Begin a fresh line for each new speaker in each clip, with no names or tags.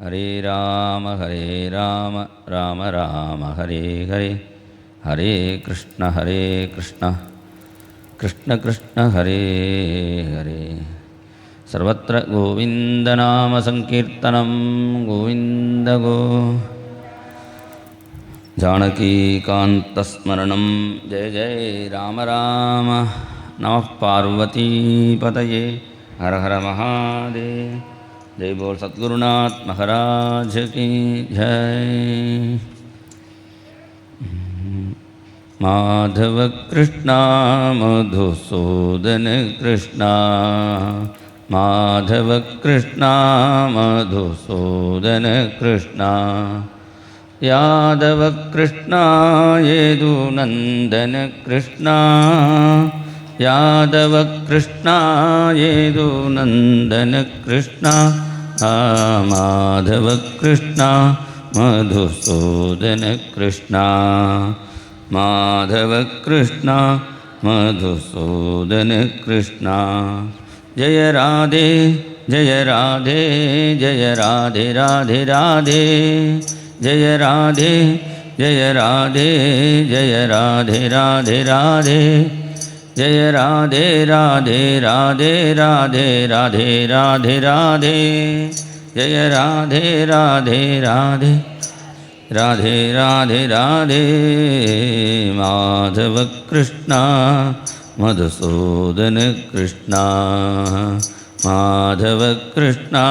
ഹരേ രാമ രാമ രാമ ഹരേ ഹരേ, ഹരേ കൃഷ്ണ കൃഷ്ണ കൃഷ്ണ ഹരേ ഹരേ. സർവത്ര ഗോവിന്ദനാമസങ്കീർത്തനം ഗോവിന്ദ ഗോ. ജാനകീകാന്തസ്മരണം ജയ ജയ രാമ രാമ. നമഃ പാർവതീപതയേ ഹര ഹര മഹാദേവ്. जय बोल सद्गुरुनाथ महाराज की जय. माधव कृष्णा मधुसूदन कृष्णा, माधव कृष्णा मधुसूदन कृष्णा, यादव कृष्णा यदुनंदन कृष्णा, यादव कृष्णा यदुनंदन कृष्णा, माधव कृष्णा मधुसूदन कृष्णा, माधव कृष्णा मधुसूदन कृष्णा. जय राधे जय राधे जय राधे राधे राधे, जय राधे जय राधे जय राधे राधे राधे, जय राधे राधे राधे राधे राधे राधे राधे, जय राधे राधे राधे राधे राधे राधे. माधव कृष्णा मधुसूदन कृष्णा, माधव कृष्णा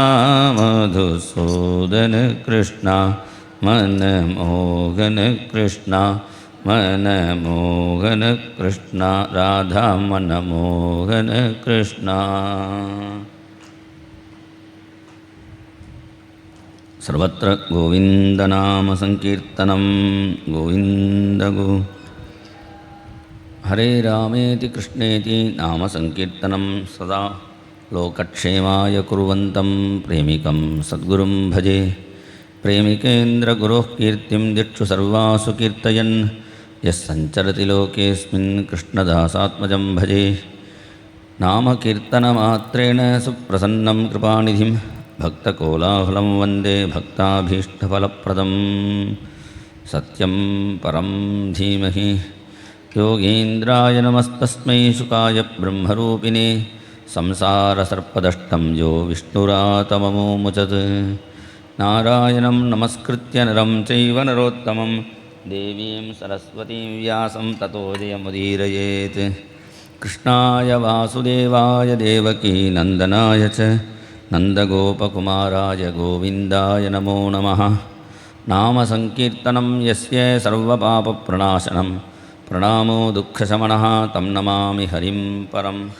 मधुसूदन कृष्णा, मनमोहन कृष्णा मनमोहन कृष्ण, राधा मनमोहन कृष्ण. सर्वत्र गोविन्दनाम संकीर्तनं गोविन्द गो. हरे रामेति कृष्णेति नाम संकीर्तनं सदा लोकक्षेमाय कुर्वन्तं प्रेमिकं सद्गुरुं भजे. प्रेमिकेन्द्रगुरोः कीर्तिं दिक्षु सर्वासु कीर्तयन्, यः सञ्चरति लोकेऽस्मिन् कृष्णदासात्मजं भजे. नामकीर्तनमात्रेण सुप्रसन्नं कृपानिधिं, भक्तकोलाहलं वन्दे भक्ताभीष्टफलप्रदं. सत्यं परं धीमहि योगीन्द्राय नमस्तस्मै शुकाय ब्रह्मरूपिणे, संसारसर्पदष्टं यो विष्णुरातममुचत्. नारायणं नमस्कृत्य नरं चैव नरोत्तमं, देवीं सरस्वतीं व्यासं ततो जयमुदीरयेत्. कृष्णाय वासुदेवाय देवकी नन्दनाय च नन्दगोपकुमाराय गोविन्दाय नमो नमः. नामसङ्कीर्तनं यस्य सर्वपापप्रणाशनं, प्रणामो दुःखशमनः तं नमामि हरिं परं.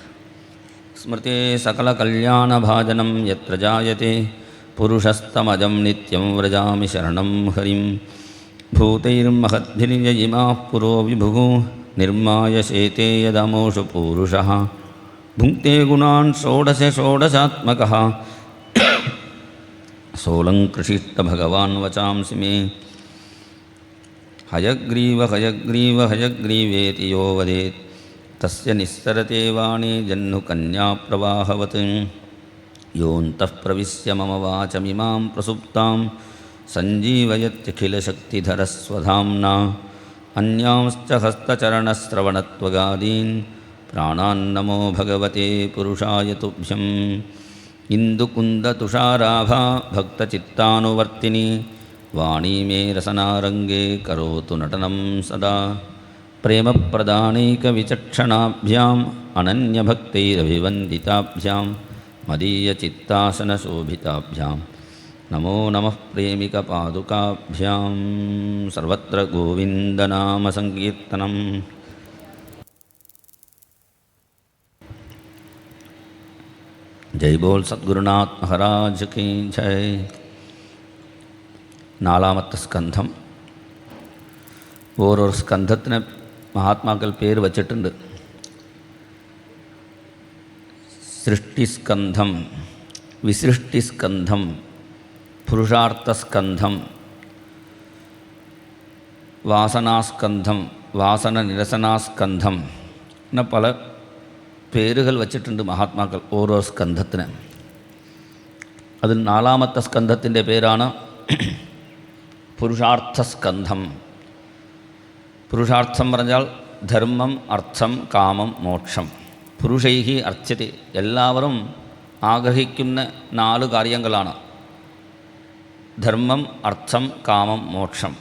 स्मृते सकलकल्याणभाजनं यत्र जायते, पुरुषस्तमजं नित्यं व्रजामि शरणं हरिं. भूतैर्महद्भिर्ययिमाः पुरो विभुः, निर्माय शेते यदमोषु पूरुषः. भुङ्क्ते गुणान् षोडश षोडशात्मकः, सोऽलङ्कृषिष्टभगवान् वचांसि मे. हयग्रीव हयग्रीव हयग्रीवेति यो वदेत्, तस्य निस्सरते वाणी जह्नुकन्याप्रवाहवत्. योऽन्तः प्रविश्य मम वाचमिमां प्रसुप्तां, सञ्जीवयत्यखिलशक्तिधरस्वधाम्ना. अन्यांश्च हस्तचरणश्रवणत्वगादीन् प्राणान्नमो भगवते पुरुषाय तुभ्यम्. इन्दुकुन्दतुषाराभा भक्तचित्तानुवर्तिनी, वाणी मे रसनारङ्गे करोतु नटनं सदा. प्रेमप्रदानैकविचक्षणाभ्याम् अनन्यभक्तैरभिवन्दिताभ्यां, मदीयचित्तासनशोभिताभ्यां नमो नमः प्रेमिकपादुकाभ्यां. सर्वत्र गोविन्दनामसङ्कीर्तनं. जय बोल सद्गुरुनाथ महाराज की जय. നാലാമത്തെ സ്കന്ധം. ഓരോ സ്കന്ധത്തിന് മഹാത്മാക്കൾ പേര് വച്ചിട്ടുണ്ട്. സൃഷ്ടിസ്കന്ധം, വിസൃഷ്ടിസ്കന്ധം, പുരുഷാർത്ഥസ്കന്ധം, വാസനാസ്കന്ധം, വാസന നിരസനാസ്കന്ധം എന്ന പല പേരുകൾ വച്ചിട്ടുണ്ട് മഹാത്മാക്കൾ ഓരോ സ്കന്ധത്തിന്. അതിൽ 4-ാമത്തെ സ്കന്ധത്തിൻ്റെ പേരാണ് പുരുഷാർത്ഥസ്കന്ധം. പുരുഷാർത്ഥം പറഞ്ഞാൽ ധർമ്മം, അർത്ഥം, കാമം, മോക്ഷം. പുരുഷൈഹി അർച്ചതി, എല്ലാവരും ആഗ്രഹിക്കുന്ന 4 കാര്യങ്ങളാണ് ധർമ്മം, അർത്ഥം, കാമം, മോക്ഷം.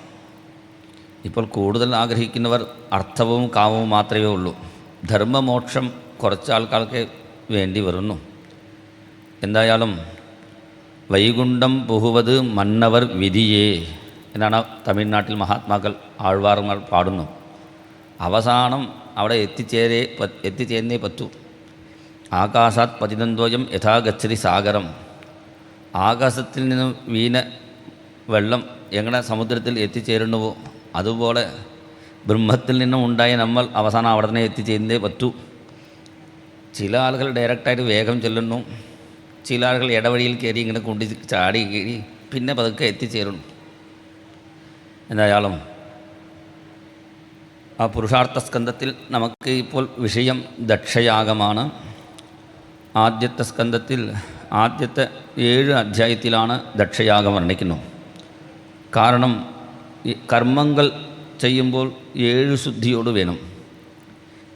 ഇപ്പോൾ കൂടുതൽ ആഗ്രഹിക്കുന്നവർ അർത്ഥവും കാമവും മാത്രമേ ഉള്ളൂ. ധർമ്മമോക്ഷം കുറച്ച് ആൾക്കാർക്ക് വേണ്ടി വരുന്നു. എന്തായാലും വൈകുണ്ഠം പുഹുവത് മന്നവർ വിധിയേ എന്നാണ് തമിഴ്നാട്ടിൽ മഹാത്മാക്കൾ ആഴ്വാർമാർ പാടുന്നു. അവസാനം അവിടെ എത്തിച്ചേർന്നേ പറ്റൂ. ആകാശാത് പതിതന്തോയം യഥാ ഗച്ഛതി സാഗരം. ആകാശത്തിൽ നിന്ന് വീണ വെള്ളം എങ്ങനെ സമുദ്രത്തിൽ എത്തിച്ചേരുന്നുവോ അതുപോലെ ബ്രഹ്മത്തിൽ നിന്നും ഉണ്ടായ നമ്മൾ അവസാനം അവിടെ തന്നെ എത്തിച്ചേർന്നേ പറ്റൂ. ചില ആളുകൾ ഡയറക്റ്റായിട്ട് വേഗം ചെല്ലുന്നു, ചില ആളുകൾ ഇടവഴിയിൽ കയറി ഇങ്ങനെ കൊണ്ട് ചാടി കീഴി പിന്നെ പതുക്കെ എത്തിച്ചേരുന്നു. എന്തായാലും ആ പുരുഷാർത്ഥ സ്കന്ധത്തിൽ നമുക്ക് ഇപ്പോൾ വിഷയം ദക്ഷയാഗമാണ്. ആദ്യത്തെ സ്കന്ധത്തിൽ ആദ്യത്തെ 7 അധ്യായത്തിലാണ് ദക്ഷയാഗം വർണ്ണിക്കുന്നു. കാരണം ഈ കർമ്മങ്ങൾ ചെയ്യുമ്പോൾ 7 ശുദ്ധിയോട് വേണം.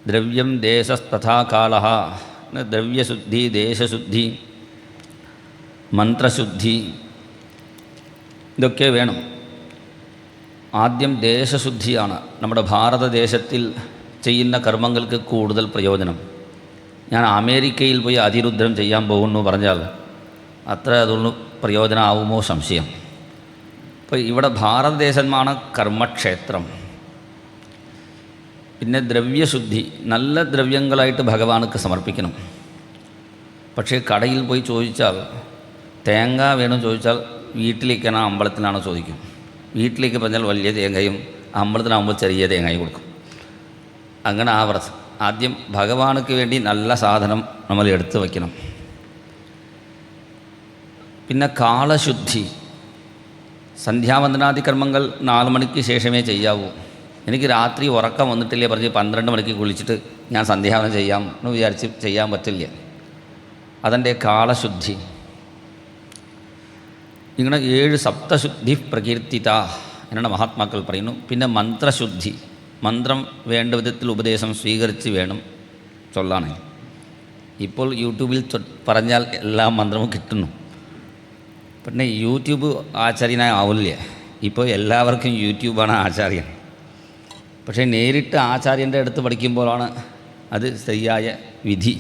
ദ്രവ്യം ദേശസ്തഥാ കാലഃ, ദ്രവ്യശുദ്ധി, ദേശശുദ്ധി, മന്ത്രശുദ്ധി, ഇതൊക്കെ വേണം. ആദ്യം ദേശശുദ്ധിയാണ്. നമ്മുടെ ഭാരതദേശത്തിൽ ചെയ്യുന്ന കർമ്മങ്ങൾക്ക് കൂടുതൽ പ്രയോജനം. ഞാൻ അമേരിക്കയിൽ പോയി അതിരുദ്രം ചെയ്യാൻ പോകുന്നു പറഞ്ഞാൽ അത്ര അതൊന്നും പ്രയോജനമാവുമോ സംശയം. അപ്പോൾ ഇവിടെ ഭാരതദേശമാണ് കർമ്മക്ഷേത്രം. പിന്നെ ദ്രവ്യശുദ്ധി, നല്ല ദ്രവ്യങ്ങളായിട്ട് ഭഗവാനുക്ക് സമർപ്പിക്കണം. പക്ഷേ കടയിൽ പോയി ചോദിച്ചാൽ തേങ്ങ വേണം ചോദിച്ചാൽ വീട്ടിലേക്കാണോ അമ്പലത്തിനാണോ ചോദിക്കും. വീട്ടിലേക്ക് പറഞ്ഞാൽ വലിയ തേങ്ങയും, അമ്പലത്തിനാകുമ്പോൾ ചെറിയ തേങ്ങയും കൊടുക്കും. അങ്ങനെ ആവർത്തി ആദ്യം ഭഗവാനുക്ക് വേണ്ടി നല്ല സാധനം നമ്മൾ എടുത്തു വയ്ക്കണം. പിന്നെ കാലശുദ്ധി, സന്ധ്യാവന്ദനാദി കർമ്മങ്ങൾ 4 മണിക്ക് ശേഷമേ ചെയ്യാവൂ. എനിക്ക് രാത്രി ഉറക്കം വന്നിട്ടില്ലേ പറഞ്ഞ് 12 മണിക്ക് കുളിച്ചിട്ട് ഞാൻ സന്ധ്യാവനം ചെയ്യാം എന്ന് വിചാരിച്ച് ചെയ്യാൻ പറ്റില്ല. അതെൻ്റെ കാലശുദ്ധി. ഇങ്ങനെ 7 സപ്തശുദ്ധി പ്രകീർത്തിത എന്നാണ് മഹാത്മാക്കൾ പറയുന്നു. പിന്നെ മന്ത്രശുദ്ധി, മന്ത്രം വേണ്ട വിധത്തിൽ ഉപദേശം സ്വീകരിച്ച് വേണം ചൊല്ലാൻ. ഇപ്പോൾ യൂട്യൂബിൽ പറഞ്ഞാൽ എല്ലാ മന്ത്രവും കിട്ടുന്നു. പിന്നെ യൂട്യൂബ് ആചാര്യനായി ആവില്ല. ഇപ്പോൾ എല്ലാവർക്കും യൂട്യൂബാണ് ആചാര്യൻ. പക്ഷേ നേരിട്ട് ആചാര്യൻ്റെ അടുത്ത് പഠിക്കുമ്പോഴാണ് അത് ശരിയായ വിധി.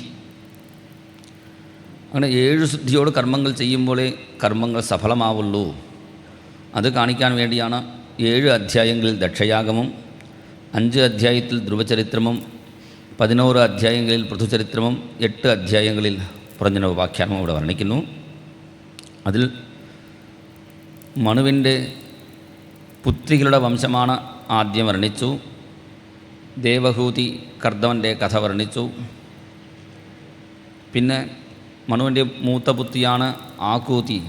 അങ്ങനെ 7 ശുദ്ധിയോട് കർമ്മങ്ങൾ ചെയ്യുമ്പോഴേ കർമ്മങ്ങൾ സഫലമാവുള്ളൂ. അത് കാണിക്കാൻ വേണ്ടിയാണ് 7 അധ്യായങ്ങളിൽ ദക്ഷയാഗമും 5 അധ്യായത്തിൽ ധ്രുവചരിത്രമും 11 അധ്യായങ്ങളിൽ പൃഥുചരിത്രമും 8 അധ്യായങ്ങളിൽ പുരഞ്ജനോപാഖ്യാനവും ഇവിടെ വർണ്ണിക്കുന്നു. അതിൽ മനുവിൻ്റെ പുത്രികളുടെ വംശമാണ് ആദ്യം വർണ്ണിച്ചു. ദേവഹൂതി കർദവൻ്റെ കഥ വർണ്ണിച്ചു. പിന്നെ മനുവിൻ്റെ മൂത്ത പുത്രിയാണ് ആകൂതി.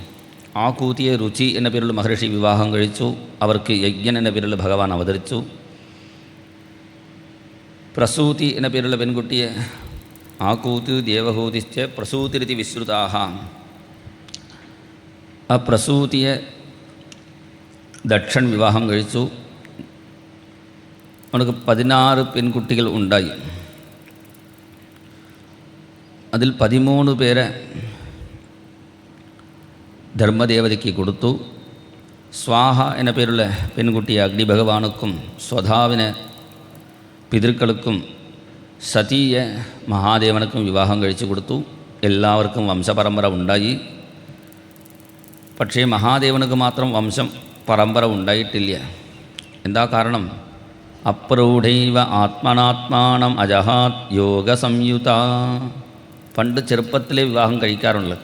ആകൂതിയെ രുചി എന്ന പേരിലുള്ള മഹർഷി വിവാഹം കഴിച്ചു. അവർക്ക് യജ്ഞൻ എന്ന പേരിലുള്ള ഭഗവാൻ അവതരിച്ചു. പ്രസൂതി എന്ന പേരുള്ള പെൺകുട്ടിയെ ആകൂതി ദേവഹൂതിശ്ച പ്രസൂതിരിതി വിശ്രുതാഹ. ആ പ്രസൂതിയെ ദക്ഷൻ വിവാഹം കഴിച്ചു. അവർക്ക് 16 പെൺകുട്ടികൾ ഉണ്ടായി. അതിൽ 13 പേരെ ധർമ്മദേവതയ്ക്ക് കൊടുത്തു. സ്വാഹ എന്ന പേരുള്ള പെൺകുട്ടിയെ അഗ്നിഭഗവാനുക്കും സ്വധാവിന് പിതൃക്കൾക്കും സതിയെ മഹാദേവനക്കും വിവാഹം കഴിച്ചു കൊടുത്തു. എല്ലാവർക്കും വംശപരമ്പര ഉണ്ടായി. പക്ഷേ മഹാദേവനക്ക് മാത്രം വംശം പരമ്പര ഉണ്ടായിട്ടില്ല. എന്താ കാരണം? അപ്രൗഢൈവ ആത്മനാത്മാനം അജഹാത് യോഗ സംയുത. പണ്ട് ചെറുപ്പത്തിലെ വിവാഹം കഴിക്കാറുള്ളത്.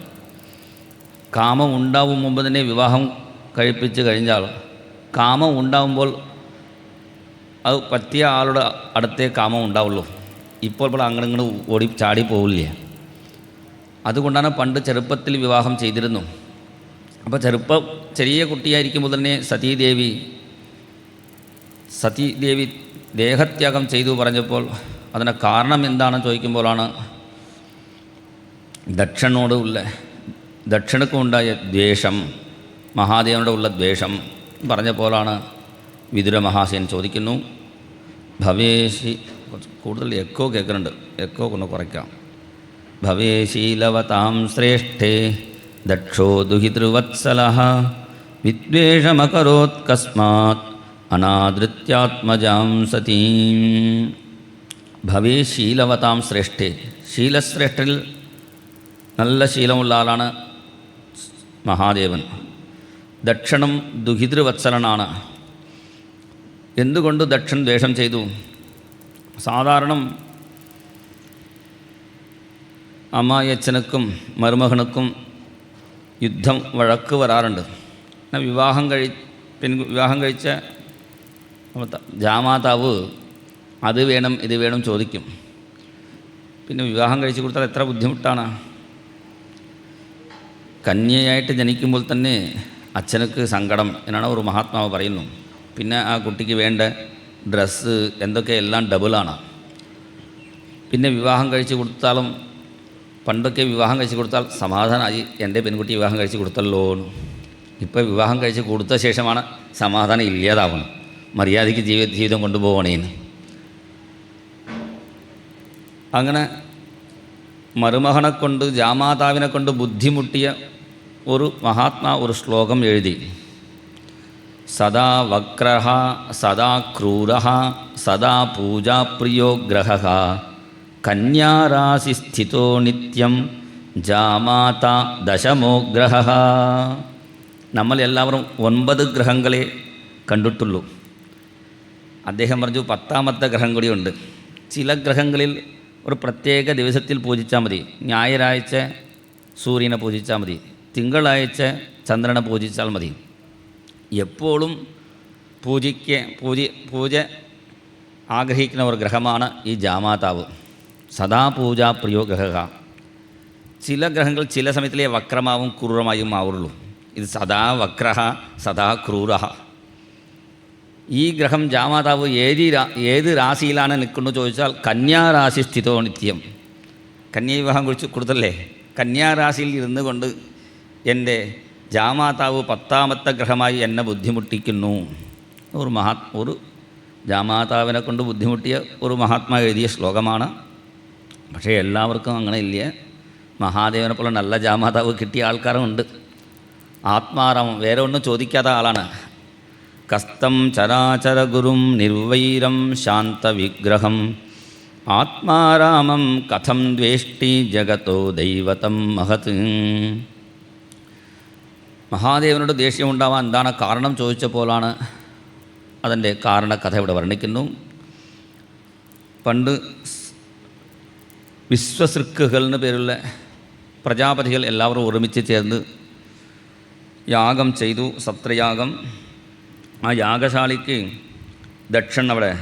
കാമം ഉണ്ടാവും മുമ്പ് തന്നെ വിവാഹം കഴിപ്പിച്ച് കഴിഞ്ഞാൽ കാമം ഉണ്ടാവുമ്പോൾ അത് പറ്റിയ ആളുടെ അടുത്തേ കാമം ഉണ്ടാവുള്ളൂ. ഇപ്പോൾ അങ്ങനെ ഇങ്ങനെ ഓടി ചാടി പോവില്ല. അതുകൊണ്ടാണ് പണ്ട് ചെറുപ്പത്തിൽ വിവാഹം ചെയ്തിരുന്നു. അപ്പോൾ ചെറിയ കുട്ടിയായിരിക്കുമ്പോൾ തന്നെ സതീദേവി ദേഹത്യാഗം ചെയ്തു പറഞ്ഞപ്പോൾ അതിന് കാരണം എന്താണെന്ന് ചോദിക്കുമ്പോഴാണ് ദക്ഷിണക്കുണ്ടായ ദ്വേഷം, മഹാദേവനോട് ഉള്ള ദ്വേഷം പറഞ്ഞ പോലാണ് വിതുര മഹാശയൻ ചോദിക്കുന്നു. ഭവേശി, കൂടുതൽ എക്കോ കേൾക്കുന്നുണ്ട്, എക്കോ ഒന്ന് കുറയ്ക്കാം. ഭവേശീലവതാം ശ്രേഷ്ഠേ ദക്ഷോ ദുഹിതൃവത്സലഃ വിദ്വേഷമകരോത് കസ്മാത് അനാദൃത്യാത്മജാം സതീം. ഭവേശീലവതാം ശ്രേഷ്ഠേ, ശീലശ്രേഷ്ഠരിൽ നല്ല ശീലമുള്ള ആളാണ് മഹാദേവൻ. ദക്ഷനും ദുഹിതൃവത്സലനാണ്. എന്തുകൊണ്ട് ദക്ഷൻ ദ്വേഷം ചെയ്തു? സാധാരണ അമ്മായിയച്ഛനക്കും മരുമകനുക്കും യുദ്ധം വഴക്ക് വരാറുണ്ട്. വിവാഹം കഴിച്ച ജാമാതാവ് അത് വേണം ഇത് വേണം ചോദിക്കും. പിന്നെ വിവാഹം കഴിച്ചു കൊടുത്താൽ എത്ര ബുദ്ധിമുട്ടാണ്. കന്യയായിട്ട് ജനിക്കുമ്പോൾ തന്നെ അച്ഛനക്ക് സങ്കടം എന്നാണ് ഒരു മഹാത്മാവ് പറയുന്നു. പിന്നെ ആ കുട്ടിക്ക് വേണ്ട ഡ്രസ്സ് എന്തൊക്കെ എല്ലാം ഡബിളാണ്. പിന്നെ വിവാഹം കഴിച്ചു കൊടുത്താലും, പണ്ടൊക്കെ വിവാഹം കഴിച്ച് കൊടുത്താൽ സമാധാനമായി, എൻ്റെ പെൺകുട്ടി വിവാഹം കഴിച്ച് കൊടുത്തല്ലോ. ഇപ്പോൾ വിവാഹം കഴിച്ച് കൊടുത്ത ശേഷമാണ് സമാധാനം ഇല്ലാതാവണം, മര്യാദയ്ക്ക് ജീവിതം കൊണ്ടുപോകണേന്ന്. അങ്ങനെ മരുമകനെ കൊണ്ട്, ജാമാതാവിനെ കൊണ്ട് ബുദ്ധിമുട്ടിയ ഒരു മഹാത്മാ ഒരു ശ്ലോകം എഴുതി. സദാ വക്രഃ സദാ ക്രൂരഃ സദാ പൂജാപ്രിയോ ഗ്രഹഃ കന്യാരാശി സ്ഥിതോ നിത്യം ജാമാത ദശമോ ഗ്രഹഃ. നമ്മളെല്ലാവരും 9 ഗ്രഹങ്ങളെ കണ്ടിട്ടുള്ളൂ. അദ്ദേഹം പറഞ്ഞു 10ാമത്തെ ഗ്രഹം കൂടിയുണ്ട്. ചില ഗ്രഹങ്ങളിൽ ഒരു പ്രത്യേക ദിവസത്തിൽ പൂജിച്ചാൽ മതി. ഞായറാഴ്ച സൂര്യനെ പൂജിച്ചാൽ മതി, തിങ്കളാഴ്ച ചന്ദ്രനെ പൂജിച്ചാൽ മതി. എപ്പോഴും പൂജ ആഗ്രഹിക്കുന്ന ഒരു ഗ്രഹമാണ് ഈ ജാമാതാവ്. സദാ പൂജാ പ്രിയോ ഗ്രഹ. ചില ഗ്രഹങ്ങൾ ചില സമയത്തിലേ വക്രമാവും ക്രൂരമായും ആവുള്ളൂ. ഇത് സദാ വക്രഹ സദാ ക്രൂരഹ. ഈ ഗ്രഹം ജാമാതാവ് ഏത് രാശിയിലാണ് നിൽക്കുന്നു ചോദിച്ചാൽ കന്യാരാശി സ്ഥിതോ നിത്യം. കന്യാ വിവാഹം കുറിച്ച് കൊടുത്തല്ലേ, കന്യാരാശിയിൽ ഇരുന്നു കൊണ്ട് എൻ്റെ ജാമാതാവ് 10ാമത്തെ ഗ്രഹമായി എന്നെ ബുദ്ധിമുട്ടിക്കുന്നു. ഒരു ജാമാതാവിനെ കൊണ്ട് ബുദ്ധിമുട്ടിയ ഒരു മഹാത്മാ എഴുതിയ ശ്ലോകമാണ്. പക്ഷേ എല്ലാവർക്കും അങ്ങനെ ഇല്ല. മഹാദേവനെ പോലെ നല്ല ജാമാതാവ് കിട്ടിയ ആൾക്കാരുമുണ്ട്. ആത്മാറാമം വേറെ ഒന്നും ചോദിക്കാത്ത ആളാണ്. കസ്തം ചരാചര ഗുരും നിർവൈരം ശാന്തവിഗ്രഹം ആത്മാരാമം കഥം ദ്വേഷ്ടി ജഗതോ ദൈവതം മഹത്. മഹാദേവനോട് ദേഷ്യമുണ്ടാവാൻ എന്താണ് കാരണം ചോദിച്ചപ്പോഴാണ് അതിൻ്റെ കാരണകഥ ഇവിടെ വർണ്ണിക്കുന്നു. പണ്ട് വിശ്വസൃക്കുകൾ എന്ന് പേരുള്ള പ്രജാപതികൾ എല്ലാവരും ഒരുമിച്ച് ചേർന്ന് യാഗം ചെയ്തു, സത്രയാഗം. ആ യാഗശാലിക്ക് ദക്ഷൻ അവിടെ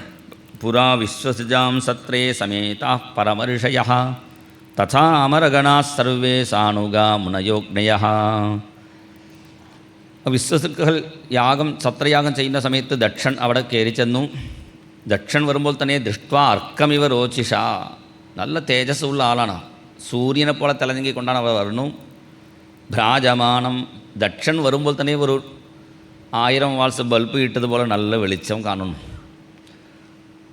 പുരാ വിശ്വസിജാം സത്രേ സമേതാ പരമർഷയഃ തഥാ അമരഗണാ സർവേ സാണുഗാ മുനയോഗ്നയഃ. വിശ്വസൃക്കുകൾ സത്രയാഗം ചെയ്യുന്ന സമയത്ത് ദക്ഷൻ അവിടെ കയറി ചെന്നു. ദക്ഷൻ വരുമ്പോൾ തന്നെ ദൃഷ്ട്വാ അർക്കമിവ രോചിഷ, നല്ല തേജസ്സുള്ള ആളാണ്. സൂര്യനെ പോലെ തിളങ്ങിക്കൊണ്ടാണ് അവർ വരുന്നു. ഭ്രാജമാനം, ദക്ഷൻ വരുമ്പോൾ തന്നെ ഒരു 1000 വാട്സ് ബൾബ് ഇട്ടതുപോലെ നല്ല വെളിച്ചം കാണുന്നു.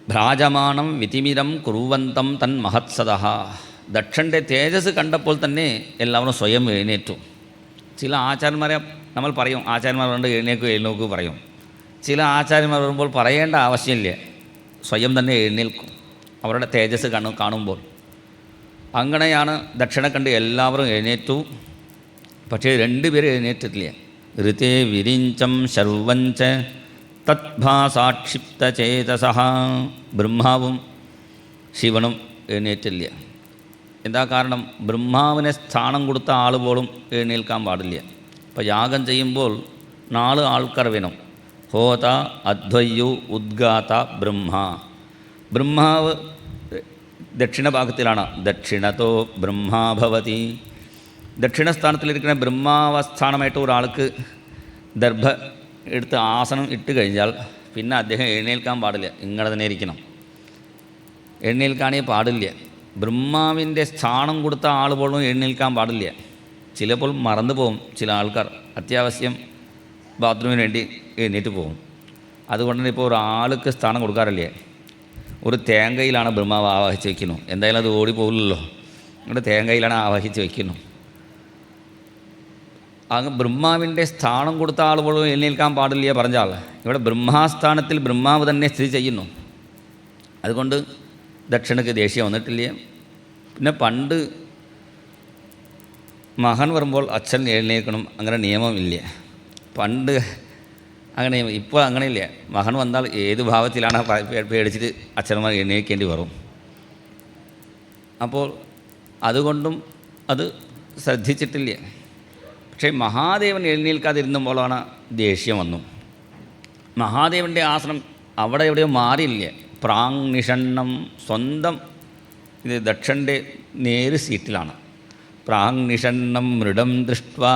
ഭ്രാജമാനം വിതിമിരം കുറുവന്തം തൻ മഹത്സദഃ. ദക്ഷൻ്റെ തേജസ് കണ്ടപ്പോൾ തന്നെ എല്ലാവരും സ്വയം എഴുന്നേറ്റു. ചില ആചാര്യന്മാരെ നമ്മൾ പറയും, ആചാര്യന്മാർ കൊണ്ട് എഴുന്നേക്കൂ പറയും. ചില ആചാര്യന്മാർ വരുമ്പോൾ പറയേണ്ട ആവശ്യമില്ല, സ്വയം തന്നെ എഴുന്നേൽക്കും അവരുടെ തേജസ് കാണുമ്പോൾ. അങ്ങനെയാണ് ദക്ഷനെ കണ്ട് എല്ലാവരും എഴുന്നേറ്റു. പക്ഷേ 2 പേര് എഴുന്നേറ്റിട്ടില്ല. ഋതേ വിരിഞ്ചം ശർവഞ്ച തദ്ഭാസാക്ഷിപ്ത ചേതസഃ. ബ്രഹ്മാവും ശിവനും എഴുന്നേറ്റില്ല. എന്താ കാരണം? ബ്രഹ്മാവിനെ സ്ഥാനം കൊടുത്ത ആൾ പോലും എഴുന്നേൽക്കാൻ പാടില്ല. ഇപ്പോൾ യാഗം ചെയ്യുമ്പോൾ 4 ആൾക്കാർ വേണം. ഹോത അദ്വയ്യു ഉദ്ഗാത ബ്രഹ്മ. ബ്രഹ്മാവ് ദക്ഷിണ ഭാഗത്തിലാണ്. ദക്ഷിണത്തോ ബ്രഹ്മാ ഭവതി. ദക്ഷിണസ്ഥാനത്തിലിരിക്കുന്ന ബ്രഹ്മാവസ്ഥാനമായിട്ട് ഒരാൾക്ക് ദർഭ എടുത്ത് ആസനം ഇട്ട് കഴിഞ്ഞാൽ പിന്നെ അദ്ദേഹം എഴുന്നേൽക്കാൻ പാടില്ല, ഇങ്ങനെ തന്നെ ഇരിക്കണം. എഴുന്നേൽക്കാനേ പാടില്ല. ബ്രഹ്മാവിൻ്റെ സ്ഥാനം കൊടുത്ത ആൾ പോലും എഴുന്നേൽക്കാൻ പാടില്ല. ചിലപ്പോൾ മറന്നു പോകും. ചില ആൾക്കാർ അത്യാവശ്യം ബാത്റൂമിന് വേണ്ടി എഴുന്നേറ്റ് പോകും. അതുകൊണ്ട് തന്നെ ഇപ്പോൾ ഒരാൾക്ക് സ്ഥാനം കൊടുക്കാറില്ലേ? ഒരു തേങ്ങയിലാണ് ബ്രഹ്മാവ് ആവാഹിച്ച് വയ്ക്കുന്നു. എന്തായാലും അത് ഓടിപ്പോകില്ലല്ലോ. ഇവിടെ തേങ്ങയിലാണ് ആവാഹിച്ച് വയ്ക്കുന്നു. അങ്ങ് ബ്രഹ്മാവിൻ്റെ സ്ഥാനം കൊടുത്ത ആൾ പോലും എഴുന്നേൽക്കാൻ പാടില്ല പറഞ്ഞാൽ, ഇവിടെ ബ്രഹ്മാസ്ഥാനത്തിൽ ബ്രഹ്മാവ് തന്നെ സ്ഥിതി ചെയ്യുന്നു. അതുകൊണ്ട് ദക്ഷണക്ക് ദേഷ്യം വന്നിട്ടില്ല. പിന്നെ പണ്ട് മകൻ വരുമ്പോൾ അച്ഛൻ എഴുന്നേൽക്കണം, അങ്ങനെ നിയമമില്ല. പണ്ട് അങ്ങനെ, ഇപ്പോൾ അങ്ങനെയില്ല. മകൻ വന്നാൽ ഏത് ഭാവത്തിലാണ് പേടിച്ചിട്ട് അച്ഛന്മാർ എഴുന്നേൽക്കേണ്ടി വരും. അപ്പോൾ അതുകൊണ്ടും അത് ശ്രദ്ധിച്ചിട്ടില്ല. പക്ഷേ മഹാദേവൻ എഴുന്നേൽക്കാതിരുന്നപ്പോഴാണ് ദേഷ്യം വന്നു. മഹാദേവൻ്റെ ആസനം അവിടെ എവിടെയോ മാറിയില്ല. പ്രാങ്നിഷണ്ണം, സ്വന്തം ഇത് ദക്ഷൻ്റെ നേര് സീറ്റിലാണ്. പ്രാങ്നിഷണ്ണം മൃഡം ദൃഷ്ട്വാ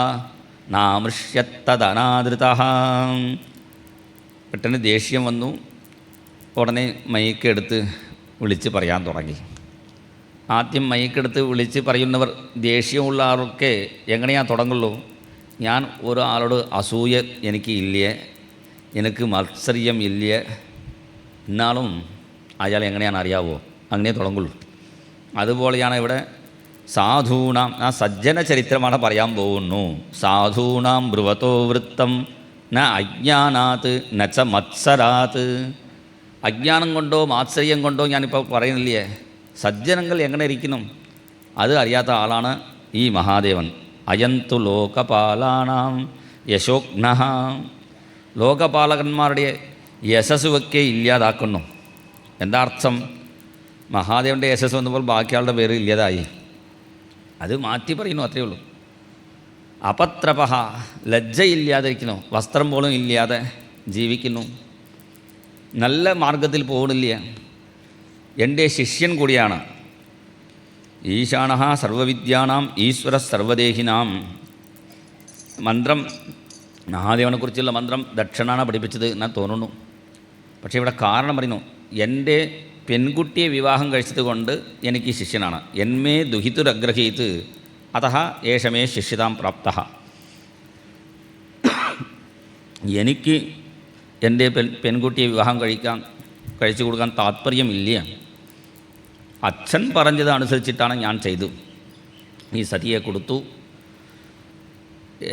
നാമൃഷ്യത്തദനാദൃത. പെട്ടെന്ന് ദേഷ്യം വന്നു. ഉടനെ മൈക്കെടുത്ത് വിളിച്ച് പറയാൻ തുടങ്ങി. ആദ്യം മൈക്കെടുത്ത് വിളിച്ച് പറയുന്നവർ ദേഷ്യമുള്ള ആളൊക്കെ എങ്ങനെയാണ് തുടങ്ങുള്ളൂ? ഞാൻ ഒരാളോട് അസൂയ എനിക്ക് ഇല്ല, എനിക്ക് മത്സര്യം ഇല്ല, എന്നാലും അയാൾ എങ്ങനെയാണ് അറിയാവോ? അങ്ങനെ തുടങ്ങുള്ളൂ. അതുപോലെയാണ് ഇവിടെ സാധൂണാം, ആ സജ്ജന ചരിത്രമാണ് പറയാൻ പോകുന്നു. സാധൂണാം ബ്രുവതോ വൃത്തം ന അജ്ഞാനാത്ത് നച്ച മത്സരാത്ത്. അജ്ഞാനം കൊണ്ടോ മാത്സര്യം കൊണ്ടോ ഞാനിപ്പോൾ പറയുന്നില്ലേ, സജ്ജനങ്ങൾ എങ്ങനെ ഇരിക്കണം അത് അറിയാത്ത ആളാണ് ഈ മഹാദേവൻ. അയന്തു ലോകപാലാനാം യശോഘ്ന. ലോകപാലകന്മാരുടെ യശസ്സുവൊക്കെ ഇല്ലാതാക്കുന്നു. എന്താ അർത്ഥം? മഹാദേവൻ്റെ യശസ് വന്നപ്പോൾ ബാക്കിയാളുടെ പേര് ഇല്ലാതായി. അത് മാറ്റി പറയുന്നു, അത്രയേ ഉള്ളൂ. അപത്രപഹ, ലജ്ജയില്ലാതിരിക്കുന്നു, വസ്ത്രം പോലും ഇല്ലാതെ ജീവിക്കുന്നു, നല്ല മാർഗത്തിൽ പോകണില്ല. എൻ്റെ ശിഷ്യൻ കൂടിയാണ്. ഈശാന സർവവിദ്യാനാം ഈശ്വര സർവദേഹിനാം. മന്ത്രം മഹാദേവനെക്കുറിച്ചുള്ള മന്ത്രം ദക്ഷനാണ് പഠിപ്പിച്ചത് എന്നാണ് തോന്നുന്നു. പക്ഷേ ഇവിടെ കാരണം പറയുന്നു, എൻ്റെ പെൺകുട്ടിയെ വിവാഹം കഴിച്ചത് കൊണ്ട് എനിക്ക് ശിഷ്യനാണ്. എന്മേ ദുഹിതുരഗ്രഹീത് അതഃ ഏഷമേ ശിഷ്യതാം പ്രാപ്ത. എനിക്ക് എൻ്റെ പെൺകുട്ടിയെ വിവാഹം കഴിച്ചു കൊടുക്കാൻ താല്പര്യമില്ല. അച്ഛൻ പറഞ്ഞത് അനുസരിച്ചിട്ടാണ് ഞാൻ ചെയ്തു. ഈ സതിയെ കൊടുത്തു.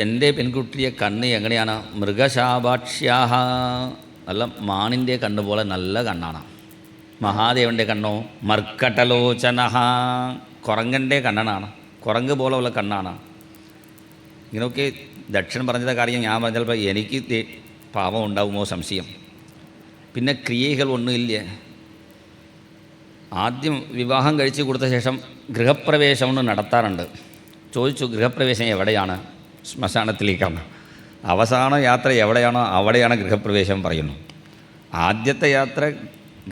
എൻ്റെ പെൺകുട്ടിയെ കണ്ണ് എങ്ങനെയാണ്? മൃഗശാഭാക്ഷ്യാഹ, നല്ല മാണിൻ്റെ കണ്ണ് പോലെ നല്ല കണ്ണാണ്. മഹാദേവൻ്റെ കണ്ണോ മർക്കടലോചനഹ, കുരങ്ങൻ്റെ കണ്ണനാണ്, കുരങ്ങ് പോലെയുള്ള കണ്ണാണ്. ഇങ്ങനെയൊക്കെ ദക്ഷൻ പറഞ്ഞത കാര്യം ഞാൻ പറഞ്ഞപ്പോൾ എനിക്ക് പാപം ഉണ്ടാകുമോ സംശയം. പിന്നെ ക്രിയകൾ ഒന്നുമില്ല. ആദ്യം വിവാഹം കഴിച്ച് കൊടുത്ത ശേഷം ഗൃഹപ്രവേശം ഒന്ന് നടത്താറുണ്ട്. ചോദിച്ചു, ഗൃഹപ്രവേശം എവിടെയാണ്? ശ്മശാനത്തിലേക്കാണ്. അവസാന യാത്ര എവിടെയാണോ അവിടെയാണ് ഗൃഹപ്രവേശം പറയുന്നു. ആദ്യത്തെ യാത്ര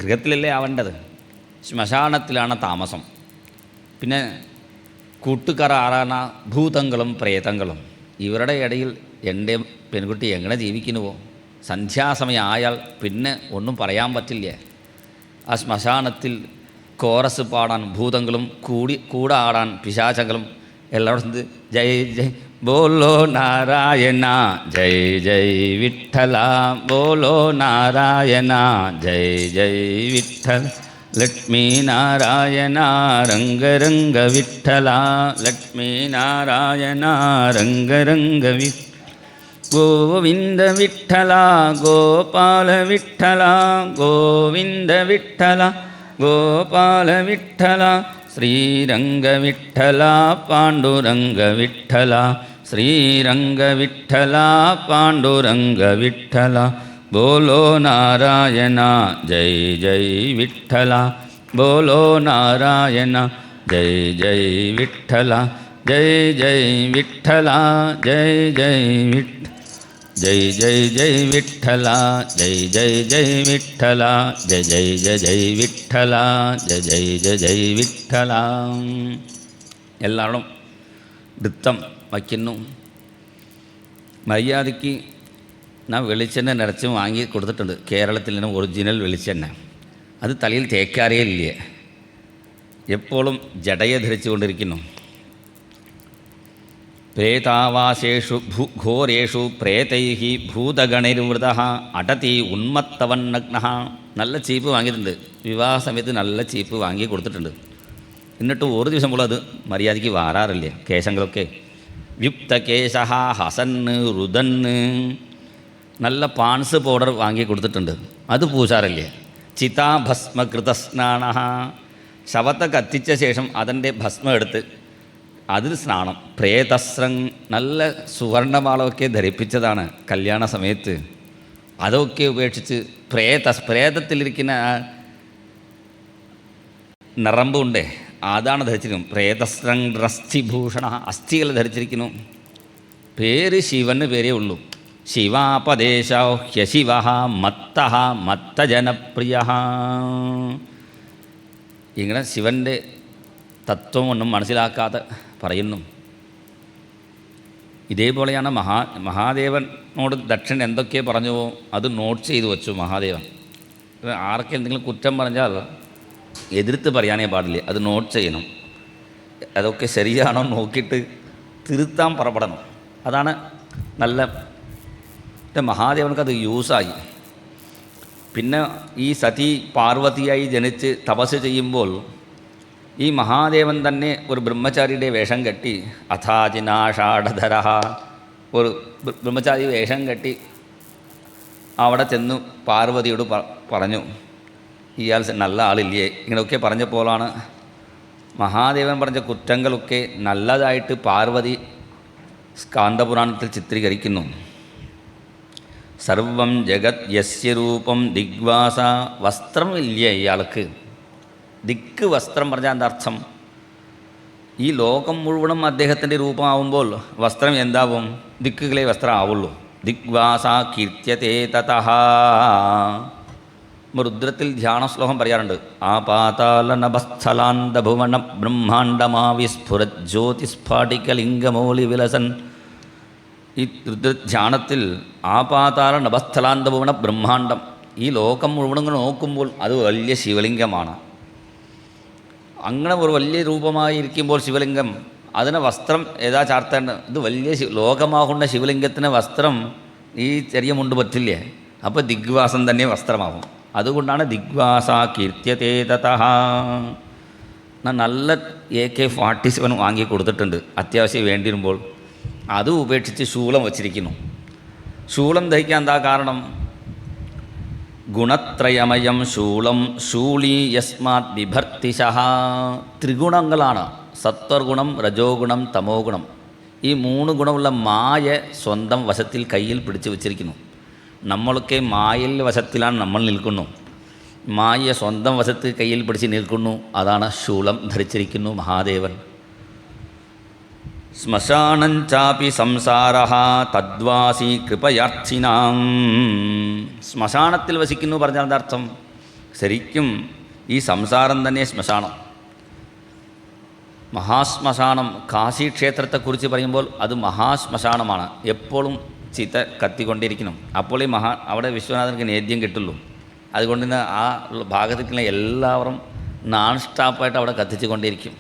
ഗൃഹത്തിലല്ലേ ആവേണ്ടത്, ശ്മശാനത്തിലാണ് താമസം. പിന്നെ കൂട്ടുകാർ ആരാണ്? ഭൂതങ്ങളും പ്രേതങ്ങളും. ഇവരുടെ ഇടയിൽ എൻ്റെ പെൺകുട്ടി എങ്ങനെ ജീവിക്കുന്നുവോ? സന്ധ്യാസമയം ആയാൽ പിന്നെ ഒന്നും പറയാൻ പറ്റില്ല. ആ ശ്മശാനത്തിൽ കോറസ് പാടാൻ ഭൂതങ്ങളും കൂടെ ആടാൻ പിശാചങ്ങളും എല്ലായിടത്തും ജയ് ജയ് ബോലോ നാരായണ, ജയ് ജയ് വിഠല, ബോലോ നാരായണ, ജയ് ജയ് വിഠല, ലക്ഷ്മീ നാരായണ രംഗ രംഗ വിഠല, ലക്ഷ്മീ നാരായണ രംഗ രംഗ ഗോവിന്ദ വിഠല, ഗോപാല വിഠല, ഗോവിന്ദ വിഠല, ഗോപാല വിഠല, ശ്രീരംഗ വിഠല, പാണ്ഡുരംഗ വിഠല, ശ്രീരംഗ വിഠല, പാണ്ഡുരംഗ വിഠല, ബോലോ നാരായണ, ജയ് ജയ് വിഠല, ബോലോ നാരായണ, ജയ് ജയ് വിഠല, ജയ് ജയ് വിഠല, ജയ് ജയ് വിഠല, ജയ് ജയ് ജയ് വിഠല, ജയ് ജയ് ജയ് വിഠല, ജയ് ജയ് ജയ് ജയ് വിഠല, ജയ് ജയ് ജയ് ജയ് വിഠല. എല്ലാവരും വൃത്തം വയ്ക്കുന്നു. മര്യാദയ്ക്ക് ഞാൻ വെളിച്ചെണ്ണ നിറച്ച് വാങ്ങി കൊടുത്തിട്ടുണ്ട്. കേരളത്തിൽ നിന്ന് ഒറിജിനൽ വെളിച്ചെണ്ണ. അത് തലയിൽ തേക്കാറേ ഇല്ല. എപ്പോഴും ജടയെ ധരിച്ചു കൊണ്ടിരിക്കുന്നു. പ്രേതാവാസേഷു ഘോരേഷു പ്രേതൈഹി ഭൂതഗണൈർവൃത അടതി ഉന്മത്തവന്നഗ്ന. നല്ല ചീപ്പ് വാങ്ങിയിട്ടുണ്ട്, വിവാഹ സമയത്ത് നല്ല ചീപ്പ് വാങ്ങി കൊടുത്തിട്ടുണ്ട്. എന്നിട്ട് ഒരു ദിവസം പോലും അത് മര്യാദയ്ക്ക് വാരാറില്ല. കേശങ്ങളൊക്കെ വ്യുക്തകേശ ഹസന്ന് രുദന്ന്, നല്ല പാൺസ് പൗഡർ വാങ്ങി കൊടുത്തിട്ടുണ്ട്, അത് പൂശാറില്ലേ. ചിതാഭസ്മകൃതസ്നാന, ശവത്തെ കത്തിച്ച ശേഷം അതിൻ്റെ ഭസ്മം എടുത്ത് അതിൽ സ്നാനം. പ്രേതസ്രം, നല്ല സുവർണമാളമൊക്കെ ധരിപ്പിച്ചതാണ് കല്യാണ സമയത്ത്, അതൊക്കെ ഉപേക്ഷിച്ച് പ്രേതത്തിലിരിക്കുന്ന നറമ്പുണ്ടേ അതാണ് ധരിച്ചിരിക്കുന്നു. പ്രേതസ്രംഭൂഷണ, അസ്ഥികൾ ധരിച്ചിരിക്കുന്നു. പേര് ശിവന് പേരേ ഉള്ളൂ. ശിവാപദേശോ ഹ്യശിവ മത്ത മത്തജനപ്രിയ. ഇങ്ങനെ ശിവൻ്റെ തത്വം ഒന്നും മനസ്സിലാക്കാതെ പറയുന്നു. ഇതേപോലെയാണ് മഹാദേവനോട് ദക്ഷൻ എന്തൊക്കെ പറഞ്ഞുവോ അത് നോട്ട് ചെയ്തു വച്ചു മഹാദേവൻ. ആർക്കെ എന്തെങ്കിലും കുറ്റം പറഞ്ഞാൽ എതിർത്ത് പറയാനേ പാടില്ല, അത് നോട്ട് ചെയ്യണം. അതൊക്കെ ശരിയാണോ നോക്കിയിട്ട് തിരുത്താൻ പുറപ്പെടണം. അതാണ് നല്ല മഹാദേവനക്ക് അത് യൂസായി. പിന്നെ ഈ സതി പാർവതിയായി ജനിച്ച് തപസ് ചെയ്യുമ്പോൾ ഈ മഹാദേവൻ തന്നെ ഒരു ബ്രഹ്മചാരിയുടെ വേഷം കെട്ടി, അഥാചിനാഷാഢധര, ഒരു ബ്രഹ്മചാരി വേഷം കെട്ടി അവിടെ ചെന്നു പാർവതിയോട് പറഞ്ഞു, ഇയാൾ നല്ല ആളില്ലേ. ഇങ്ങനെയൊക്കെ പറഞ്ഞപ്പോഴാണ് മഹാദേവൻ പറഞ്ഞ കുറ്റങ്ങളൊക്കെ നല്ലതായിട്ട് പാർവതി സ്കാന്ദപുരാണത്തിൽ ചിത്രീകരിക്കുന്നു. സർവം ജഗത് യസ്യ രൂപം ദിഗ്വാസ. വസ്ത്രം ഇല്ല ഇയാൾക്ക്. ദിക്ക് വസ്ത്രം പറഞ്ഞാൽ എന്താ അർത്ഥം? ഈ ലോകം മുഴുവനും അദ്ദേഹത്തിൻ്റെ രൂപമാവുമ്പോൾ വസ്ത്രം എന്താവും? ദിക്കുകളെ വസ്ത്രം ആവുള്ളൂ. ദിഗ്വാസ കീർത്യതേ തതഃ. രുദ്രത്തിൽ ധ്യാന ശ്ലോകം പറയാറുണ്ട്. ആപാതാലനഭസ്ഥലാന്തഭുവന ബ്രഹ്മാണ്ഡമാവിസ്ഫുരത് ജ്യോതിസ്ഫാടികലിംഗമൗലി വിലസൻ. ഈ രുദ്രധ്യാനത്തിൽ ആപാതാല നഭസ്ഥലാന്തഭുവന ബ്രഹ്മാണ്ഡം, ഈ ലോകം മുഴുവനും നോക്കുമ്പോൾ അത് വലിയ ശിവലിംഗമാണ്. അങ്ങനെ ഒരു വലിയ രൂപമായിരിക്കുമ്പോൾ ശിവലിംഗം, അതിന് വസ്ത്രം ഏതാ ചാർത്തേണ്ടത്? ഇത് വലിയ ലോകമാകുന്ന ശിവലിംഗത്തിന് വസ്ത്രം ഈ ചെറിയ മുണ്ട് പറ്റില്ലേ? അപ്പോൾ ദിഗ്വാസം തന്നെ വസ്ത്രമാകും. അതുകൊണ്ടാണ് ദിഗ്വാസ കീർത്യതേ തതഃ. നല്ല AK-47 വാങ്ങി കൊടുത്തിട്ടുണ്ട്, അത്യാവശ്യം വേണ്ടിയിരുമ്പോൾ. അത് ഉപേക്ഷിച്ച് ശൂലം വച്ചിരിക്കുന്നു. ശൂലം ധരിക്കാൻ എന്താ കാരണം? ഗുണത്രയമയം ശൂലം ശൂലി യസ്മാത് ബിഭർത്തിശഃ. ത്രിഗുണങ്ങളാണ്, സത്വഗുണം, രജോഗുണം, തമോ ഗുണം. ഈ 3 ഗുണമുള്ള മായ സ്വന്തം വശത്തിൽ കയ്യിൽ പിടിച്ചു വച്ചിരിക്കുന്നു. നമ്മളൊക്കെ മായയിൽ വശത്തിലാണ് നമ്മൾ നിൽക്കുന്നു. മായ സ്വന്തം വശത്ത് കയ്യിൽ പിടിച്ച് നിൽക്കുന്നു. അതാണ് ശൂലം ധരിച്ചിരിക്കുന്നു മഹാദേവൻ. ശ്മശാനം ചാപി സംസാരഃ തദ്വാസി കൃപയാർത്ഥിനാം. ശ്മശാനത്തിൽ വസിക്കുന്നു പറഞ്ഞാൽ എന്താർത്ഥം? ശരിക്കും ഈ സംസാരം തന്നെ ശ്മശാനം, മഹാശ്മശാനം. കാശി ക്ഷേത്രത്തെക്കുറിച്ച് പറയുമ്പോൾ അത് മഹാശ്മശാനമാണ്. എപ്പോഴും ചിത കത്തിക്കൊണ്ടിരിക്കണം. അപ്പോൾ ഈ അവിടെ വിശ്വനാഥനക്ക് നേദ്യം കിട്ടുള്ളൂ. അതുകൊണ്ട് തന്നെ ആ ഭാഗത്തേക്കുള്ള എല്ലാവരും നോൺ സ്റ്റോപ്പായിട്ട് അവിടെ കത്തിച്ചു കൊണ്ടിരിക്കും.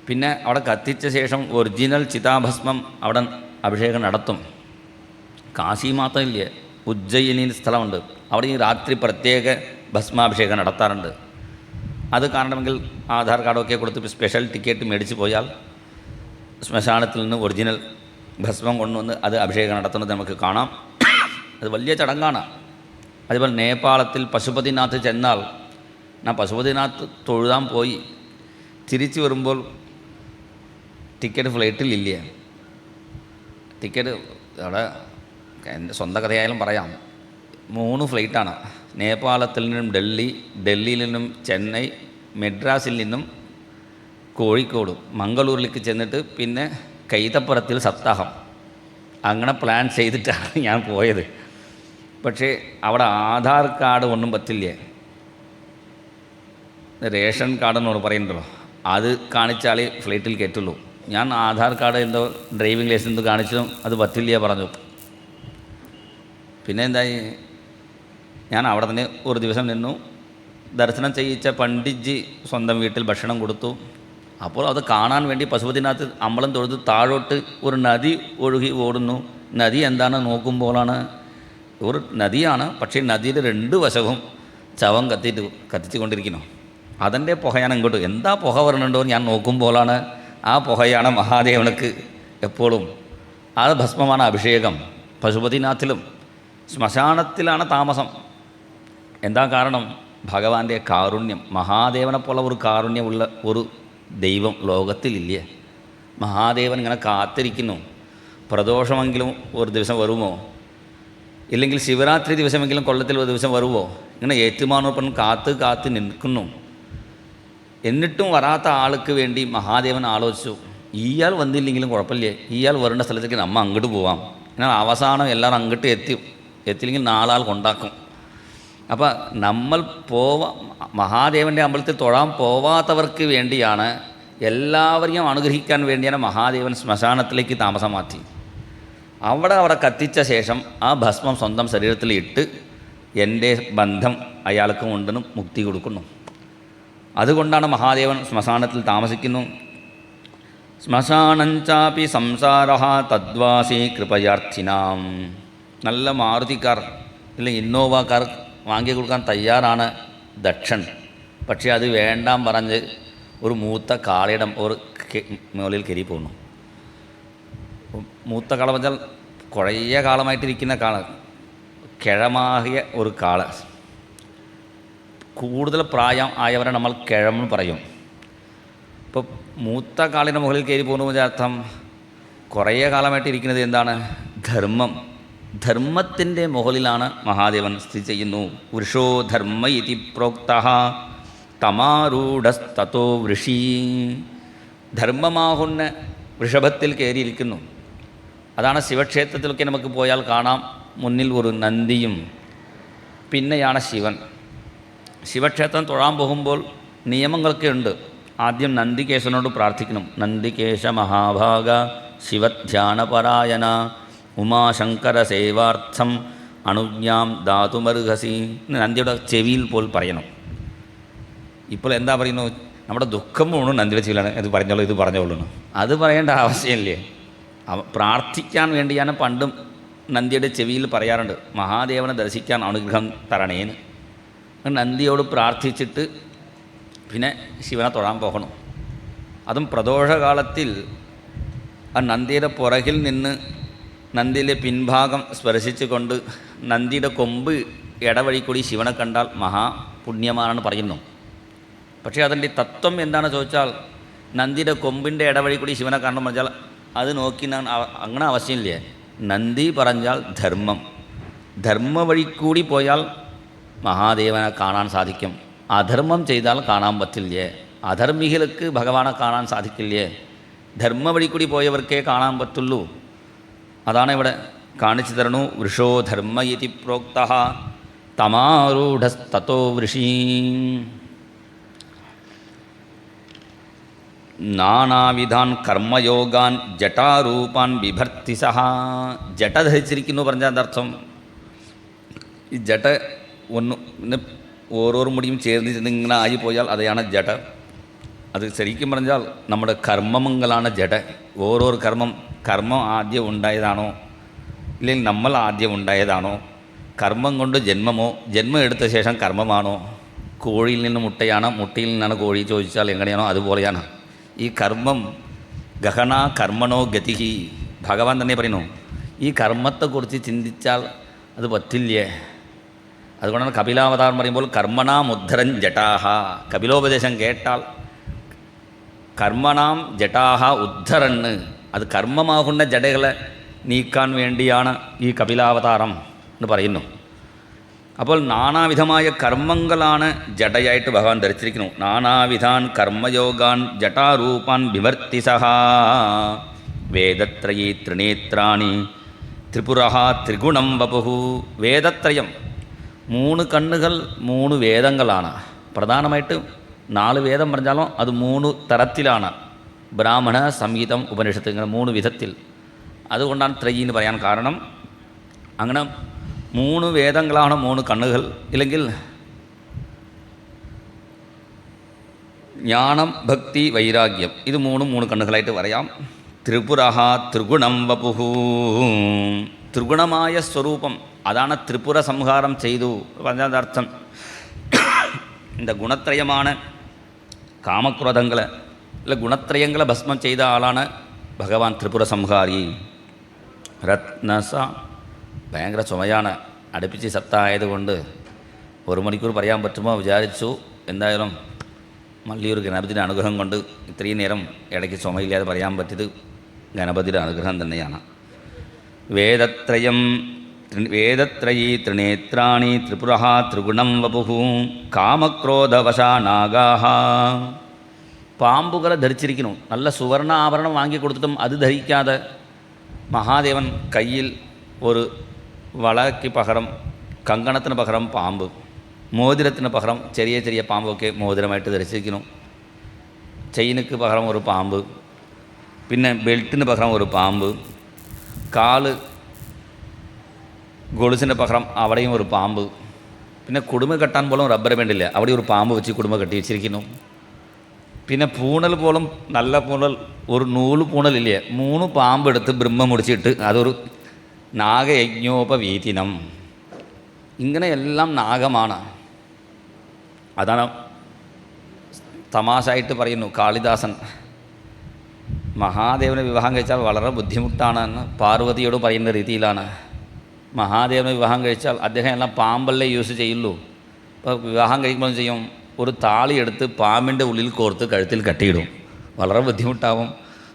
പിന്നെ അവിടെ കത്തിച്ച ശേഷം ഒറിജിനൽ ചിതാഭസ്മം അവിടെ അഭിഷേകം നടത്തും. കാശി മാത്രമില്ല, ഉജ്ജയിനിയിൽ സ്ഥലമുണ്ട്, അവിടെ ഈ രാത്രി പ്രത്യേക ഭസ്മാഭിഷേകം നടത്താറുണ്ട്. അത് കാണണമെങ്കിൽ ആധാർ കാർഡൊക്കെ കൊടുത്ത് സ്പെഷ്യൽ ടിക്കറ്റ് മേടിച്ച് പോയാൽ ശ്മശാനത്തിൽ നിന്ന് ഒറിജിനൽ ഭസ്മം കൊണ്ടുവന്ന് അത് അഭിഷേകം നടത്തുന്നത് നമുക്ക് കാണാം. അത് വലിയ ചടങ്ങാണ്. അതുപോലെ നേപ്പാളത്തിൽ പശുപതിനാഥ് ചെന്നാൽ, ഞാൻ പശുപതിനാഥ് തൊഴുതാൻ പോയി, തിരിച്ചു വരുമ്പോൾ ടിക്കറ്റ് ഫ്ലൈറ്റിലില്ല. ടിക്കറ്റ് അവിടെ എൻ്റെ സ്വന്തം കഥയായാലും പറയാം. 3 ഫ്ലൈറ്റാണ്. നേപ്പാളത്തിൽ നിന്നും ഡൽഹി, ഡൽഹിയിൽ നിന്നും ചെന്നൈ, മെഡ്രാസിൽ നിന്നും കോഴിക്കോട്, മംഗളൂരിലേക്ക് ചെന്നിട്ട് പിന്നെ കൈതപ്പുറത്തിൽ സപ്താഹം. അങ്ങനെ പ്ലാൻ ചെയ്തിട്ടാണ് ഞാൻ പോയത്. പക്ഷേ അവിടെ ആധാർ കാർഡ് ഒന്നും പറ്റില്ല. റേഷൻ കാർഡെന്നോട് പറയുന്നുണ്ടല്ലോ, അത് കാണിച്ചാലേ ഫ്ലൈറ്റിൽ കയറ്റുള്ളൂ. ഞാൻ ആധാർ കാർഡ് എന്തോ ഡ്രൈവിംഗ് ലൈസൻസ് കാണിച്ചു, അത് പറ്റില്ല പറഞ്ഞു. പിന്നെ എന്തായി, ഞാൻ അവിടെ തന്നെ ഒരു ദിവസം നിന്നു. ദർശനം ചെയ്യിച്ച പണ്ഡിറ്റ്ജി സ്വന്തം വീട്ടിൽ ഭക്ഷണം കൊടുത്തു. അപ്പോൾ അത് കാണാൻ വേണ്ടി പശുപതിനകത്ത് അമ്പലം തൊഴുത് താഴോട്ട് ഒരു നദി ഒഴുകി ഓടുന്നു. നദി എന്താണ് നോക്കുമ്പോഴാണ് ഒരു നദിയാണ്, പക്ഷേ നദിയുടെ രണ്ട് വശവും ചവം കത്തിച്ചു കൊണ്ടിരിക്കുന്നു. അതിൻ്റെ പുകയാണ് ഇങ്ങോട്ട്. എന്താ പുക വരണുണ്ടോ ഞാൻ നോക്കുമ്പോഴാണ് ആ പുകയാണ് മഹാദേവനക്ക് എപ്പോഴും. ആ ഭസ്മമാണ് അഭിഷേകം. പശുപതിനാഥിലും ശ്മശാനത്തിലാണ് താമസം. എന്താ കാരണം? ഭഗവാന്റെ കാരുണ്യം. മഹാദേവനെപ്പോലെ ഒരു കാരുണ്യമുള്ള ഒരു ദൈവം ലോകത്തിലില്ലേ. മഹാദേവൻ ഇങ്ങനെ കാത്തിരിക്കുന്നു. പ്രദോഷമെങ്കിലും ഒരു ദിവസം വരുമോ, ഇല്ലെങ്കിൽ ശിവരാത്രി ദിവസമെങ്കിലും കൊല്ലത്തിൽ ഒരു ദിവസം വരുമോ, ഇങ്ങനെ ഏറ്റുമാനൂപ്പൻ കാത്ത് നിൽക്കുന്നു. എന്നിട്ടും വരാത്ത ആൾക്ക് വേണ്ടി മഹാദേവൻ ആലോചിച്ചു, ഇയാൾ വന്നില്ലെങ്കിലും കുഴപ്പമില്ലേ, ഇയാൾ വരേണ്ട സ്ഥലത്തേക്ക് നമ്മൾ അങ്ങോട്ട് പോവാം. എന്നാൽ അവസാനം എല്ലാവരും അങ്ങോട്ട് എത്തിയില്ലെങ്കിൽ നാലാൾ കൊണ്ടാക്കും. അപ്പോൾ നമ്മൾ മഹാദേവൻ്റെ അമ്പലത്തിൽ തൊഴാൻ പോവാത്തവർക്ക് വേണ്ടിയാണ്, എല്ലാവരെയും അനുഗ്രഹിക്കാൻ വേണ്ടിയാണ് മഹാദേവൻ ശ്മശാനത്തിലേക്ക് താമസം മാറ്റി. അവിടെ കത്തിച്ച ശേഷം ആ ഭസ്മം സ്വന്തം ശരീരത്തിൽ ഇട്ട് എൻ്റെ ബന്ധം അയാൾക്കും ഉണ്ടെന്നും മുക്തി കൊടുക്കുന്നു. അതുകൊണ്ടാണ് മഹാദേവൻ ശ്മശാനത്തിൽ താമസിക്കുന്നു. ശ്മശാനഞ്ചാപി സംസാരഃ തദ്വാസി കൃപയാർത്ഥിനാം. നല്ല മാരുതിക്കാർ ഇല്ലെങ്കിൽ ഇന്നോവ കാർ വാങ്ങി കൊടുക്കാൻ തയ്യാറാണ് ദക്ഷൻ. പക്ഷേ അത് വേണ്ടാൻ പറഞ്ഞ് ഒരു മൂത്ത കാളയുടെ ഒരു മുകളിൽ കയറി പോകുന്നു. മൂത്ത കാള പറഞ്ഞാൽ കുറേ കാലമായിട്ടിരിക്കുന്ന കാള, കിഴമാകിയ ഒരു കാള. കൂടുതൽ പ്രായം ആയവരെ നമ്മൾ കിഴമെന്ന് പറയും. ഇപ്പോൾ മൂത്ത കാളിൻ്റെ മുകളിൽ കയറി പോകുന്നതിൻ്റെ അർത്ഥം കുറേ കാലമായിട്ടിരിക്കുന്നത് എന്താണ്? ധർമ്മത്തിൻ്റെ മുകളിലാണ് മഹാദേവൻ സ്ഥിതി ചെയ്യുന്നു. വൃഷോ ധർമ്മ ഇതി പ്രോക്തഃ തമാരൂഢസ്തതോ വൃഷി. ധർമ്മമാകുന്ന വൃഷഭത്തിൽ കയറിയിരിക്കുന്നു. അതാണ് ശിവക്ഷേത്രത്തിലൊക്കെ നമുക്ക് പോയാൽ കാണാം, മുന്നിൽ ഒരു നന്ദിയും പിന്നെയാണ് ശിവൻ. ശിവക്ഷേത്രം തൊഴാൻ പോകുമ്പോൾ നിയമങ്ങളൊക്കെ ഉണ്ട്. ആദ്യം നന്ദികേശനോട് പ്രാർത്ഥിക്കണം. നന്ദികേശ മഹാഭാഗ ശിവധ്യാനപരായണ ഉമാശങ്കര സേവാർത്ഥം അണുജ്ഞാം ധാതുമർഹസി. നന്ദിയുടെ ചെവിയിൽ പോൽ പറയണം. ഇപ്പോൾ എന്താ പറയുന്നു? നമ്മുടെ ദുഃഖം മുഴുവൻ നന്ദിയുടെ ചെവിയിലാണ്. ഇത് പറഞ്ഞോളൂ. അത് പറയേണ്ട ആവശ്യമില്ലേ? പ്രാർത്ഥിക്കാൻ വേണ്ടിയാണ് പണ്ടും നന്ദിയുടെ ചെവിയിൽ പറയാറുണ്ട്, മഹാദേവനെ ദർശിക്കാൻ അനുഗ്രഹം തരണേന്ന്. നന്ദിയോട് പ്രാർത്ഥിച്ചിട്ട് പിന്നെ ശിവനെ തൊഴാൻ പോകണം. അതും പ്രദോഷകാലത്തിൽ ആ നന്ദിയുടെ പുറകിൽ നിന്ന് നന്ദിയിലെ പിൻഭാഗം സ്പർശിച്ചു കൊണ്ട് നന്ദിയുടെ കൊമ്പ് ഇടവഴി കൂടി ശിവനെ കണ്ടാൽ മഹാപുണ്യമാണെന്ന് പറയുന്നു. പക്ഷേ അതിൻ്റെ തത്വം എന്താണ് ചോദിച്ചാൽ, നന്ദിയുടെ കൊമ്പിൻ്റെ ഇടവഴി കൂടി ശിവനെ കാണണം പറഞ്ഞാൽ അത് നോക്കി അങ്ങനെ ആവശ്യമില്ലേ. നന്ദി പറഞ്ഞാൽ ധർമ്മ വഴി കൂടി പോയാൽ മഹാദേവനെ കാണാൻ സാധിക്കും. അധർമ്മം ചെയ്താൽ കാണാൻ പറ്റില്ലേ. അധർമ്മികൾക്ക് ഭഗവാനെ കാണാൻ സാധിക്കില്ലേ. ധർമ്മ വഴി കൂടി പോയവർക്കേ കാണാൻ പറ്റുള്ളൂ. അതാണ് ഇവിടെ കാണിച്ചു തരണു. വൃഷോ ധർമ്മ ഇതി പ്രോക്തഃ തമാരൂഢസ്തതോ വൃഷീ. നാനാവിധാൻ കർമ്മയോഗാൻ ജടാരൂപാൻ ബിഭർത്തി സഹ. ജട ധരിച്ചിരിക്കുന്നു പറഞ്ഞാൽ അർത്ഥം, ഈ ജട ഒന്ന് ഓരോ മുടിയും ചേർന്ന് ഇങ്ങനെ ആയി പോയാൽ അതാണ് ജട. അത് ശരിക്കും പറഞ്ഞാൽ നമ്മുടെ കർമ്മങ്ങളാണ് ജട. ഓരോ കർമ്മം ആദ്യം ഉണ്ടായതാണോ, ഇല്ലെങ്കിൽ നമ്മൾ ആദ്യം ഉണ്ടായതാണോ? കർമ്മം കൊണ്ട് ജന്മമോ, ജന്മം എടുത്ത ശേഷം കർമ്മമാണോ? കോഴിയിൽ നിന്ന് മുട്ടയാണോ, മുട്ടയിൽ നിന്നാണ് കോഴി ചോദിച്ചാൽ എങ്ങനെയാണോ അതുപോലെയാണ് ഈ കർമ്മം. ഗഹന കർമ്മണോ ഗതിഹി. ഭഗവാൻ തന്നെ പറയുന്നു, ഈ കർമ്മത്തെക്കുറിച്ച് ചിന്തിച്ചാൽ അത് പറ്റില്ലേ. അതുകൊണ്ടാണ് കപിലാവതാരം പറയുമ്പോൾ കർമ്മണാം ഉദ്ധരൻ ജടാഹ. കപിലോപദേശം കേട്ടാൽ കർമ്മണാം ജടാഹ ഉദ്ധരണ്. അത് കർമ്മമാകുന്ന ജടകളെ നീക്കാൻ വേണ്ടിയാണ് ഈ കപിലാവതാരം എന്ന് പറയുന്നു. അപ്പോൾ നാനാവിധമായ കർമ്മങ്ങളാണ് ജടയായിട്ട് ഭഗവാൻ ധരിച്ചിരിക്കുന്നു. നാനാവിധാൻ കർമ്മയോഗാൻ ജടാരൂപാൻ വിവർത്തി സഹ. വേദത്രയീ ത്രിനേത്രാണി ത്രിപുരഃ ത്രിഗുണം വപുഃ. വേദത്രയം, 3 കണ്ണുകൾ 3 വേദങ്ങളാണ്. പ്രധാനമായിട്ട് 4 വേദം പറഞ്ഞാലും അത് 3 തരത്തിലാണ്. ബ്രാഹ്മണ, സംഗീതം, ഉപനിഷത്ത്, ഇങ്ങനെ 3 വിധത്തിൽ. അതുകൊണ്ടാണ് ത്രയി എന്ന് പറയാൻ കാരണം. അങ്ങനെ 3 വേദങ്ങളാണ് 3 കണ്ണുകൾ. ഇല്ലെങ്കിൽ ജ്ഞാനം, ഭക്തി, വൈരാഗ്യം, ഇത് മൂന്ന് കണ്ണുകളായിട്ട് പറയാം. ത്രിപുരഃ ത്രിഗുണം വപുഃ, ത്രിഗുണമായ സ്വരൂപം, അതാണ് ത്രിപുര സംഹാരം ചെയ്തു പറഞ്ഞതിൻ്റെ അർത്ഥം. இந்த ഗുണത്രയമാണ് കാമക്രോധങ്ങൾ, അല്ല ഗുണത്രയങ്ങളെ ഭസ്മം ചെയ്ത ആളാണ് ഭഗവാൻ ത്രിപുര സംഹാരി. രത്നസ, ഭയങ്കര ചുമയാണ്, അടുപ്പിച്ച് സത്തായതുകൊണ്ട് 1 മണിക്കൂർ പറയാൻ പറ്റുമോ വിചാരിച്ചു. എന്തായാലും മല്ലിയൊരു ഗണപതിയുടെ അനുഗ്രഹം കൊണ്ട് ഇത്രയും നേരം ഇടയ്ക്ക് ചുമയില്ലാതെ പറയാൻ പറ്റിയത് ഗണപതിയുടെ അനുഗ്രഹം തന്നെയാണ്. വേദത്രയീ ത്രിനേത്രാണി ത്രിപുരഃ ത്രിഗുണം വപുഃ കാമക്രോധവശാ നാഗാഃ. പാമ്പുകളെ ധരിച്ചിരിക്കുന്നു. നല്ല സുവർണ ആഭരണം വാങ്ങിക്കൊടുത്തിട്ടും അത് ധരിക്കാതെ മഹാദേവൻ കയ്യിൽ ഒരു വളയ്ക്ക് പകരം കങ്കണത്തിന് പകരം പാമ്പ്, മോതിരത്തിന് പകരം ചെറിയ ചെറിയ പാമ്പൊക്കെ മോതിരമായിട്ട് ധരിച്ചിരിക്കുന്നു. ചെയിനുക്ക് പകരം ഒരു പാമ്പ്, പിന്നെ ബെൽറ്റിന് പകരം ഒരു പാമ്പ്, കാല് ഗൊളുസിൻ്റെ പകരം അവിടെയും ഒരു പാമ്പ്, പിന്നെ കുടുമ കെട്ടാൻ പോലും റബ്ബർ വേണ്ടില്ല, അവിടെ ഒരു പാമ്പ് വെച്ച് കുടുമ കെട്ടി വെച്ചിരിക്കുന്നു. പിന്നെ പൂണൽ പോലും നല്ല പൂണൽ, ഒരു 100 പൂണലില്ലേ, 3 പാമ്പെടുത്ത് ബ്രഹ്മ മുടിച്ചിട്ട് അതൊരു നാഗയജ്ഞോപവീതിനം. ഇങ്ങനെയെല്ലാം നാഗമാണ്. അതാണ് തമാശായിട്ട് പറയുന്നു കാളിദാസൻ, മഹാദേവനെ വിവാഹം കഴിച്ചാൽ വളരെ ബുദ്ധിമുട്ടാണെന്ന് പാർവതിയോട് പറയുന്ന രീതിയിലാണ്. മഹാദേവനെ വിവാഹം കഴിച്ചാൽ അദ്ദേഹം എല്ലാം പാമ്പല്ലേ യൂസ് ചെയ്യുള്ളൂ. ഇപ്പോൾ വിവാഹം കഴിക്കുമ്പോൾ ചെയ്യും, ഒരു താളിയെടുത്ത് പാമ്പിൻ്റെ ഉള്ളിൽ കോർത്ത് കഴുത്തിൽ കെട്ടിയിടും. വളരെ ബുദ്ധിമുട്ടാവും,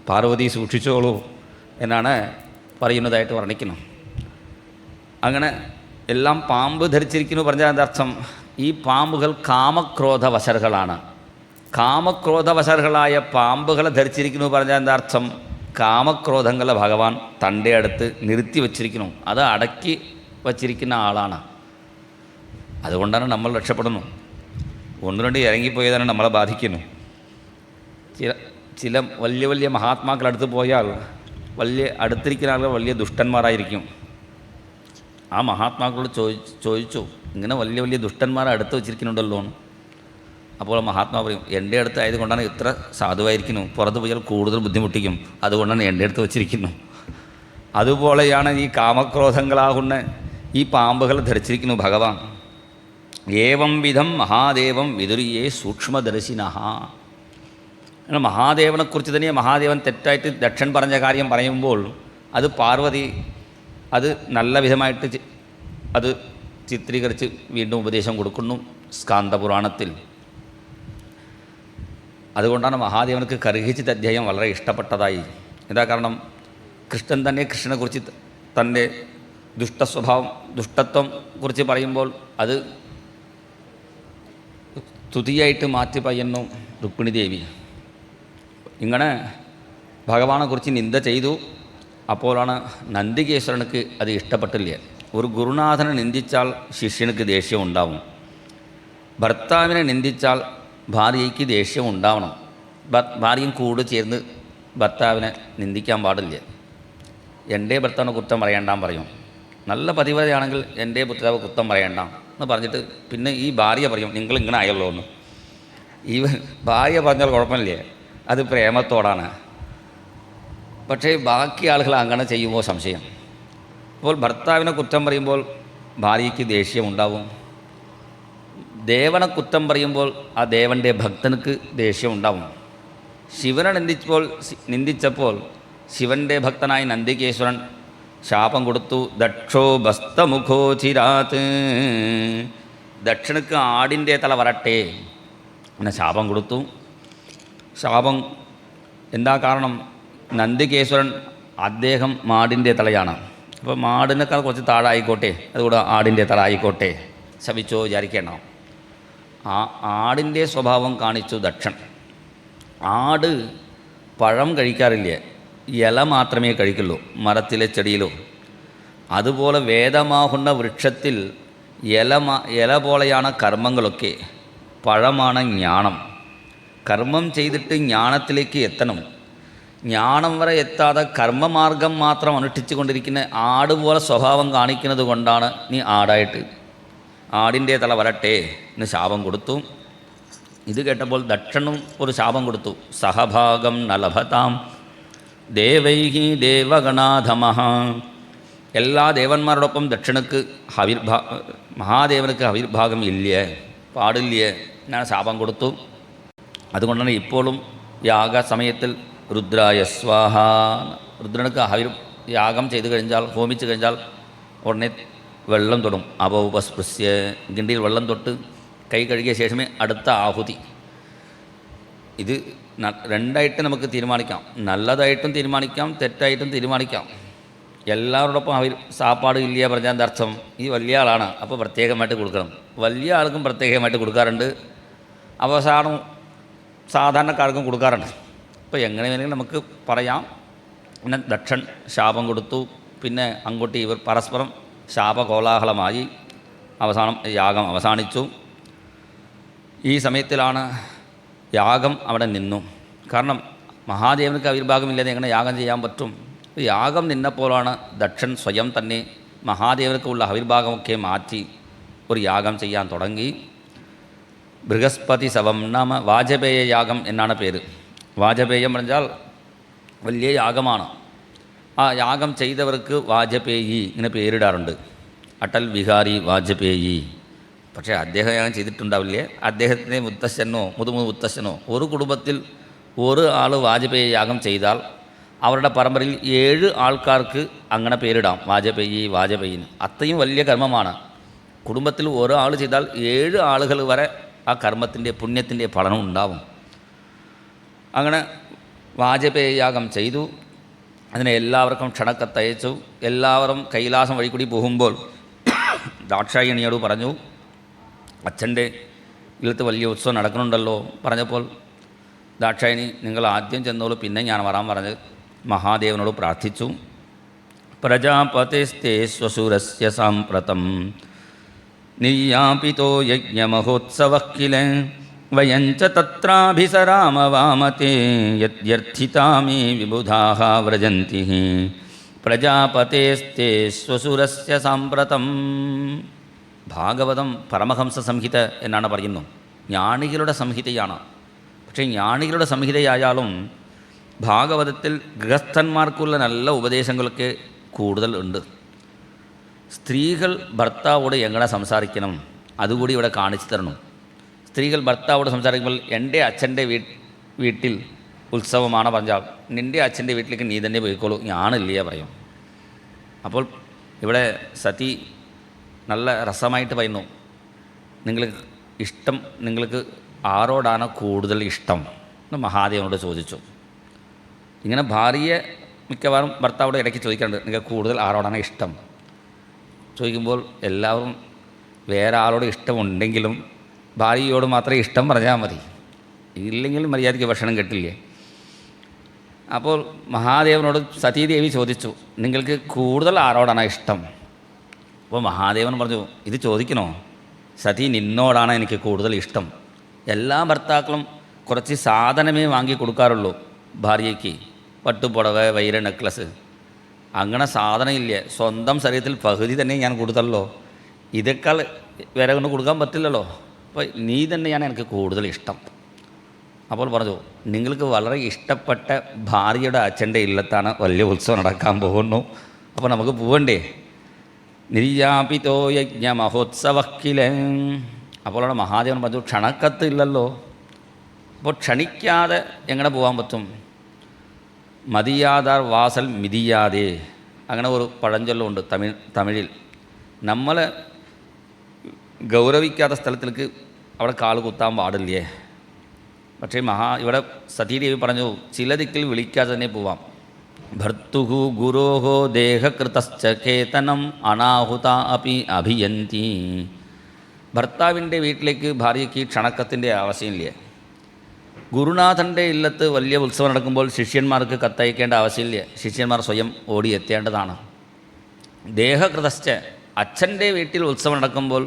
പാർവതി സൂക്ഷിച്ചോളൂ എന്നാണ് പറയുന്നതായിട്ട് വർണ്ണിക്കുന്നു. അങ്ങനെ എല്ലാം പാമ്പ് ധരിച്ചിരിക്കുന്നു പറഞ്ഞാൽ അർത്ഥം ഈ പാമ്പുകൾ കാമക്രോധവശர்களാണ്. കാമക്രോധവശர்களായ പാമ്പുകളെ ധരിച്ചിരിക്കുന്നു പറഞ്ഞാൽ അർത്ഥം കാമക്രോധങ്ങളെ ഭഗവാൻ തൻ്റെ അടുത്ത് നിർത്തി വച്ചിരിക്കുന്നു, അത് അടക്കി വച്ചിരിക്കുന്ന ആളാണ്. അതുകൊണ്ടാണ് നമ്മൾ രക്ഷപ്പെടുന്നു. 1-2 ഇറങ്ങിപ്പോയതാണ് നമ്മളെ ബാധിക്കുന്നു. ചില വലിയ വലിയ മഹാത്മാക്കളടുത്ത് പോയാൽ വലിയ അടുത്തിരിക്കുന്ന ആളുകൾ വലിയ ദുഷ്ടന്മാരായിരിക്കും. ആ മഹാത്മാക്കളോട് ചോദിച്ചു ഇങ്ങനെ വലിയ വലിയ ദുഷ്ടന്മാരെ അടുത്ത് വെച്ചിരിക്കുന്നുണ്ടല്ലോ. അപ്പോൾ മഹാത്മാ പറയും, എൻ്റെ അടുത്ത് ആയതുകൊണ്ടാണ് ഇത്ര സാധുവായിരിക്കുന്നു, പുറത്ത് പോയാൽ കൂടുതൽ ബുദ്ധിമുട്ടിക്കും, അതുകൊണ്ടാണ് എൻ്റെ അടുത്ത് വച്ചിരിക്കുന്നു. അതുപോലെയാണ് ഈ കാമക്രോധങ്ങളാകുന്ന ഈ പാമ്പുകൾ ധരിച്ചിരിക്കുന്നു ഭഗവാൻ. ഏവം വിധം മഹാദേവം വിതുരിയേ സൂക്ഷ്മദർശിനഃ. അങ്ങനെ മഹാദേവനെക്കുറിച്ച് തന്നെ മഹാദേവൻ തെറ്റായിട്ട് ദക്ഷൻ പറഞ്ഞ കാര്യം പറയുമ്പോൾ അത് പാർവതി അത് നല്ല വിധമായിട്ട് അത് ചിത്രീകരിച്ച് വീണ്ടും ഉപദേശം കൊടുക്കുന്നു സ്കാന്ദപുരാണത്തിൽ. അതുകൊണ്ടാണ് മഹാദേവനക്ക് കർഹിച്ചിത്ത അധ്യായം വളരെ ഇഷ്ടപ്പെട്ടതായി. എന്താ കാരണം, കൃഷ്ണൻ തന്നെ കൃഷ്ണനെക്കുറിച്ച് തൻ്റെ ദുഷ്ടത്വം കുറിച്ച് പറയുമ്പോൾ അത് സ്തുതിയായിട്ട് മാറ്റി പറയുന്നു രുക്മിണി ദേവി. ഇങ്ങനെ ഭഗവാനെക്കുറിച്ച് നിന്ദ ചെയ്തു. അപ്പോഴാണ് നന്ദികേശ്വരനുക്ക് അത് ഇഷ്ടപ്പെട്ടില്ല. ഒരു ഗുരുനാഥനെ നിന്ദിച്ചാൽ ശിഷ്യനുക്ക് ദേഷ്യം ഉണ്ടാവും, ഭർത്താവിനെ നിന്ദിച്ചാൽ ഭാര്യയ്ക്ക് ദേഷ്യം ഉണ്ടാവണം. ഭാര്യയും കൂടെ ചേർന്ന് ഭർത്താവിനെ നിന്ദിക്കാൻ പാടില്ല. എൻ്റെ ഭർത്താവിനെ കുറ്റം പറയേണ്ടാൻ പറയും. നല്ല പതിവതയാണെങ്കിൽ എൻ്റെ ഭർത്താവ് കുറ്റം പറയേണ്ട എന്ന് പറഞ്ഞിട്ട് പിന്നെ ഈ ഭാര്യ പറയും നിങ്ങൾ ഇങ്ങനെ ആയല്ലോ എന്ന്. ഈ ഭാര്യ പറഞ്ഞാൽ കുഴപ്പമില്ലേ, അത് പ്രേമത്തോടാണ്. പക്ഷേ ബാക്കി ആളുകൾ അങ്ങനെ ചെയ്യുമ്പോൾ സംശയം. അപ്പോൾ ഭർത്താവിനെ കുറ്റം പറയുമ്പോൾ ഭാര്യയ്ക്ക് ദേഷ്യം ഉണ്ടാവും. ദേവനെ കുറ്റം പറയുമ്പോൾ ആ ദേവൻ്റെ ഭക്തനുക്ക് ദേഷ്യം ഉണ്ടാവും. ശിവനെ നിന്ദിച്ചപ്പോൾ ശിവൻ്റെ ഭക്തനായ നന്ദികേശ്വരൻ ശാപം കൊടുത്തു. ദക്ഷോ ബസ്തമുഖോചിരാത്ത്, ദക്ഷനുക്ക് ആടിൻ്റെ തല വരട്ടെ അങ്ങനെ ശാപം കൊടുത്തു. ശാപം എന്താ കാരണം, നന്ദികേശ്വരൻ അദ്ദേഹം മാടിൻ്റെ തലയാണ്. അപ്പോൾ മാടിനേക്കാൾ കുറച്ച് താഴായിക്കോട്ടെ, അതുകൂടെ ആടിൻ്റെ തല ആയിക്കോട്ടെ, ശപിച്ചോ വിചാരിക്കേണ്ട. ആ ആടിൻ്റെ സ്വഭാവം കാണിച്ചു ദക്ഷൻ. ആട് പഴം കഴിക്കാറില്ല, ഇല മാത്രമേ കഴിക്കുള്ളൂ, മരത്തിലെ ചെടിയിലോ. അതുപോലെ വേദമാകുന്ന വൃക്ഷത്തിൽ ഇല പോലെയാണ് കർമ്മങ്ങളൊക്കെ. പഴമാണ് ജ്ഞാനം. കർമ്മം ചെയ്തിട്ട് ജ്ഞാനത്തിലേക്ക് എത്തണം. ജ്ഞാനം വരെ എത്താതെ കർമ്മമാർഗം മാത്രം അനുഷ്ഠിച്ചു കൊണ്ടിരിക്കുന്ന ആടുപോലെ സ്വഭാവം കാണിക്കുന്നത് കൊണ്ടാണ് നീ ആടായിട്ട് ആടിൻ്റെ തല വരട്ടെ എന്ന് ശാപം കൊടുത്തു. ഇത് കേട്ടപ്പോൾ ദക്ഷനും ഒരു ശാപം കൊടുത്തു. സഹഭാഗം നലഭതാം ദേവൈഹി ദേവഗണാധമഃ. എല്ലാ ദേവന്മാരോടൊപ്പം ദക്ഷണക്ക് മഹാദേവനക്ക് ഹവിർഭാഗം ഇല്ലേ, പാടില്ലേ, ഞാൻ ശാപം കൊടുത്തു. അതുകൊണ്ടാണ് ഇപ്പോഴും യാഗസമയത്തിൽ രുദ്രായ സ്വാഹ, രുദ്രനക്ക് യാഗം ചെയ്ത് കഴിഞ്ഞാൽ, ഹോമിച്ച് കഴിഞ്ഞാൽ ഉടനെ വെള്ളം തൊടും. അപൗപസ്പൃശ്യ, ഗിണ്ടിയിൽ വെള്ളം തൊട്ട് കൈ കഴുകിയ ശേഷമേ അടുത്ത ആഹുതി. ഇത് രണ്ടായിട്ട് നമുക്ക് തീരുമാനിക്കാം. നല്ലതായിട്ടും തീരുമാനിക്കാം, തെറ്റായിട്ടും തീരുമാനിക്കാം. എല്ലാവരോടൊപ്പം സാപ്പാട് ഇല്ല പറഞ്ഞാൽ എന്താ അർത്ഥം? ഈ വലിയ ആളാണ്, അപ്പോൾ പ്രത്യേകമായിട്ട് കൊടുക്കണം. വലിയ ആൾക്കും പ്രത്യേകമായിട്ട് കൊടുക്കാറുണ്ട്, അവസാനം സാധാരണക്കാർക്കും കൊടുക്കാറുണ്ട്. അപ്പോൾ എങ്ങനെ വേണമെങ്കിലും നമുക്ക് പറയാം. പിന്നെ ദക്ഷൻ ശാപം കൊടുത്തു. പിന്നെ അങ്ങോട്ട് ഇവർ പരസ്പരം ശാപകോലാഹലമായി. അവസാനം യാഗം അവസാനിച്ചു. ഈ സമയത്തിലാണ് യാഗം അവിടെ നിന്നു. കാരണം മഹാദേവനക്ക് ആവിർഭാഗമില്ലാതെ എങ്ങനെ യാഗം ചെയ്യാൻ പറ്റും? യാഗം നിന്നപ്പോഴാണ് ദക്ഷൻ സ്വയം തന്നെ മഹാദേവനക്കുള്ള ആവിർഭാഗമൊക്കെ മാറ്റി ഒരു യാഗം ചെയ്യാൻ തുടങ്ങി. ബൃഹസ്പതി സവം നാമ വാജപേയ യാഗം എന്നാണ് പേര്. വാജപേയം പറഞ്ഞാൽ വലിയ യാഗമാണ്. ആ യാഗം ചെയ്തവർക്ക് വാജപേയി ഇങ്ങനെ പേരിടാറുണ്ട്. അടൽ ബിഹാരി വാജപേയി. പക്ഷേ അദ്ദേഹം യാഗം ചെയ്തിട്ടുണ്ടാവില്ലേ? അദ്ദേഹത്തിൻ്റെ മുത്തശ്ശനോ മുത്തശ്ശനോ ഒരു കുടുംബത്തിൽ ഒരു ആൾ വാജപേയി യാഗം ചെയ്താൽ അവരുടെ പരമ്പരയിൽ 7 ആൾക്കാർക്ക് അങ്ങനെ പേരിടാം, വാജപേയി വാജപേയിന്. അത്രയും വലിയ കർമ്മമാണ്. കുടുംബത്തിൽ ഒരാൾ ചെയ്താൽ 7 ആളുകൾ വരെ ആ കർമ്മത്തിൻ്റെ പുണ്യത്തിൻ്റെ ഫലനം ഉണ്ടാവും. അങ്ങനെ വാജപേയി യാഗം ചെയ്തു. അതിനെ എല്ലാവർക്കും ക്ഷണക്കത്തയച്ചു. എല്ലാവരും കൈലാസം വഴി കൂടി പോകുമ്പോൾ ദാക്ഷായണിയോട് പറഞ്ഞു, അച്ഛൻ്റെ ഇതിലത്ത് വലിയ ഉത്സവം നടക്കുന്നുണ്ടല്ലോ. പറഞ്ഞപ്പോൾ ദാക്ഷായണി, നിങ്ങൾ ആദ്യം ചെന്നോളൂ, പിന്നെ ഞാൻ വരാൻ പറഞ്ഞ് മഹാദേവനോട് പ്രാർത്ഥിച്ചു. പ്രജാപതിസ്തേ സ്വസുരസ്യ സാമ്പ്രതം നിയാപിതോ യജ്ഞമഹോത്സവഃ കില വയഞ്ച തത്രാഭിസരാമ വാമതേ യദ്യർത്ഥിതാമേ വിബുധാഃ വ്രജന്തി പ്രജാപതേസ്തേ സ്വസുരസ്യ സാമ്പ്രതം. ഭാഗവതം പരമഹംസ സംഹിത എന്നാണ് പറയുന്നു. ജ്ഞാനികളുടെ സംഹിതയാണ്. പക്ഷേ ജ്ഞാനികളുടെ സംഹിതയായാലും ഭാഗവതത്തിൽ ഗൃഹസ്ഥന്മാർക്കുള്ള നല്ല ഉപദേശങ്ങളൊക്കെ കൂടുതൽ ഉണ്ട്. സ്ത്രീകൾ ഭർത്താവോട് എങ്ങനെ സംസാരിക്കണം അതുകൂടി ഇവിടെ കാണിച്ചു തരണം. സ്ത്രീകൾ ഭർത്താവോട് സംസാരിക്കുമ്പോൾ എൻ്റെ അച്ഛൻ്റെ വീട്ടിൽ ഉത്സവമാണ് പറഞ്ഞാൽ നിൻ്റെ അച്ഛൻ്റെ വീട്ടിലേക്ക് നീ തന്നെ പോയിക്കോളൂ, ഞാനില്ലേ പറയും. അപ്പോൾ ഇവിടെ സതി നല്ല രസമായിട്ട് പറയുന്നു, നിങ്ങൾക്ക് ആരോടാണ് കൂടുതൽ ഇഷ്ടം എന്ന് മഹാദേവനോട് ചോദിച്ചു. ഇങ്ങനെ ഭാര്യയെ മിക്കവാറും ഭർത്താവോട് ഇടയ്ക്ക് ചോദിക്കാറുണ്ട്, നിങ്ങൾക്ക് കൂടുതൽ ആരോടാണ് ഇഷ്ടം ചോദിക്കുമ്പോൾ എല്ലാവരും വേറെ ആളോട് ഇഷ്ടമുണ്ടെങ്കിലും ഭാര്യയോട് മാത്രമേ ഇഷ്ടം പറഞ്ഞാൽ മതി, ഇല്ലെങ്കിൽ മര്യാദയ്ക്ക് ഭക്ഷണം കിട്ടില്ലേ. അപ്പോൾ മഹാദേവനോട് സതീദേവി ചോദിച്ചു, നിങ്ങൾക്ക് കൂടുതൽ ആരോടാണ് ഇഷ്ടം? അപ്പോൾ മഹാദേവൻ പറഞ്ഞു, ഇത് ചോദിക്കണോ സതി, നിന്നോടാണ് എനിക്ക് കൂടുതൽ ഇഷ്ടം. എല്ലാ ഭർത്താക്കളും കുറച്ച് സാധനമേ വാങ്ങി കൊടുക്കാറുള്ളൂ ഭാര്യയ്ക്ക്, പട്ടുപുടവ, വൈര നെക്ലസ്, അങ്ങനെ സാധനം ഇല്ല. സ്വന്തം ശരീരത്തിൽ പകുതി തന്നെ ഞാൻ കൊടുത്തല്ലോ, ഇതേക്കാൾ വേറെ കൊണ്ട് കൊടുക്കാൻ പറ്റില്ലല്ലോ. അപ്പോൾ നീ തന്നെയാണ് എനിക്ക് കൂടുതൽ ഇഷ്ടം. അപ്പോൾ പറഞ്ഞു, നിങ്ങൾക്ക് വളരെ ഇഷ്ടപ്പെട്ട ഭാര്യയുടെ അച്ഛൻ്റെ ഇല്ലത്താണ് വലിയ ഉത്സവം നടക്കാൻ പോകുന്നു, അപ്പോൾ നമുക്ക് പോവണ്ടേ? നിര്യാപിതോ യജ്ഞ മഹോത്സവഃ കില. അപ്പോഴാണ് മഹാദേവൻ പറഞ്ഞു, ക്ഷണക്കത്ത് ഇല്ലല്ലോ, അപ്പോൾ ക്ഷണിക്കാതെ എങ്ങനെ പോകാൻ പറ്റും? മതിയാതാർ വാസൽ മിതിയാതേ, അങ്ങനെ ഒരു പഴഞ്ചൊല്ലുണ്ട് തമിഴിൽ. നമ്മളെ ഗൗരവിക്കാത്ത സ്ഥലത്തിലേക്ക് അവിടെ കാല് കുത്താൻ പാടില്ലേ. പക്ഷേ ഇവിടെ സതീദേവി പറഞ്ഞു, ചില ദിക്കിൽ വിളിക്കാതെ തന്നെ പോവാം. ഭർത്തുഹു ഗുരോഹോ ദേഹകൃതശ്ച കേതനം അനാഹുത അപി അഭിയന്തി. ഭർത്താവിൻ്റെ വീട്ടിലേക്ക് ഭാര്യയ്ക്ക് ക്ഷണക്കത്തിൻ്റെ ആവശ്യമില്ല. ഗുരുനാഥൻ്റെ ഇല്ലത്ത് വലിയ ഉത്സവം നടക്കുമ്പോൾ ശിഷ്യന്മാർക്ക് കത്തയക്കേണ്ട ആവശ്യമില്ല, ശിഷ്യന്മാർ സ്വയം ഓടിയെത്തേണ്ടതാണ്. ദേഹകൃതശ്ച, അച്ഛൻ്റെ വീട്ടിൽ ഉത്സവം നടക്കുമ്പോൾ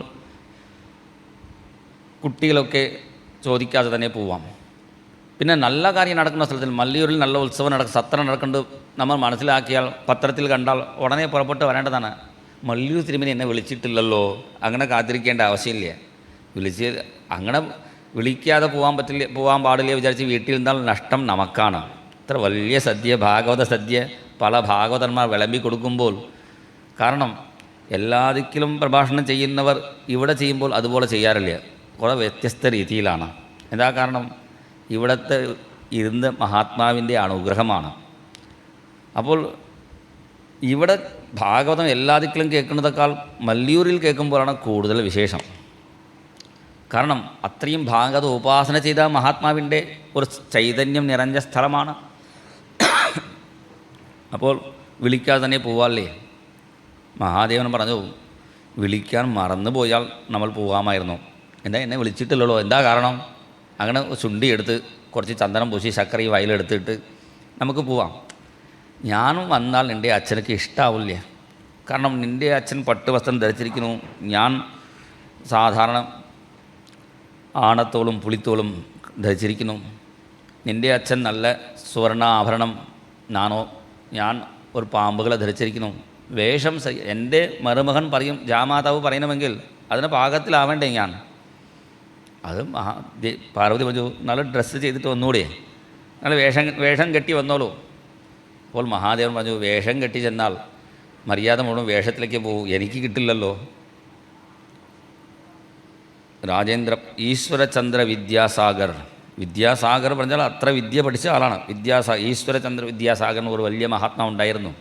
കുട്ടികളൊക്കെ ചോദിക്കാതെ തന്നെ പോവാം. പിന്നെ നല്ല കാര്യം നടക്കുന്ന സ്ഥലത്തിൽ, മല്ലിയൂരിൽ നല്ല ഉത്സവം സത്രം നടക്കുന്നുണ്ട് നമ്മൾ മനസ്സിലാക്കിയാൽ, പത്രത്തിൽ കണ്ടാൽ ഉടനെ പുറപ്പെട്ട് വരേണ്ടതാണ്. മല്ലിയൂർ തിരുമേനി എന്നെ വിളിച്ചിട്ടില്ലല്ലോ, അങ്ങനെ കാത്തിരിക്കേണ്ട ആവശ്യമില്ല. അങ്ങനെ വിളിക്കാതെ പോകാൻ പാടില്ല വിചാരിച്ച് വീട്ടിൽ നിന്നാൽ നഷ്ടം നമുക്കാണ്. ഇത്ര വലിയ സദ്യ, ഭാഗവത സദ്യ പല ഭാഗവതന്മാർ വിളമ്പി കൊടുക്കുമ്പോൾ, കാരണം എല്ലാ ദിക്കിലും പ്രഭാഷണം ചെയ്യുന്നവർ ഇവിടെ ചെയ്യുമ്പോൾ അതുപോലെ ചെയ്യാറില്ല, കുറേ വ്യത്യസ്ത രീതിയിലാണ്. എന്താ കാരണം? ഇവിടുത്തെ ഇരുന്ന് മഹാത്മാവിൻ്റെ അനുഗ്രഹമാണ്. അപ്പോൾ ഇവിടെ ഭാഗവതം എല്ലാ ദിക്കിലും കേൾക്കുന്നതിനേക്കാൾ മല്ലിയൂരിൽ കേൾക്കുമ്പോഴാണ് കൂടുതൽ വിശേഷം. കാരണം അത്രയും ഭാഗവത ഉപാസന ചെയ്ത മഹാത്മാവിൻ്റെ ഒരു ചൈതന്യം നിറഞ്ഞ സ്ഥലമാണ്. അപ്പോൾ വിളിക്കാതെ തന്നെ പോവാല്ലേ. മഹാദേവൻ പറഞ്ഞു, വിളിക്കാൻ മറന്നു പോയാൽ നമ്മൾ പോകാമായിരുന്നു. എന്താ എന്നെ വിളിച്ചിട്ടില്ലല്ലോ, എന്താ കാരണം? അങ്ങനെ ചുണ്ടി എടുത്ത് കുറച്ച് ചന്ദനം പൂശി ശർക്കര വയലെടുത്തിട്ട് നമുക്ക് പോവാം. ഞാനും വന്നാൽ നിൻ്റെ അച്ഛനക്ക് ഇഷ്ടാവില്ലേ. കാരണം നിൻ്റെ അച്ഛൻ പട്ടുവസ്ത്രം ധരിച്ചിരിക്കുന്നു, ഞാൻ സാധാരണ ആണത്തോളും പുളിത്തോളും ധരിച്ചിരിക്കുന്നു. നിൻ്റെ അച്ഛൻ നല്ല സുവർണ ആഭരണം, ഞാൻ ഒരു പാമ്പുകളെ ധരിച്ചിരിക്കുന്നു. വേഷം എൻ്റെ മരുമകൻ പറയും, ജാമാതാവ് പറയണമെങ്കിൽ അതിന് പാകത്തിലാവേണ്ടേ ഞാൻ. അത് പാർവതി പറഞ്ഞു, നല്ല ഡ്രസ്സ് ചെയ്തിട്ട് വന്നൂടെ, നല്ല വേഷം കെട്ടി വന്നോളൂ. അപ്പോൾ മഹാദേവൻ പറഞ്ഞു, വേഷം കെട്ടി ചെന്നാൽ മര്യാദ മുഴുവൻ വേഷത്തിലേക്ക് പോകും, എനിക്ക് കിട്ടില്ലല്ലോ. രാജേന്ദ്ര ഈശ്വരചന്ദ്ര വിദ്യാസാഗർ പറഞ്ഞാൽ അത്ര വിദ്യ പഠിച്ച ആളാണ്. ഈശ്വരചന്ദ്ര വിദ്യാസാഗർ ഒരു വലിയ മഹാത്മാ ഉണ്ടായിരുന്നു.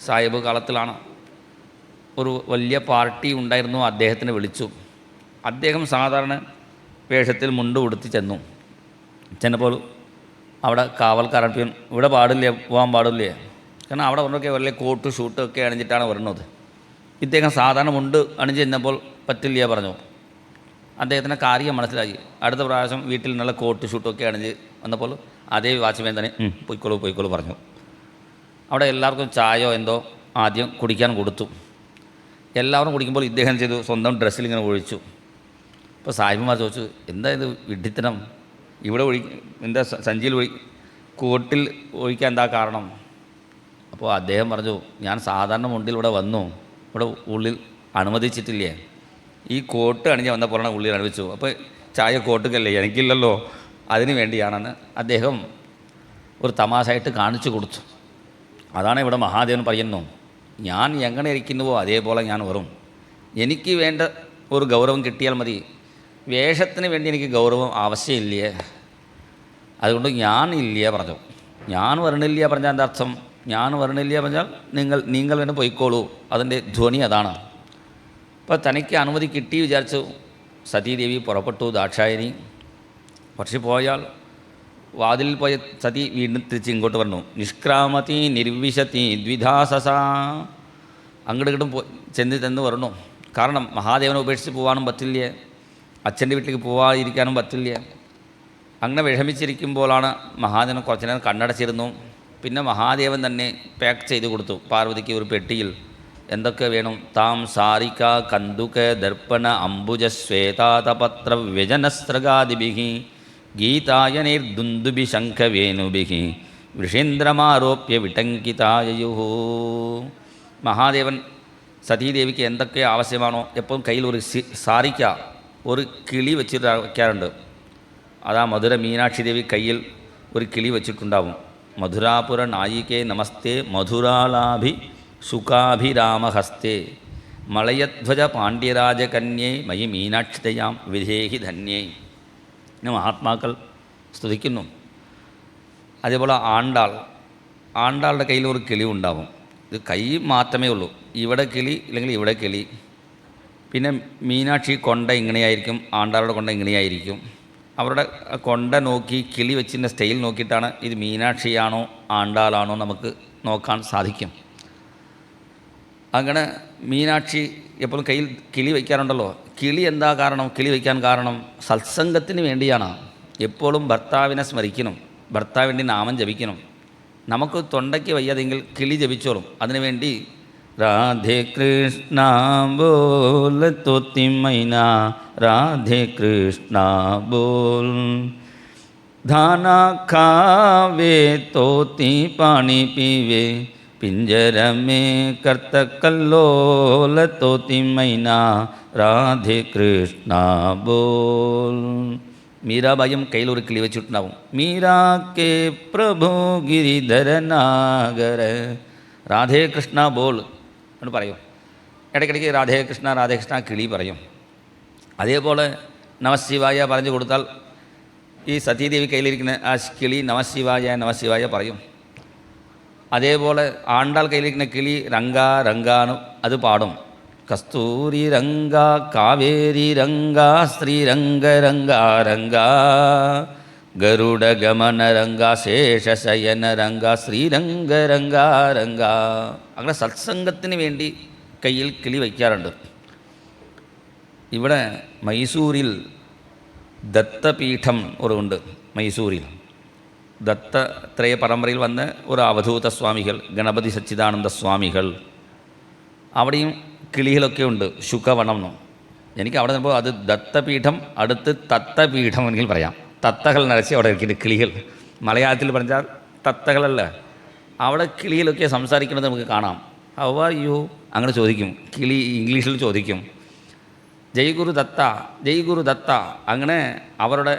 സാഹിബ് കാലത്തിലാണ്. ഒരു വലിയ പാർട്ടി ഉണ്ടായിരുന്നു, അദ്ദേഹത്തിനെ വിളിച്ചു. അദ്ദേഹം സാധാരണ വേഷത്തിൽ മുണ്ട് ഉടുത്തി ചെന്നപ്പോൾ അവിടെ കാവൽക്കാരൻ ഇവിടെ പോകാൻ പാടില്ലേ, കാരണം അവിടെ വന്നൊക്കെ വലിയ കോട്ട് ഷൂട്ടൊക്കെ അണിഞ്ഞിട്ടാണ് വരുന്നത്. ഇദ്ദേഹം സാധാരണ മുണ്ട് അണിഞ്ഞ് ചെന്നപ്പോൾ പറ്റില്ല പറഞ്ഞു. അദ്ദേഹത്തിന് കാര്യം മനസ്സിലായി. അടുത്ത പ്രാവശ്യം വീട്ടിൽ നിന്നുള്ള കോട്ട് ഷൂട്ടൊക്കെ അണിഞ്ഞ് വന്നപ്പോൾ അതേ വാച്ച്മാൻ തന്നെ പോയിക്കോളൂ പറഞ്ഞു. അവിടെ എല്ലാവർക്കും ചായയോ എന്തോ ആദ്യം കുടിക്കാൻ കൊടുത്തു. എല്ലാവരും കുടിക്കുമ്പോൾ ഇദ്ദേഹം ചെയ്തു, സ്വന്തം ഡ്രസ്സിൽ ഇങ്ങനെ ഒഴിച്ചു. അപ്പോൾ സാഹിബുമാർ ചോദിച്ചു, എന്താ ഇത് വിഡ്ഢിത്തരം, ഇവിടെ എന്താ സഞ്ചിയിൽ കോട്ടിൽ ഒഴിക്കാൻ എന്താ കാരണം? അപ്പോൾ അദ്ദേഹം പറഞ്ഞു, ഞാൻ സാധാരണ മുണ്ടിൽ ഇവിടെ വന്നു, ഇവിടെ ഉള്ളിൽ അനുവദിച്ചിട്ടില്ലേ, ഈ കോട്ട് അണിഞ്ഞ് വന്നപ്പോഴാണ് ഉള്ളിൽ അനുവദിച്ചു. അപ്പോൾ ചായ കോട്ടുകല്ലേ, എനിക്കില്ലല്ലോ, അതിന് വേണ്ടിയാണെന്ന് അദ്ദേഹം ഒരു തമാശയായിട്ട് കാണിച്ചു കൊടുത്തു. അതാണ് ഇവിടെ മഹാദേവൻ പറയുന്നു, ഞാൻ എങ്ങനെ ഇരിക്കുന്നുവോ അതേപോലെ ഞാൻ വരും. എനിക്ക് വേണ്ട ഒരു ഗൗരവം കിട്ടിയാൽ മതി, വേഷത്തിന് വേണ്ടി എനിക്ക് ഗൗരവം ആവശ്യമില്ലേ. അതുകൊണ്ട് ഞാൻ ഇല്ല പറഞ്ഞു. ഞാൻ വരണില്ല പറഞ്ഞാൽ എന്താ അർത്ഥം? ഞാൻ വരണില്ല പറഞ്ഞാൽ നിങ്ങൾ തന്നെ പോയിക്കോളൂ, അതിൻ്റെ ധ്വനി അതാണ്. അപ്പോൾ തനിക്ക് അനുമതി കിട്ടി വിചാരിച്ചു സതീദേവി പുറപ്പെട്ടു. ദാക്ഷായണി പക്ഷെ പോയാൽ വാതിലിൽ പോയ സതി വീണ്ടും തിരിച്ച് ഇങ്ങോട്ട് പറഞ്ഞു, നിഷ്ക്രാമതി നിർവിശതി ദ്വിധാസസ. അങ്ങോട്ട് ചെന്ന് പറഞ്ഞു. കാരണം മഹാദേവനെ ഉപേക്ഷിച്ച് പോകാനും പറ്റില്ല, അച്ഛൻ്റെ വീട്ടിലേക്ക് പോകാതിരിക്കാനും പറ്റില്ല. അങ്ങനെ വിഷമിച്ചിരിക്കുമ്പോഴാണ് മഹാദേവൻ കുറച്ച് നേരം കണ്ണടച്ചിരുന്നു. പിന്നെ മഹാദേവൻ തന്നെ പാക്ക് ചെയ്ത് കൊടുത്തു പാർവതിക്ക് ഒരു പെട്ടിയിൽ. എന്തൊക്കെ വേണം? താം സാരിക കന്തുക ദർപ്പണ അംബുജ ശ്വേതാതപത്ര വ്യജനസ്ത്രഗാദിഭിഹി ഗീതായനൈർദുന്ദുഭി ശംഖവേനുഭിഹി വൃഷേന്ദ്രമാരോപ്യ വിടങ്കിതായയുഃ. മഹാദേവൻ സതീദേവിക്ക് എന്തൊക്കെ ആവശ്യമാണോ എപ്പോഴും കയ്യിൽ ഒരു സാരിക്ക, ഒരു കിളി വെച്ചിട്ട് വയ്ക്കാറുണ്ട്. അതാ മധുര മീനാക്ഷി ദേവി കയ്യിൽ ഒരു കിളി വെച്ചിട്ടുണ്ടാവും. മധുരാപുര നായികേ നമസ്തേ മധുരാലാഭി സുഖാഭിരാമഹസ്തേ മളയധ്വജ പാണ്ഡ്യരാജകന്യേ മയി മീനാക്ഷിതയാം വിധേഹി ധന്യേ. മഹാത്മാക്കൾ സ്തുതിക്കുന്നു. അതേപോലെ ആണ്ടാളുടെ കയ്യിൽ ഒരു കിളി ഉണ്ടാവും. ഇത് കൈ മാത്രമേ ഉള്ളൂ, ഇവിടെ കിളി ഇല്ലെങ്കിൽ ഇവിടെ കിളി. പിന്നെ മീനാക്ഷി കൊണ്ട ഇങ്ങനെയായിരിക്കും, ആണ്ടാളുടെ കൊണ്ട ഇങ്ങനെയായിരിക്കും. അവരുടെ കൊണ്ട നോക്കി കിളി വെച്ചിൻ്റെ സ്റ്റൈൽ നോക്കിയിട്ടാണ് ഇത് മീനാക്ഷിയാണോ ആണ്ടാളാണോ നമുക്ക് നോക്കാൻ സാധിക്കും. അങ്ങനെ മീനാക്ഷി എപ്പോഴും കയ്യിൽ കിളി വയ്ക്കാറുണ്ടല്ലോ. കിളി എന്താ കാരണം? കിളി വയ്ക്കാൻ കാരണം സത്സംഗത്തിന് വേണ്ടിയാണ്. എപ്പോഴും ഭർത്താവിനെ സ്മരിക്കണം, ഭർത്താവിൻ്റെ നാമം ജപിക്കണം. നമുക്ക് തൊണ്ടയ്ക്ക് വയ്യാതെങ്കിൽ കിളി ജപിച്ചോളും. അതിനുവേണ്ടി രാധേ കൃഷ്ണ ബോൽ തോത്തി മൈന രാധേ കൃഷ്ണ ബോൽ ധാന ഖാവേ തോത്തി പാണി പീവേ പിഞ്ചരമേ കർത്തക്കല്ലോലത്തോത്തി മൈന രാധേ കൃഷ്ണ ബോൽ. മീരാബായും കയ്യിൽ ഒരു കിളി വെച്ചിട്ടുണ്ടാവും. മീരാ കെ പ്രഭു ഗിരിധരനാഗര രാധേ കൃഷ്ണ ബോൾ എന്ന് പറയും. ഇടയ്ക്കിടയ്ക്ക് രാധേ കൃഷ്ണ കിളി പറയും. അതേപോലെ നമശിവായ പറഞ്ഞു കൊടുത്താൽ ഈ സതീദേവി കയ്യിലിരിക്കുന്ന ആ കിളി നമശിവായ പറയും. അതേപോലെ ആണ്ടാൾ കയ്യിലിരിക്കുന്ന കിളി രംഗ അത് പാടും. കസ്തൂരി രംഗ കാവേരി രംഗ ശ്രീരംഗ രംഗ ഗരുഡഗമന രംഗ ശേഷശയന രംഗ ശ്രീരംഗ രംഗ അങ്ങനെ സത്സംഗത്തിന് വേണ്ടി കയ്യിൽ കിളി വയ്ക്കാറുണ്ട്. ഇവിടെ മൈസൂരിൽ ദത്തപീഠം ഉണ്ട്. മൈസൂരിൽ ദത്തത്രയ പരമ്പരയിൽ വന്ന ഒരു അവധൂത സ്വാമികൾ, ഗണപതി സച്ചിദാനന്ദ സ്വാമികൾ, അവിടെയും കിളികളൊക്കെ ഉണ്ട്. ശുഖവണം എന്നും. എനിക്ക് അവിടെ നിന്നപ്പോൾ അത് ദത്തപീഠം, അടുത്ത് തത്തപീഠം എങ്കിൽ പറയാം. തത്തകൾ നിറച്ച് അവിടെ ഇരിക്കുന്ന കിളികൾ. മലയാളത്തിൽ പറഞ്ഞാൽ തത്തകളല്ല. അവിടെ കിളികളൊക്കെ സംസാരിക്കുന്നത് നമുക്ക് കാണാം. ഹൗ ആർ യു അങ്ങനെ ചോദിക്കും. കിളി ഇംഗ്ലീഷിൽ ചോദിക്കും. ജയ് ഗുരു ദത്ത അങ്ങനെ അവരുടെ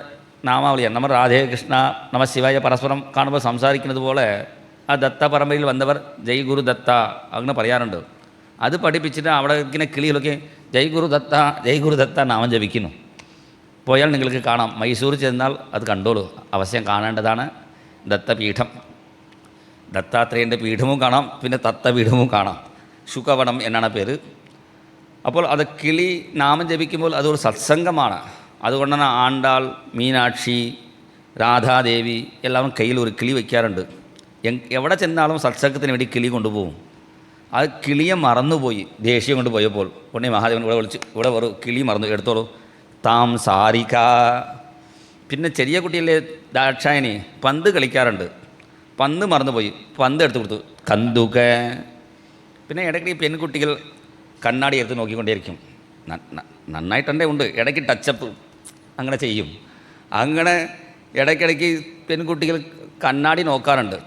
നാമാവളിയാണ്. നമ്മൾ രാധേ കൃഷ്ണ നമശിവായ പരസ്പരം കാണുമ്പോൾ സംസാരിക്കുന്നത് പോലെ ആ ദത്ത പരമ്പരയിൽ വന്നവർ ജയ് ഗുരു ദത്ത അങ്ങനെ പറയാറുണ്ട്. അത് പഠിപ്പിച്ചിട്ട് അവിടെ ഇങ്ങനെ കിളികളൊക്കെ ജയ് ഗുരു ദത്ത നാമം ജപിക്കുന്നു. പോയാൽ നിങ്ങൾക്ക് കാണാം. മൈസൂർ ചെന്നാൽ അത് കണ്ടോളൂ. അവശ്യം കാണേണ്ടതാണ് ദത്തപീഠം. ദത്താത്രേയൻ്റെ പീഠവും കാണാം, പിന്നെ തത്തപീഠവും കാണാം. ശുഖവനം എന്നാണ് പേര്. അപ്പോൾ അത് കിളി നാമം ജപിക്കുമ്പോൾ അതൊരു സത്സംഗമാണ്. അതുകൊണ്ടാണ് ആണ്ടാൾ, മീനാക്ഷി, രാധാദേവി എല്ലാവരും കയ്യിൽ ഒരു കിളി വയ്ക്കാറുണ്ട്. എവിടെ ചെന്നാലും സത്സംഗത്തിന് വേണ്ടി കിളി കൊണ്ടുപോകും. അത് കിളിയെ മറന്നുപോയി ദേഷ്യം കൊണ്ട് പോയപ്പോൾ ഉടനെ മഹാദേവൻ ഇവിടെ ഒരു കിളി മറന്നു, എടുത്തോളൂ. താം സാരിക. പിന്നെ ചെറിയ കുട്ടിയിലെ ദാക്ഷായണി പന്ത് കളിക്കാറുണ്ട്. പന്ത് മറന്നുപോയി, പന്ത് എടുത്ത് കൊടുത്തു. കന്തുക. പിന്നെ ഇടയ്ക്ക് പെൺകുട്ടികൾ കണ്ണാടി എടുത്ത് നോക്കിക്കൊണ്ടേയിരിക്കും. നന്നായിട്ടെൻ്റെ ഉണ്ട്. ഇടയ്ക്ക് ടച്ചപ്പ് അങ്ങനെ ചെയ്യും. അങ്ങനെ ഇടയ്ക്കിടയ്ക്ക് പെൺകുട്ടികൾ കണ്ണാടി നോക്കാറുണ്ട്.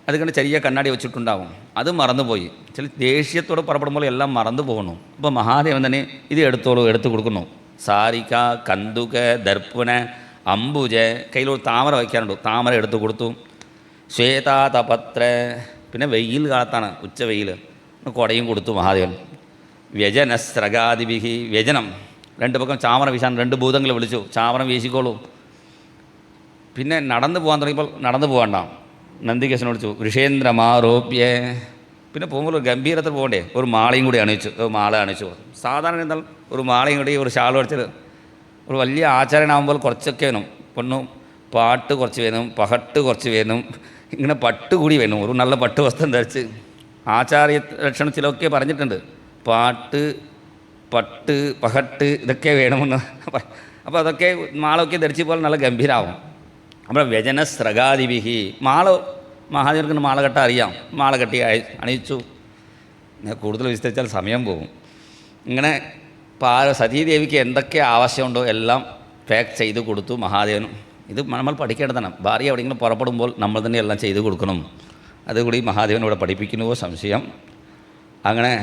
അതുകൊണ്ട് ചെറിയ കണ്ണാടി വെച്ചിട്ടുണ്ടാവും. അത് മറന്നുപോയി. ചില ദേഷ്യത്തോട് പുറപ്പെടുമ്പോൾ എല്ലാം മറന്നു പോകണു. അപ്പോൾ മഹാദേവൻ തന്നെ ഇത് എടുത്ത് കൊടുക്കുന്നു. സാരിക, കന്തുക, ദർപ്പുന, അംബുജ. കയ്യിലൊരു താമര വയ്ക്കാറുണ്ട്. താമര എടുത്തു കൊടുത്തു. ശ്വേതാതപത്ര. പിന്നെ വെയിൽ കാലത്താണ്, ഉച്ച വെയിൽ, കുടയും കൊടുത്തു മഹാദേവൻ. വ്യജനസ്രഗാദിഭിഹി. വ്യജനം, രണ്ട് പക്കം ചാമറ വീശാൻ 2 ഭൂതങ്ങൾ വിളിച്ചു. ചാമറം വീശിക്കോളൂ. പിന്നെ നടന്നു പോകാൻ തുടങ്ങിയപ്പോൾ നടന്നു പോകണ്ട. നന്ദികേശനെ വിളിച്ചു. വൃഷേന്ദ്രമാരോപ്യ. പിന്നെ പോകുമ്പോൾ ഒരു ഗംഭീരത്തിൽ പോകണ്ടേ, ഒരു മാളയും കൂടി അണിയിച്ചു. മാള അണിച്ചു. സാധാരണ എന്നാൽ ഒരു മാളയും കൂടി ഒരു ഷാൾ അടിച്ചത് ഒരു വലിയ ആചാരനാകുമ്പോൾ കുറച്ചൊക്കെ വേണം. പൊണ്ണും പാട്ട് കുറച്ച് വേണം, പഹട്ട് കുറച്ച് വേണം, ഇങ്ങനെ പട്ട് കൂടി വേണം. ഒരു നല്ല പട്ട് വസ്ത്രം ധരിച്ച് ആചാര്യ ലക്ഷണത്തിലൊക്കെ പറഞ്ഞിട്ടുണ്ട്. പാട്ട്, പട്ട്, പഹട്ട് ഇതൊക്കെ വേണമെന്ന്. അപ്പോൾ അതൊക്കെ മാളൊക്കെ ധരിച്ച് പോലെ നല്ല ഗംഭീരാവും. അപ്പോൾ വ്യജനസ്രഗാദിഭിഹി. മഹാദേവർക്ക് മാല കെട്ടാൻ അറിയാം. മാല കെട്ടി അണിയിച്ചു. കൂടുതൽ വിസ്തരിച്ചാൽ സമയം പോകും. ഇങ്ങനെ സതീദേവിക്ക് എന്തൊക്കെ ആവശ്യമുണ്ടോ എല്ലാം പാക്ക് ചെയ്ത് കൊടുത്തു മഹാദേവനും. ഇത് നമ്മൾ പഠിക്കേണ്ടതാണ്. ഭാര്യ എവിടെയെങ്കിലും പുറപ്പെടുമ്പോൾ നമ്മൾ തന്നെ എല്ലാം ചെയ്ത് കൊടുക്കണം. അതുകൂടി മഹാദേവനോട് പഠിപ്പിക്കുന്നുവോ സംശയം. അങ്ങനെ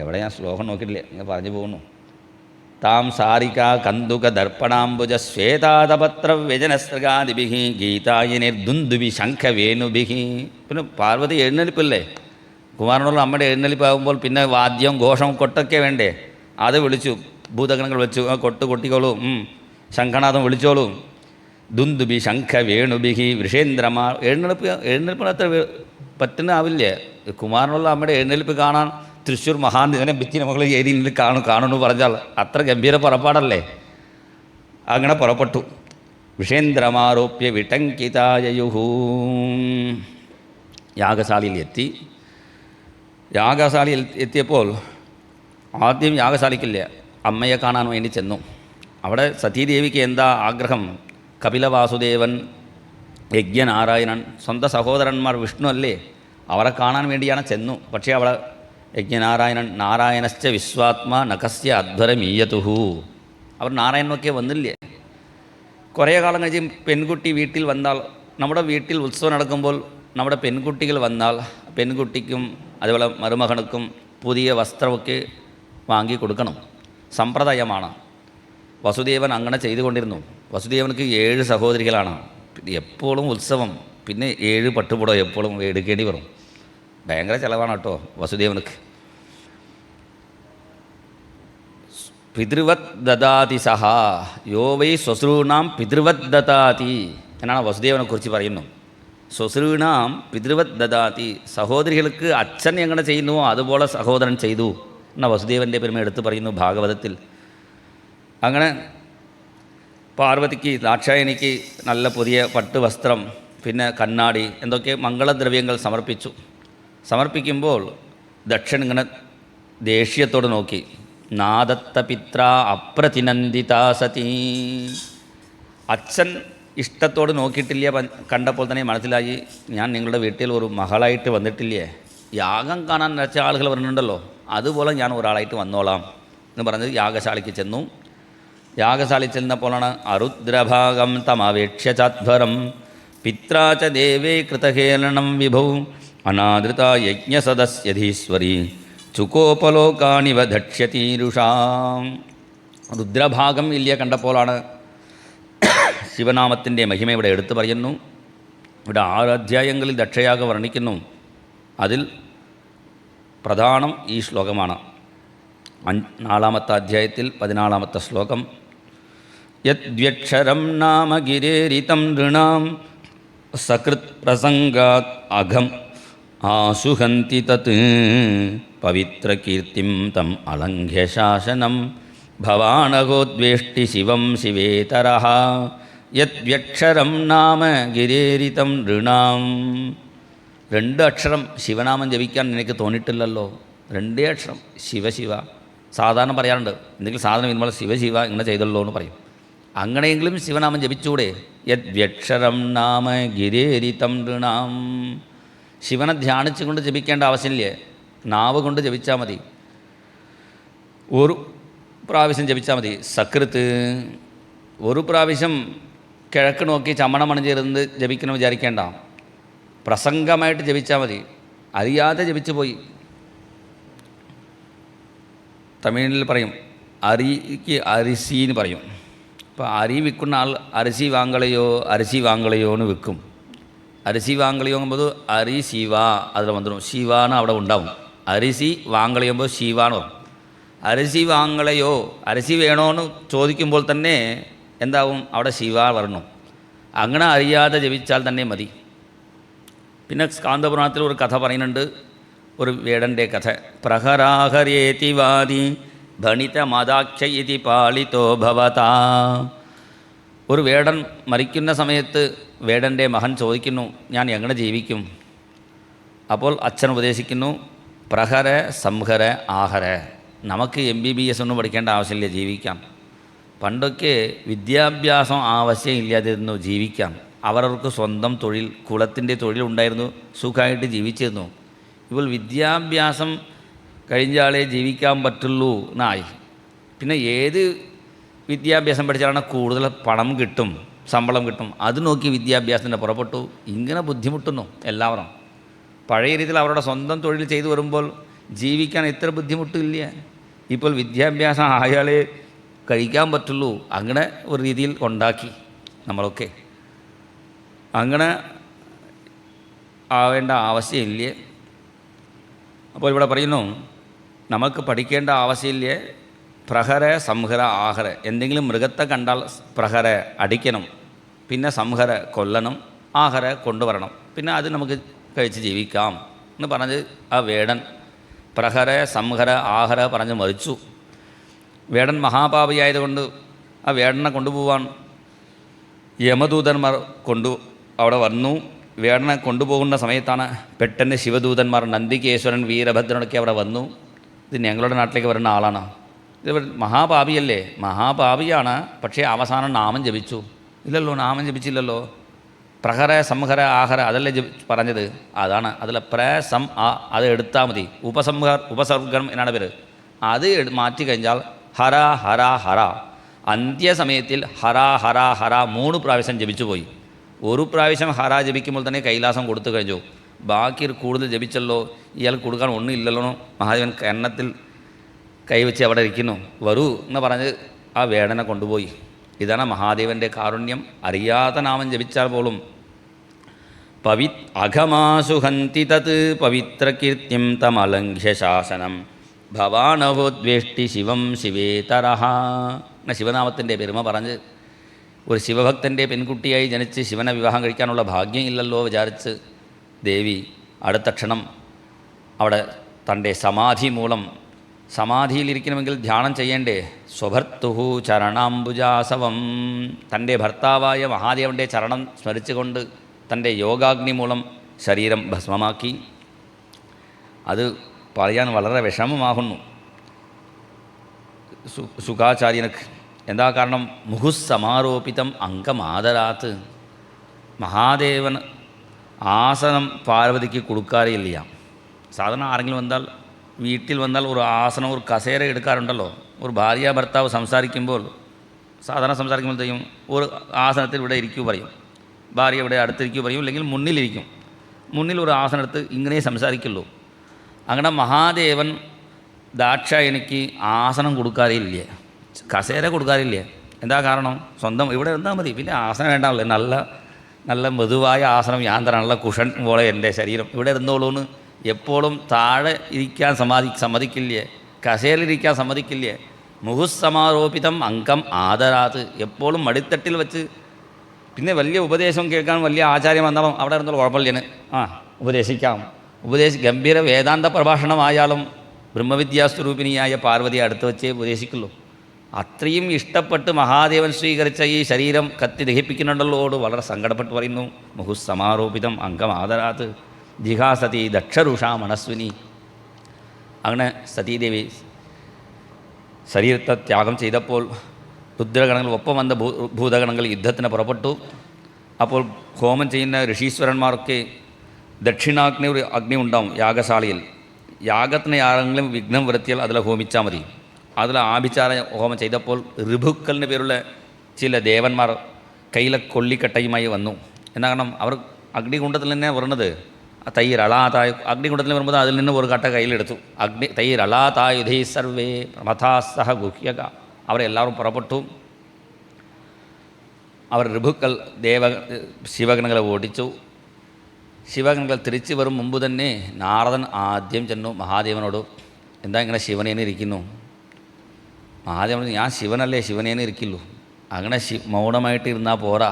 എവിടെ ഞാൻ ശ്ലോകം നോക്കിയിട്ടില്ല, ഇങ്ങനെ പറഞ്ഞു പോകുന്നു. താം സാരിക കന്തുക ദർപ്പണാംബുജ ശ്വേതാതപത്ര വ്യജനസ്രഗാദിഭിഹി ഗീതായിനിർദുന്ദുഭി ശംഖവേണുഭിഹി. പിന്നെ പാർവതി എഴുന്നള്ളിപ്പില്ലേ, കുമാരനുള്ള അമ്മയുടെ എഴുന്നള്ളിപ്പാകുമ്പോൾ പിന്നെ വാദ്യം, ഘോഷം, കൊട്ടൊക്കെ വേണ്ടേ. അത് വിളിച്ചു. ഭൂതഗണങ്ങൾ വിളിച്ചു. കൊട്ട് കൊട്ടിക്കോളൂ, ശംഖനാഥം വിളിച്ചോളൂ. ദുന്ദുഭി ശംഖവേണുഭിഹി വൃഷേന്ദ്രമാ. എഴുന്നള്ളിപ്പിന് അത്ര പറ്റുന്നാവില്ലേ. കുമാരനുള്ള അമ്മയുടെ എഴുന്നള്ളിപ്പ് കാണാൻ തൃശ്ശൂർ മഹാദേവനെ ഭിത്തിൻ്റെ മുകളിൽ ഏരിയയിൽ കാണുന്നു പറഞ്ഞാൽ അത്ര ഗംഭീര പുറപ്പാടല്ലേ. അങ്ങനെ പുറപ്പെട്ടു. വിഷേന്ദ്രമാരോപ്യ വിടങ്കിതായയുഹൂ. യാഗശാലയിൽ എത്തിയപ്പോൾ ആദ്യം യാഗശാലയ്ക്കില്ല, അമ്മയെ കാണാൻ വേണ്ടി ചെന്നു. അവിടെ സതീദേവിക്ക് എന്താ ആഗ്രഹം? കപിലവാസുദേവൻ, യജ്ഞനാരായണൻ, സ്വന്തം സഹോദരന്മാർ വിഷ്ണു അല്ലേ, അവരെ കാണാൻ വേണ്ടിയാണ് ചെന്നു. പക്ഷേ അവിടെ യജ്ഞനാരായണൻ നാരായണശ്ച വിശ്വാത്മാ നഖസ്യ അധ്വരമീയതുഹു. അവർ നാരായണനൊക്കെ വന്നില്ലേ. കുറേ കാലം കഴിഞ്ഞ് പെൺകുട്ടി വീട്ടിൽ വന്നാൽ, നമ്മുടെ വീട്ടിൽ ഉത്സവം നടക്കുമ്പോൾ നമ്മുടെ പെൺകുട്ടികൾ വന്നാൽ പെൺകുട്ടിക്കും അതുപോലെ മരുമകനുക്കും പുതിയ വസ്ത്രമൊക്കെ വാങ്ങി കൊടുക്കണം, സമ്പ്രദായമാണ്. വസുദേവൻ അങ്ങനെ ചെയ്തുകൊണ്ടിരുന്നു. വസുദേവനക്ക് 7 സഹോദരികളാണ്. എപ്പോഴും ഉത്സവം, പിന്നെ 7 പട്ടുപുടം എപ്പോഴും എടുക്കേണ്ടി വരും. ഭയങ്കര ചിലവാണ് കേട്ടോ വസുദേവനക്ക്. പിതൃവത് ദദാതി സഹ യോ വൈ സ്വസൃണാം പിതൃവത് ദദാതി എന്നാണ് വസുദേവനെക്കുറിച്ച് പറയുന്നു. സ്വസൃണാം പിതൃവത് ദദാതി, സഹോദരികൾക്ക് അച്ഛൻ എങ്ങനെ ചെയ്യുന്നുവോ അതുപോലെ സഹോദരൻ ചെയ്തു എന്ന വസുദേവൻ്റെ പെരുമ എടുത്ത് പറയുന്നു ഭാഗവതത്തിൽ. അങ്ങനെ പാർവതിക്ക് ദാക്ഷായണിക്ക് നല്ല പുതിയ പട്ട് വസ്ത്രം, പിന്നെ കണ്ണാടി, എന്തൊക്കെ മംഗളദ്രവ്യങ്ങൾ സമർപ്പിക്കുമ്പോൾ ദക്ഷൻ ഇങ്ങനെ ദേഷ്യത്തോട് നോക്കി. നാദത്ത പിത്ര അപ്രതിനന്ദിതാ സതി, അച്ഛൻ ഇഷ്ടത്തോട് നോക്കിയിട്ടില്ല. കണ്ടപ്പോൾ തന്നെ മനസ്സിലായി, ഞാൻ നിങ്ങളുടെ വീട്ടിൽ ഒരു മകളായിട്ട് വന്നിട്ടില്ലേ, യാഗം കാണാൻ നിറച്ച ആളുകൾ വരുന്നുണ്ടല്ലോ, അതുപോലെ ഞാൻ ഒരാളായിട്ട് വന്നോളാം എന്ന് പറഞ്ഞ് യാഗശാലയ്ക്ക് ചെന്നു. യാഗശാലയിൽ ചെന്നപ്പോഴാണ് അരുദ്രഭാഗം തമവേക്ഷ്യ ചാധ്വരം പിത്രാച ദേവേ കൃതഹേളനം വിഭൗ അനാദൃത യജ്ഞസദസ്യധീശ്വരി ചുക്കോപലോകാണിവ ധക്ഷ്യതീരുഷാം. രുദ്രഭാഗം ഇല്ല കണ്ടപ്പോഴാണ് ശിവനാമത്തിൻ്റെ മഹിമ ഇവിടെ എടുത്തു പറയുന്നു. ഇവിടെ 6 അധ്യായങ്ങളിൽ ദക്ഷയാഗം വർണ്ണിക്കുന്നു. അതിൽ പ്രധാനം ഈ ശ്ലോകമാണ്. 4-ാമത്തെ അധ്യായത്തിൽ 14-ാമത്തെ ശ്ലോകം. യദ്വ്യക്ഷരം നാമ ഗിരേരിതം നൃണാം സകൃത് പ്രസംഗാത് അഘം ആസുഹന്തി തത് പവിത്രകീർത്തിം തം അലംഘ്യ ശാസനം ഭവാനഘോദ്വേഷ്ടി ശിവം ശിവേതരഃ. യദ്വ്യക്ഷരം നാമ ഗിരേരിതം നൃണാം. 2 അക്ഷരം ശിവനാമം ജപിക്കാൻ എനിക്ക് തോന്നിയിട്ടില്ലല്ലോ. 2 അക്ഷരം ശിവശിവ സാധാരണ പറയാറുണ്ട്. എന്തെങ്കിലും സാധനം വരുമ്പോൾ ശിവശിവ ഇങ്ങനെ ചെയ്തല്ലോ എന്ന് പറയും. അങ്ങനെയെങ്കിലും ശിവനാമം ജപിച്ചൂടെ? യദ്വ്യക്ഷരം നാമ ഗിരേരിതം നൃണാം. ശിവനെ ധ്യാനിച്ചുകൊണ്ട് ജപിക്കേണ്ട ആവശ്യമില്ലേ, നാവ് കൊണ്ട് ജപിച്ചാൽ മതി. ഒരു പ്രാവശ്യം ജപിച്ചാൽ മതി. സകൃത്ത്, ഒരു പ്രാവശ്യം കിഴക്ക് നോക്കി ചമണമണിഞ്ഞിരുന്ന് ജപിക്കണം വിചാരിക്കേണ്ട, പ്രസംഗമായിട്ട് ജപിച്ചാൽ മതി. അറിയാതെ ജപിച്ചു പോയി. തമിഴിൽ പറയും അരിക്ക് അരിസിന്ന് പറയും. അപ്പോൾ അരി വിൽക്കുന്ന ആൾ അരിസി വാങ്കളയോ എന്ന് വിൽക്കും. അരിസി വാങ്കളയോ ആകുമ്പോൾ അരി ശിവ അതിൽ വന്നിടും, ശിവാന്ന് അവിടെ ഉണ്ടാവും. അരിസി വാങ്കളയുമ്പോൾ ശിവാന്ന് പറയും. അരിസി വാങ്കളയോ, അരിസി വേണോന്ന് ചോദിക്കുമ്പോൾ തന്നെ എന്താവും, അവിടെ ശിവ വരണം. അങ്ങനെ അറിയാതെ ജപിച്ചാൽ തന്നെ മതി. പിന്നെ സ്കാന്ദപുരാണത്തിൽ ഒരു കഥ പറയുന്നുണ്ട്, ഒരു വേടൻ്റെ കഥ. പ്രഹരാഹരേതി വാദി ഭണിത മദാഖ്യ ഇതി പാളിതോ ഭവതാ. ഒരു വേടൻ മരിക്കുന്ന സമയത്ത് വേടൻ്റെ മകൻ ചോദിക്കുന്നു, ഞാൻ എങ്ങനെ ജീവിക്കും? അപ്പോൾ അച്ഛൻ ഉപദേശിക്കുന്നു, പ്രഹര സംഹര ആഹര. നമുക്ക് MBBS ഒന്നും പഠിക്കേണ്ട ആവശ്യമില്ല ജീവിക്കാം. പണ്ടൊക്കെ വിദ്യാഭ്യാസം ആവശ്യമില്ലാതിരുന്നു ജീവിക്കാം. അവർക്ക് സ്വന്തം തൊഴിൽ, കുലത്തിൻ്റെ തൊഴിലുണ്ടായിരുന്നു, സുഖമായിട്ട് ജീവിച്ചിരുന്നു. ഇപ്പോൾ വിദ്യാഭ്യാസം കഴിഞ്ഞാലേ ജീവിക്കാൻ പറ്റുള്ളൂ എന്നായി. പിന്നെ ഏത് വിദ്യാഭ്യാസം പഠിച്ചാലാണ് കൂടുതൽ പണം കിട്ടും, ശമ്പളം കിട്ടും, അത് നോക്കി വിദ്യാഭ്യാസത്തിൻ്റെ പുറപ്പെട്ടു. ഇങ്ങനെ ബുദ്ധിമുട്ടുന്നു എല്ലാവരും. പഴയ രീതിയിൽ അവരുടെ സ്വന്തം തൊഴിൽ ചെയ്തു വരുമ്പോൾ ജീവിക്കാൻ ഇത്ര ബുദ്ധിമുട്ടില്ല. ഇപ്പോൾ വിദ്യാഭ്യാസം ആയാലേ കഴിക്കാൻ പറ്റുള്ളൂ, അങ്ങനെ ഒരു രീതിയിൽ ഉണ്ടാക്കി നമ്മളൊക്കെ. അങ്ങനെ ആവേണ്ട ആവശ്യമില്ല. അപ്പോൾ ഇവിടെ പറയുന്നു, നമുക്ക് പഠിക്കേണ്ട ആവശ്യമില്ല. പ്രഹര സംഹര ആഹര. എന്തെങ്കിലും മൃഗത്തെ കണ്ടാൽ പ്രഹര അടിക്കണം, പിന്നെ സംഹര കൊല്ലണം, ആഹര കൊണ്ടുവരണം, പിന്നെ അത് നമുക്ക് കഴിച്ച് ജീവിക്കാം എന്ന് പറഞ്ഞ് ആ വേടൻ പ്രഹര സംഹര ആഹര പറഞ്ഞ് മരിച്ചു. വേടൻ മഹാപാപിയായതുകൊണ്ട് ആ വേടനെ കൊണ്ടുപോകാൻ യമദൂതന്മാർ അവിടെ വന്നു. വേടനെ കൊണ്ടുപോകുന്ന സമയത്താണ് പെട്ടെന്ന് ശിവദൂതന്മാർ നന്ദികേശ്വരൻ വീരഭദ്രനൊക്കെ അവിടെ വന്നു. ഇത് ഞങ്ങളുടെ നാട്ടിലേക്ക് വരുന്ന ആളാണ്, ഇത് മഹാപാപിയല്ലേ, മഹാപാപിയാണ്, പക്ഷേ അവസാനം നാമം ജപിച്ചു. ഇല്ലല്ലോ, നാമം ജപിച്ചില്ലല്ലോ. പ്രഹര സംഹര ആഹര അതല്ലേ പറഞ്ഞത്, അതാണ്. അതിൽ പ്രസം അത് എടുത്താൽ മതി. ഉപസർഗം എന്നാണ് പേര്. അത് മാറ്റി കഴിഞ്ഞാൽ ഹര ഹര ഹര. അന്ത്യസമയത്തിൽ ഹര ഹര ഹര 3 പ്രാവശ്യം ജപിച്ചു പോയി. ഒരു പ്രാവശ്യം ഹര ജപിക്കുമ്പോൾ തന്നെ കൈലാസം കൊടുത്തു കഴിഞ്ഞു. ബാക്കി ഒരു കൂടുതൽ ജപിച്ചല്ലോ, ഇയാൾ കൊടുക്കാൻ ഒന്നുമില്ലല്ലോ. മഹാദേവൻ കന്നത്തിൽ കൈവച്ച് അവിടെ ഇരിക്കുന്നു. വരൂ എന്ന് പറഞ്ഞ് ആ വേടനെ കൊണ്ടുപോയി. ഇതാണ് മഹാദേവൻ്റെ കാരുണ്യം. അറിയാത്ത നാമം ജപിച്ചാൽ പോലും അഘമാസുഹന്തി തത് പവിത്രകീർത്തിം തമലംഘ്യ ശാസനം ഭവാനഹോദ്വേഷ്ടി ശിവം ശിവേതരഹ എന്ന ശിവനാമത്തിൻ്റെ പെരുമ പറഞ്ഞ് ഒരു ശിവഭക്തൻ്റെ പെൺകുട്ടിയായി ജനിച്ച് ശിവനെ വിവാഹം കഴിക്കാനുള്ള ഭാഗ്യം ഇല്ലല്ലോ വിചാരിച്ച് ദേവി അടുത്ത ക്ഷണം അവിടെ തൻ്റെ സമാധി മൂലം, സമാധിയിലിരിക്കണമെങ്കിൽ ധ്യാനം ചെയ്യേണ്ടേ, സ്വഭർത്തുഹു ചരണാംബുജാസവം, തൻ്റെ ഭർത്താവായ മഹാദേവൻ്റെ ചരണം സ്മരിച്ചുകൊണ്ട് തൻ്റെ യോഗാഗ്നി മൂലം ശരീരം ഭസ്മമാക്കി. അത് പറയാൻ വളരെ വിഷമമാകുന്നു സുഖാചാര്യനക്ക്. എന്താ കാരണം? മുഹുസ്സമാരോപിതം അംഗമാദരാത്ത്. മഹാദേവൻ ആസനം പാർവതിക്ക് കൊടുക്കാറില്ല. സാധാരണ ആരെങ്കിലും വന്നാൽ, വീട്ടിൽ വന്നാൽ ഒരു ആസനം, ഒരു കസേര എടുക്കാറുണ്ടല്ലോ. ഒരു ഭാര്യ ഭർത്താവ് സംസാരിക്കുമ്പോൾ, സാധാരണ സംസാരിക്കുമ്പോഴത്തേക്കും ഒരു ആസനത്തിൽ ഇവിടെ ഇരിക്കൂ പറയും, ഭാര്യ ഇവിടെ അടുത്തിരിക്കൂ പറയും, അല്ലെങ്കിൽ മുന്നിലിരിക്കും. മുന്നിൽ ഒരു ആസനം എടുത്ത് ഇങ്ങനെ സംസാരിക്കുള്ളൂ. അങ്ങനെ മഹാദേവൻ ദാക്ഷായണിക്ക് ആസനം കൊടുക്കാറില്ല, കസേര കൊടുക്കാറില്ല. എന്താ കാരണം? സ്വന്തം ഇവിടെ இருந்தாൽ മതി, പിന്നെ ആസനം വേണ്ടാവില്ല. നല്ല നല്ല മൃദുവായ ആസനം, ഞാൻ തരാനുള്ള കുഷൻ പോലെ എൻ്റെ ശരീരം ഇവിടെ ഇരുന്നോളൂന്ന്. എപ്പോഴും താഴെ ഇരിക്കാൻ സമ്മതിക്കില്ലേ, കസേരയിലിരിക്കാൻ സമ്മതിക്കില്ലേ. മുഹുസ്സമാരോപിതം അംഗം ആദരാത്ത്. എപ്പോഴും മടിത്തട്ടിൽ വെച്ച്, പിന്നെ വലിയ ഉപദേശം കേൾക്കാൻ വലിയ ആചാര്യം വന്നാലും അവിടെ ഇരുന്നുള്ള കുഴപ്പമില്ലേന് ഉപദേശിക്കാം. ഗംഭീര വേദാന്ത പ്രഭാഷണമായാലും ബ്രഹ്മവിദ്യാസ്വരൂപിണിയായ പാർവതിയെ അടുത്ത് വെച്ചേ ഉപദേശിക്കുള്ളൂ. അത്രയും ഇഷ്ടപ്പെട്ട് മഹാദേവൻ സ്വീകരിച്ച ഈ ശരീരം കത്തി ദഹിപ്പിക്കുന്നുണ്ടല്ലോട് വളരെ സങ്കടപ്പെട്ട് പറയുന്നു. മുഹുസ്സമാരോപിതം അംഗം ആദരാത്ത് ജിഹാസതി ദക്ഷരുഷാ മനസ്വിനി. അങ്ങനെ സതീദേവി ശരീരത്തെ ത്യാഗം ചെയ്തപ്പോൾ രുദ്രഗണങ്ങൾ ഒപ്പം വന്ന ഭൂതഗണങ്ങൾ യുദ്ധത്തിന് പുറപ്പെട്ടു. അപ്പോൾ ഹോമം ചെയ്യുന്ന ഋഷീശ്വരന്മാർക്ക് ദക്ഷിണാഗ്നി, ഒരു അഗ്നി ഉണ്ടാവും യാഗശാലയിൽ. യാഗത്തിന് ആരെങ്കിലും വിഘ്നം വരുത്തിയാൽ അതിൽ ഹോമിച്ചാൽ മതി. അതിൽ ആഭിചാര ഹോമം ചെയ്തപ്പോൾ ഋഭുക്കലിന് പേരുള്ള ചില ദേവന്മാർ കയ്യിലെ കൊള്ളിക്കട്ടയുമായി വന്നു. എന്നാ കാരണം അവർ അഗ്നികുണ്ഡത്തിൽ തന്നെ വരുന്നത്. തൈരളാതായ അഗ്നികുണ്ഡത്തിൽ വരുമ്പോൾ അതിൽ നിന്ന് ഒരു കട്ട കയ്യിലെടുത്തു. തൈരളാതായുധൈ സർവേ പ്രമഥാസഹ ഗുഹ്യക. അവരെല്ലാവരും പുറപ്പെട്ടു. അവർ ഋഭുക്കൾ ശിവഗണങ്ങളെ ഓടിച്ചു. ശിവഗണങ്ങൾ തിരിച്ചു വരും മുമ്പ് തന്നെ നാരദൻ ആദ്യം ചെന്നു മഹാദേവനോട്, എന്താ ഇങ്ങനെ ശിവനേനെ ഇരിക്കുന്നു? മഹാദേവൻ, ഞാൻ ശിവനല്ലേ, ശിവനേനെ ഇരിക്കുള്ളൂ. അങ്ങനെ മൗനമായിട്ട് ഇരുന്നാൽ പോരാ,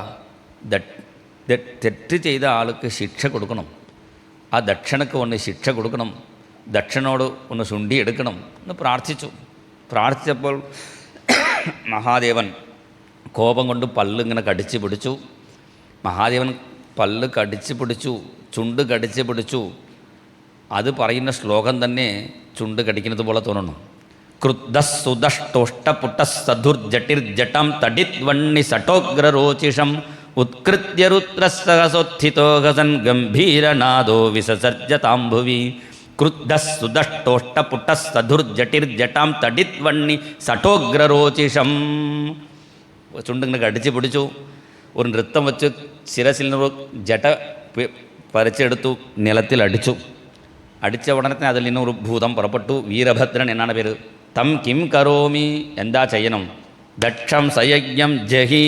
തെറ്റ് ചെയ്ത ആൾക്ക് ശിക്ഷ കൊടുക്കണം. ആ ദക്ഷണക്ക് ഒന്ന് ശിക്ഷ കൊടുക്കണം, ദക്ഷനോട് ഒന്ന് ശുണ്ഠി എടുക്കണം എന്ന് പ്രാർത്ഥിച്ചു. പ്രാർത്ഥിച്ചപ്പോൾ മഹാദേവൻ കോപം കൊണ്ട് പല്ല് ഇങ്ങനെ കടിച്ച് പിടിച്ചു. മഹാദേവൻ പല്ല് കടിച്ച് പിടിച്ചു, ചുണ്ട് കടിച്ച് പിടിച്ചു. അത് പറയുന്ന ശ്ലോകം തന്നെ ചുണ്ട് കടിക്കുന്നത് പോലെ തോന്നുന്നു. ക്രുദ്ധസുദഷ്ടോഷ്ടപുട്ടസധുർജട്ടിർജടം തടിത്വണ്ണി സട്ടോഗ്രരോചിഷം ഉത്കൃത്യ രുദ്രസഹസോത്ഥിതോ ഗസൻ ഗംഭീരനാദോ വിസസർജതാംഭുവി. ക്രുദ്ധസുദഷ്ടോഷ്ടപുട്ടസധുർജട്ടിർജടാം തടിത്വണ്ണി സട്ടോഗ്രരോചിഷം. ചുണ്ടിങ്ങനെ കടിച്ച് പിടിച്ചു. ഒരു നൃത്തം വെച്ച് ശിരസിൽ നിന്ന് ജട പറിച്ചെടുത്തു, നിലത്തിൽ അടിച്ചു. അടിച്ച ഉടനെ തന്നെ അതിൽ നിന്നൊരു ഭൂതം പുറപ്പെട്ടു. വീരഭദ്രൻ എന്നാണ് പേര്. തം കിം കരോമി, എന്താ ചെയ്യണം? ദക്ഷം സയജ്ഞം ജഹി,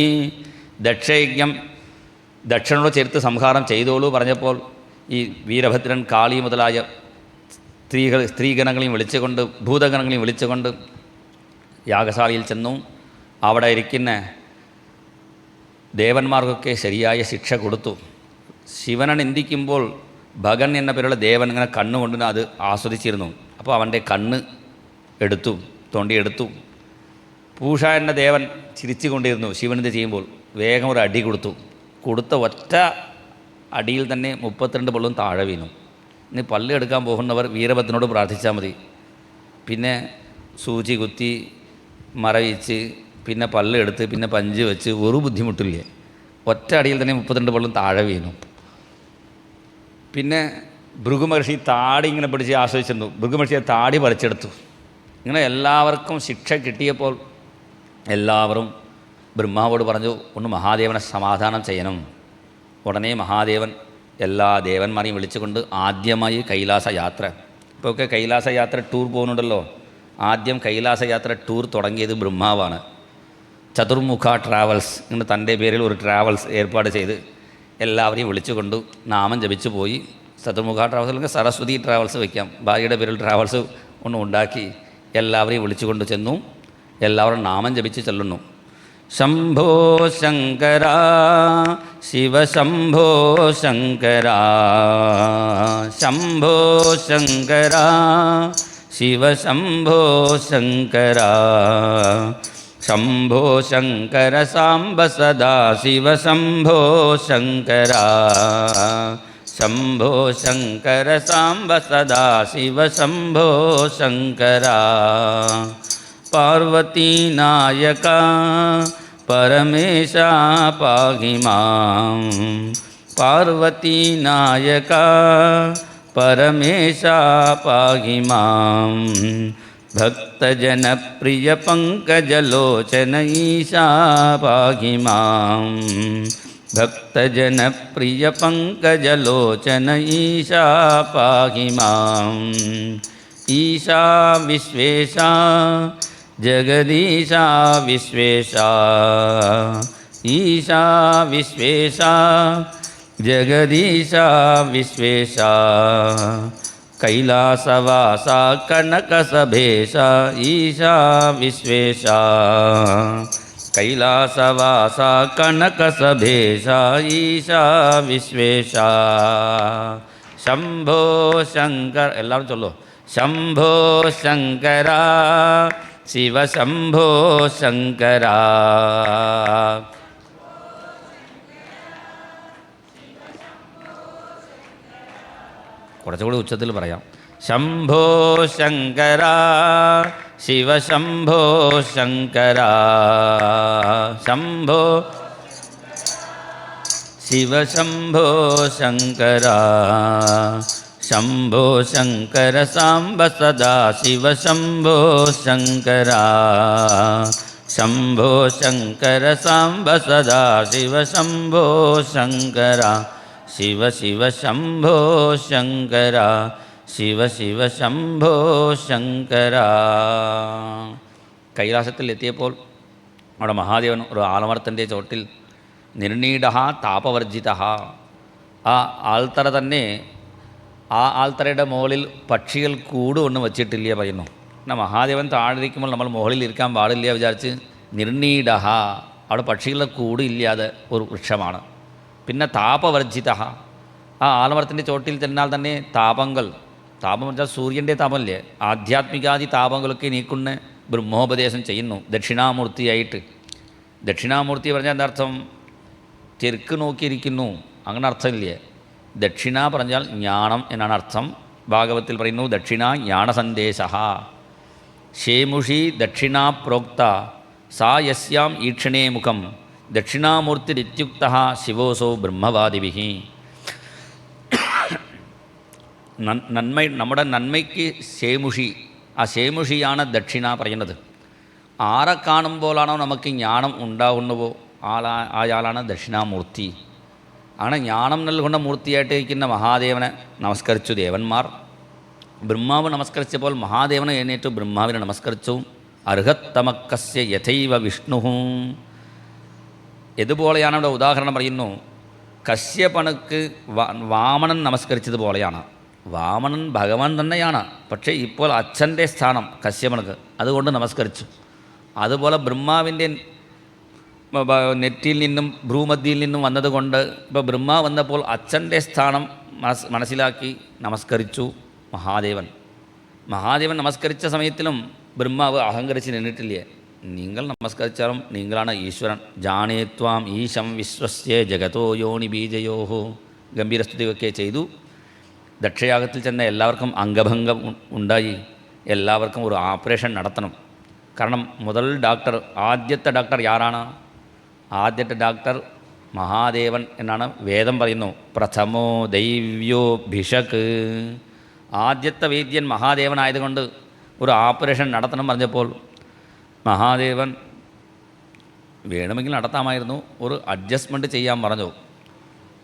ദക്ഷയജ്ഞം ദക്ഷനോട് ചേർത്ത് സംഹാരം ചെയ്തോളൂ പറഞ്ഞപ്പോൾ ഈ വീരഭദ്രൻ കാളി മുതലായ സ്ത്രീഗണങ്ങളെയും വിളിച്ചുകൊണ്ട്, ഭൂതഗണങ്ങളെയും വിളിച്ചുകൊണ്ട് യാഗശാലയിൽ ചെന്നു. അവിടെ ഇരിക്കുന്ന ദേവന്മാർക്കൊക്കെ ശരിയായ ശിക്ഷ കൊടുത്തു. ശിവനെ നിന്ദിക്കുമ്പോൾ ഭഗൻ എന്ന പേരുള്ള ദേവൻ ഇങ്ങനെ കണ്ണുകൊണ്ട് അത് ആസ്വദിച്ചിരുന്നു. അപ്പോൾ അവൻ്റെ കണ്ണ് എടുത്തു, തോണ്ടിയെടുത്തു. പൂഷ എന്ന ദേവൻ ചിരിച്ചു കൊണ്ടിരുന്നു ശിവനിത് ചെയ്യുമ്പോൾ. വേഗം ഒരു അടി കൊടുത്തു. കൊടുത്ത ഒറ്റ അടിയിൽ തന്നെ 32 പല്ലും താഴെ വീണു. ഇനി പല്ല് എടുക്കാൻ പോകുന്നവർ വീരഭദ്രനോട് പ്രാർത്ഥിച്ചാൽ മതി. പിന്നെ സൂചി കുത്തി മറവിച്ച് പിന്നെ പല്ല് എടുത്ത് പിന്നെ പഞ്ച് വെച്ച് ഒരു ബുദ്ധിമുട്ടില്ല. ഒറ്റ അടിയിൽ തന്നെ 32 പല്ലും താഴെ വീണു. പിന്നെ ഭൃഗുമഹർഷി താടി ഇങ്ങനെ പിടിച്ച് ആസ്വദിച്ചിരുന്നു. ഭൃഗുമഹർഷിയെ താടി പറിച്ചെടുത്തു. ഇങ്ങനെ എല്ലാവർക്കും ശിക്ഷ കിട്ടിയപ്പോൾ എല്ലാവരും ബ്രഹ്മാവോട് പറഞ്ഞു, ഒന്ന് മഹാദേവനെ സമാധാനം ചെയ്യണം. ഉടനെ മഹാദേവൻ എല്ലാ ദേവന്മാരെയും വിളിച്ചുകൊണ്ട് ആദ്യമായി കൈലാസ യാത്ര. ഇപ്പോഴൊക്കെ കൈലാസ യാത്ര ടൂർ പോകുന്നുണ്ടല്ലോ. ആദ്യം കൈലാസ യാത്ര ടൂർ തുടങ്ങിയത് ബ്രഹ്മാവാണ്. ചതുർമുഖ ട്രാവൽസ് എന്ന് തൻ്റെ പേരിൽ ഒരു ട്രാവൽസ് ഏർപ്പാട് ചെയ്ത് എല്ലാവരെയും വിളിച്ചുകൊണ്ട് നാമം ജപിച്ചു പോയി. ചതുർമുഖ ട്രാവൽസ് അല്ലെങ്കിൽ സരസ്വതി ട്രാവൽസ് വയ്ക്കാം, ഭാര്യയുടെ പേരിൽ ട്രാവൽസ് ഒന്ന് ഉണ്ടാക്കി എല്ലാവരെയും വിളിച്ചുകൊണ്ട് ചെന്നു. എല്ലാവരും നാമം ജപിച്ച് ചെല്ലുന്നു. ശംഭോ ശങ്കര ശിവശംഭോ ശങ്കര, ശംഭോ ശങ്കര ശിവശംഭോ ശങ്കര, ശംഭോ ശങ്കര സാംബ സദാ ശിവശംഭോ ശങ്കര, ശംഭോ ശങ്കര സാംബ സദാ ശിവശംഭോ ശങ്കര. പാർവതീ നായക പരമേശ പാഹി മാം, പാർവതീ നായക പരമേശ പാഹി മാം, ഭക്തജനപ്രിയ പങ്കജലോചന ഈശാ പാഹി മാം, ഭക്തജനപ്രിയ പങ്കജലോചന ഈശാ പാഹി മാം. ഈശാ വിശ്വേശ ജഗദീശ വിശ്വേശ, ഈശാ വിശ്വേശ ജഗദീശ വിശ്വേശ, കൈലാസവാസ കനകസഭേശ ഈശാ വിശ്വേശ, കൈലാസവാസ കനകസഭേശ ഈശാ വിശ്വേശ. ശംഭോ ശങ്കർ, എല്ലാവരും ചൊല്ലോ. ശംഭോ ശങ്കര ശിവശംഭോ ശങ്കര, കുറച്ചുകൂടി ഉച്ചത്തിൽ പറയാം. ശംഭോ ശങ്കര ശിവശംഭോ ശങ്കര, ശംഭോ ശിവശംഭോ ശങ്കര, ശംഭോ ശങ്കര സാംബ സദാ ശിവശംഭോ ശങ്കര, ശംഭോ ശങ്കര സാംബ സദാ ശിവശംഭോ ശങ്കര, ശിവ ശിവ ശംഭോ ശങ്കര, ശിവ ശിവ ശംഭോ ശങ്കര. കൈലാസത്തിൽ എത്തിയപ്പോൾ അവിടെ മഹാദേവൻ ഒരു ആലമരത്തിൻ്റെ ചോട്ടിൽ നിർണീഡ താപവർജിത, ആ ആൽത്തറ തന്നെ, ആ ആൽത്തറയുടെ മുകളിൽ പക്ഷികൾ കൂട് ഒന്നും വച്ചിട്ടില്ല പറയുന്നു. എന്നാൽ മഹാദേവൻ താഴെയിരിക്കുമ്പോൾ നമ്മൾ മുകളിൽ ഇരിക്കാൻ പാടില്ല വിചാരിച്ച് നിർണീഡ, അവിടെ പക്ഷികളുടെ കൂട് ഇല്ലാതെ ഒരു വൃക്ഷമാണ്. പിന്നെ താപവർജിത, ആ ആലമരത്തിൻ്റെ ചോട്ടിൽ ചെന്നാൽ തന്നെ താപങ്ങൾ, താപം വെച്ചാൽ സൂര്യൻ്റെ താപമല്ലേ, ആധ്യാത്മികാദി താപങ്ങളൊക്കെ നീക്കുന്ന ബ്രഹ്മോപദേശം ചെയ്യുന്നു ദക്ഷിണാമൂർത്തിയായിട്ട്. ദക്ഷിണാമൂർത്തി പറഞ്ഞാൽ എന്താ അർത്ഥം? തെക്ക് നോക്കിയിരിക്കുന്നു, അങ്ങനെ അർത്ഥമില്ലേ. ദക്ഷിണ പറഞ്ഞാൽ ജ്ഞാനം എന്നാണ് അർത്ഥം. ഭാഗവത്തിൽ പറയുന്നു ദക്ഷിണ ജ്ഞാനസന്ദേശ, ശേമുഷി ദക്ഷിണാ പ്രോക്ത സാ യസ്യാം ഈക്ഷണേ മുഖം, ദക്ഷിണാമൂർത്തിരിത്യുക്ത ശിവോസോ ബ്രഹ്മവാദിഭിः. നമ്മുടെ നന്മയ്ക്ക് ശേമുഷി, ആ ശേമുഷിയാണ് ദക്ഷിണ പറയുന്നത്. ആരെ കാണുമ്പോഴാണോ നമുക്ക് ജ്ഞാനം ഉണ്ടാകുന്നുവോ ആയാളാണ് ദക്ഷിണാമൂർത്തി. ആണ് ജ്ഞാനം നൽകുന്ന മൂർത്തിയായിട്ട് ഇരിക്കുന്ന മഹാദേവനെ നമസ്കരിച്ചു ദേവന്മാർ. ബ്രഹ്മാവ് നമസ്കരിച്ചപ്പോൾ മഹാദേവനെ എഴുന്നേറ്റു ബ്രഹ്മാവിനെ നമസ്കരിച്ചു. അർഹത്തമക്കസ്യ യഥൈവ വിഷ്ണു, ഇതുപോലെയാണ് ഇവിടെ ഉദാഹരണം പറയുന്നു. കശ്യപനുക്ക് വാമനൻ നമസ്കരിച്ചതുപോലെയാണ്. വാമനൻ ഭഗവാൻ തന്നെയാണ്, പക്ഷേ ഇപ്പോൾ അച്ഛൻ്റെ സ്ഥാനം കശ്യപനുക്ക്, അതുകൊണ്ട് നമസ്കരിച്ചു. അതുപോലെ ബ്രഹ്മാവിൻ്റെ നെറ്റിയിൽ നിന്നും ഭ്രൂമധ്യയിൽ നിന്നും വന്നതുകൊണ്ട് ഇപ്പോൾ ബ്രഹ്മ വന്നപ്പോൾ അച്ഛൻ്റെ സ്ഥാനം മനസ്സിലാക്കി നമസ്കരിച്ചു മഹാദേവൻ. മഹാദേവൻ നമസ്കരിച്ച സമയത്തിലും ബ്രഹ്മാവ് അഹങ്കരിച്ച് നിന്നിട്ടില്ലേ. നിങ്ങൾ നമസ്കരിച്ചാലും നിങ്ങളാണ് ഈശ്വരൻ. ജാനേത്വാം ഈശം വിശ്വസ്യ ജഗതോ യോനി ബീജയോഹോ, ഗംഭീരസ്തുതിയൊക്കെ ചെയ്തു. ദക്ഷയാഗത്തിൽ ചെന്ന എല്ലാവർക്കും അംഗഭംഗം ഉണ്ടായി. എല്ലാവർക്കും ഒരു ഓപ്പറേഷൻ നടത്തണം. കാരണം ആദ്യത്തെ ഡോക്ടർ ആരാണ്? ആദ്യത്തെ ഡോക്ടർ മഹാദേവൻ എന്നാണ് വേദം പറയുന്നു. പ്രഥമോ ദൈവ്യോ ഭിഷക്, ആദ്യത്തെ വൈദ്യൻ മഹാദേവനായതുകൊണ്ട് ഒരു ഓപ്പറേഷൻ നടത്തണം പറഞ്ഞപ്പോൾ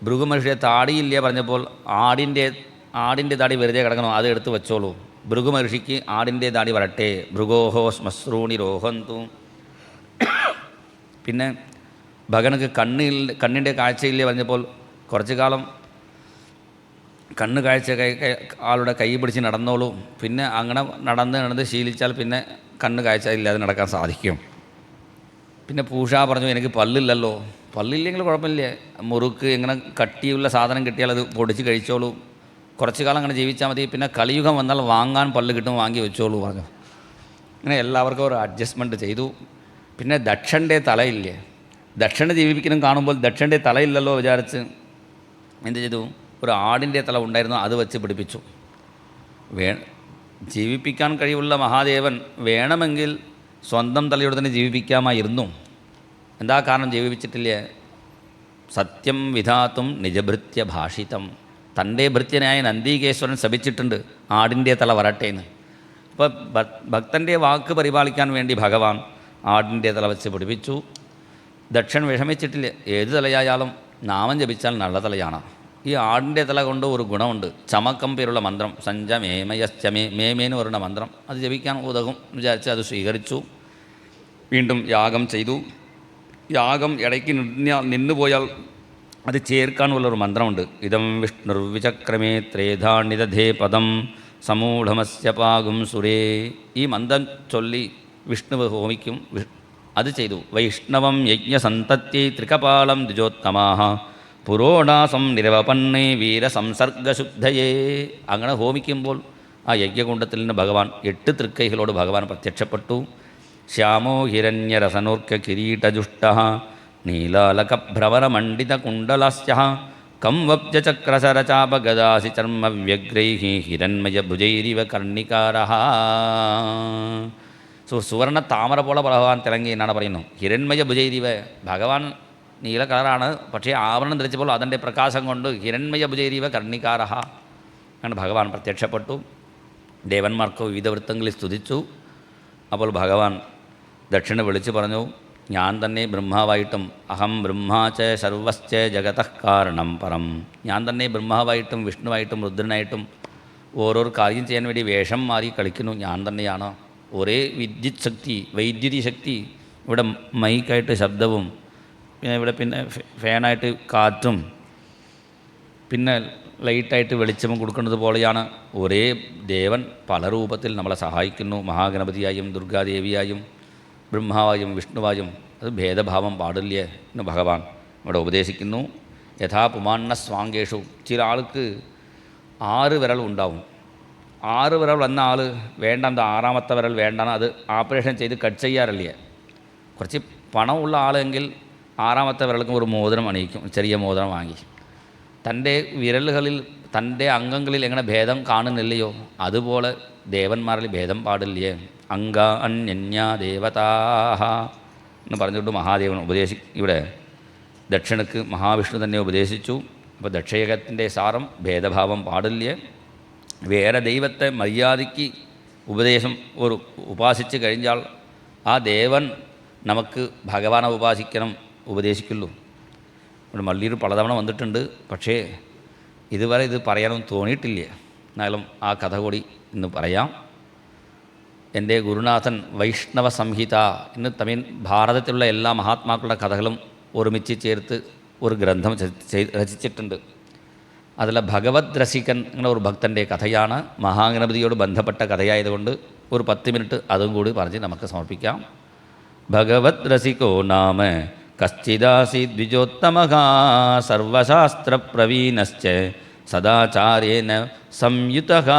ഭൃഗു മഹർഷിയെ താടിയില്ല പറഞ്ഞപ്പോൾ ആടിൻ്റെ താടി വെറുതെ കിടക്കണോ, അത് എടുത്ത് വെച്ചോളൂ. ഭൃഗു മഹർഷിക്ക് ആടിൻ്റെ താടി വരട്ടെ. ഭൃഗോഹോ ശ്മശ്രൂണി രോഹന്തു. പിന്നെ ഭഗനക്ക് കണ്ണിൻ്റെ കാഴ്ചയില്ലേ പറഞ്ഞപ്പോൾ കുറച്ചു കാലം കണ്ണ് കാഴ്ച ആളുടെ കൈ പിടിച്ച് നടന്നോളൂ. പിന്നെ അങ്ങനെ നടന്ന് ശീലിച്ചാൽ പിന്നെ കണ്ണ് കാഴ്ച ഇല്ലാതെ നടക്കാൻ സാധിക്കും. പിന്നെ പൂഷ പറഞ്ഞു, എനിക്ക് പല്ലില്ലല്ലോ. പല്ലില്ലെങ്കിൽ കുഴപ്പമില്ല, മുറുക്ക് ഇങ്ങനെ കട്ടിയുള്ള സാധനം കിട്ടിയാൽ അത് പൊടിച്ച് കഴിച്ചോളൂ. കുറച്ച് കാലം അങ്ങനെ ജീവിച്ചാൽ മതി. പിന്നെ കലിയുഗം വന്നാൽ വാങ്ങാൻ പല്ല് കിട്ടും, വാങ്ങി വെച്ചോളൂ പറഞ്ഞു. അങ്ങനെ എല്ലാവർക്കും ഒരു അഡ്ജസ്റ്റ്മെൻറ്റ് ചെയ്തു. പിന്നെ ദക്ഷൻ്റെ തലയില്ലേ, ദക്ഷനെ ജീവിപ്പിക്കണം കാണുമ്പോൾ ദക്ഷൻ്റെ തലയില്ലല്ലോ വിചാരിച്ച് എന്ത് ചെയ്തു, ഒരു ആടിൻ്റെ തല ഉണ്ടായിരുന്നു, അത് വെച്ച് പിടിപ്പിച്ചു. ജീവിപ്പിക്കാൻ കഴിവുള്ള മഹാദേവൻ വേണമെങ്കിൽ സ്വന്തം തലയോട് തന്നെ ജീവിപ്പിക്കാമായിരുന്നു. എന്താ കാരണം ജീവിപ്പിച്ചിട്ടില്ലേ? സത്യം വിധാത്തും നിജഭൃത്യ ഭാഷിതം. തൻ്റെ ഭൃത്യനായ നന്ദീകേശ്വരൻ ശപിച്ചിട്ടുണ്ട് ആടിൻ്റെ തല വരട്ടേന്ന്. അപ്പോൾ ഭക്തൻ്റെ വാക്ക് പരിപാലിക്കാൻ വേണ്ടി ഭഗവാൻ ആടിൻ്റെ തല വെച്ച് പിടിപ്പിച്ചു. ദക്ഷൻ വിഷമിച്ചിട്ടില്ല. ഏത് തലയായാലും നാമം ജപിച്ചാൽ നല്ല തലയാണ്. ഈ ആടിൻ്റെ തല കൊണ്ട് ഒരു ഗുണമുണ്ട്. ചമക്കം പേരുള്ള മന്ത്രം, സഞ്ജ മേമയശ്ചമേ മേമേന്ന് പറയുന്ന മന്ത്രം, അത് ജപിക്കാൻ ഉതകും വിചാരിച്ച് അത് സ്വീകരിച്ചു. വീണ്ടും യാഗം ചെയ്തു. യാഗം ഇടയ്ക്ക് നിന്നുപോയാൽ അത് ചേർക്കാനുള്ളൊരു മന്ത്രമുണ്ട്. ഇതം വിഷ്ണുർവിചക്രമേ ത്രേധാണിതധേ പദം സമൂഢമസ്യ പാകും സുരേ. ഈ മന്ത്രം ചൊല്ലി വിഷ്ണുവ് ഹോമിക്കും. അത് ചെയ്തു. വൈഷ്ണവം യജ്ഞസന്തത്യൈ ത്രികപാളം ദ്വിജോത്തമാഹ പുരോടാസം നിരവപന്നേ വീരസംസർഗശുദ്ധയേ. അങ്ങനെ ഹോമിക്കുമ്പോൾ ആ യജ്ഞകുണ്ടത്തിൽ നിന്ന് ഭഗവാൻ 8 തൃക്കൈകളോട് ഭഗവാൻ പ്രത്യക്ഷപ്പെട്ടു. ശ്യാമോ ഹിരണ്യരസനോർക്ക കിരീടജുഷ്ട നീലാലകഭ്രവരമണ്ഡിതകുണ്ടലാസ്യ കം വബ്ജചക്രസരചാപഗദാസി ചർമ്മവ്യഗ്രൈഃ ഹിരണ്മയഭുജൈരിവ കർണികാരഃ. സുവർണ താമര പോലെ ഭഗവാൻ തിളങ്ങി എന്നാണ് പറയുന്നു. ഹിരണ്മയ ഭുജൈരിവ, ഭഗവാൻ നീല കളറാണ്, പക്ഷേ ആവരണം ധരിച്ചപ്പോൾ അതിൻ്റെ പ്രകാശം കൊണ്ട് ഹിരണ്മയ ഭുജൈരിവ കർണികാരഃ അങ്ങനെ ഭഗവാൻ പ്രത്യക്ഷപ്പെട്ടു. ദേവന്മാർക്ക് വിവിധ വൃത്തങ്ങളിൽ സ്തുതിച്ചു. അപ്പോൾ ഭഗവാൻ ദക്ഷിണ വിളിച്ചു പറഞ്ഞു, ഞാൻ തന്നെ ബ്രഹ്മാവായിട്ടും അഹം ബ്രഹ്മാച സർവശ്ച ജഗതഃ കാരണം പരം. ഞാൻ തന്നെ ബ്രഹ്മാവായിട്ടും വിഷ്ണുവായിട്ടും രുദ്രനായിട്ടും ഓരോരോ കാര്യം ചെയ്യാൻ വേണ്ടി വേഷം മാറി കളിക്കുന്നു ഞാൻ തന്നെയാണ്. ഒരേ വൈദ്യുതി ശക്തി, ഇവിടെ മൈക്കായിട്ട് ശബ്ദവും, പിന്നെ ഇവിടെ പിന്നെ ഫാനായിട്ട് കാറ്റും, പിന്നെ ലൈറ്റായിട്ട് വെളിച്ചം കൊടുക്കുന്നത് പോലെയാണ്. ഒരേ ദേവൻ പല രൂപത്തിൽ നമ്മളെ സഹായിക്കുന്നു. മഹാഗണപതിയായും ദുർഗാദേവിയായും ബ്രഹ്മാവായും വിഷ്ണുവായും. അത് ഭേദഭാവം പാടില്ല എന്ന് ഭഗവാൻ ഇവിടെ ഉപദേശിക്കുന്നു. യഥാ പുമാന്ന സ്വാങ്കേഷു. ചില ആൾക്ക് 6 വിരൽ ഉണ്ടാവും. 6 വിരൽ വന്ന ആൾ വേണ്ട, എന്താ 6ാമത്തെ വിരൽ വേണ്ടാണ്, അത് ഓപ്പറേഷൻ ചെയ്ത് കട്ട് ചെയ്യാറില്ല. കുറച്ച് പണമുള്ള ആളെങ്കിൽ 6ാമത്തെ വിരൽക്കും ഒരു മോതിരം അണിയിക്കും, ചെറിയ മോതിരം വാങ്ങി. തൻ്റെ വിരലുകളിൽ തൻ്റെ അംഗങ്ങളിൽ എങ്ങനെ ഭേദം കാണുന്നില്ലയോ അതുപോലെ ദേവന്മാരിൽ ഭേദം പാടില്ലേ. അംഗ അന്യന്യ ദേവതാഹ എന്ന് പറഞ്ഞുകൊണ്ട് മഹാദേവൻ ഇവിടെ ദക്ഷിണക്ക് മഹാവിഷ്ണു തന്നെ ഉപദേശിച്ചു. അപ്പോൾ ദക്ഷയകത്തിൻ്റെ സാരം ഭേദഭാവം പാടില്ലേ. വേറെ ദൈവത്തെ മര്യാദയ്ക്ക് ഉപദേശം ഉപാസിച്ച് കഴിഞ്ഞാൽ ആ ദേവൻ നമുക്ക് ഭഗവാനെ ഉപാസിക്കണം ഉപദേശിക്കുള്ളൂ. ഇവിടെ മള്ളിയൂർ പലതവണ വന്നിട്ടുണ്ട്, പക്ഷേ ഇതുവരെ ഇത് പറയാനൊന്നും തോന്നിയിട്ടില്ല. എന്നാലും ആ കഥ കൂടി ഇന്ന് പറയാം. എൻ്റെ ഗുരുനാഥൻ വൈഷ്ണവ സംഹിത ഇന്ന് തമിഴ് ഭാരതത്തിലുള്ള എല്ലാ മഹാത്മാക്കളുടെ കഥകളും ഒരുമിച്ച് ചേർത്ത് ഒരു ഗ്രന്ഥം രചിച്ചിട്ടുണ്ട്. അതിൽ ഭഗവത് രസികൻ എന്ന ഒരു ഭക്തൻ്റെ കഥയാണ്. മഹാഗണപതിയോട് ബന്ധപ്പെട്ട കഥയായതുകൊണ്ട് ഒരു 10 മിനിറ്റ് അതും കൂടി പറഞ്ഞ് നമുക്ക് സമർപ്പിക്കാം. ഭഗവത് രസികോ നാമ കശ്ചിദാസി ദ്വിജോത്തമഃ സർവശാസ്ത്രപ്രവീണശ്ച സദാചാര്യേന സംയുതഃ.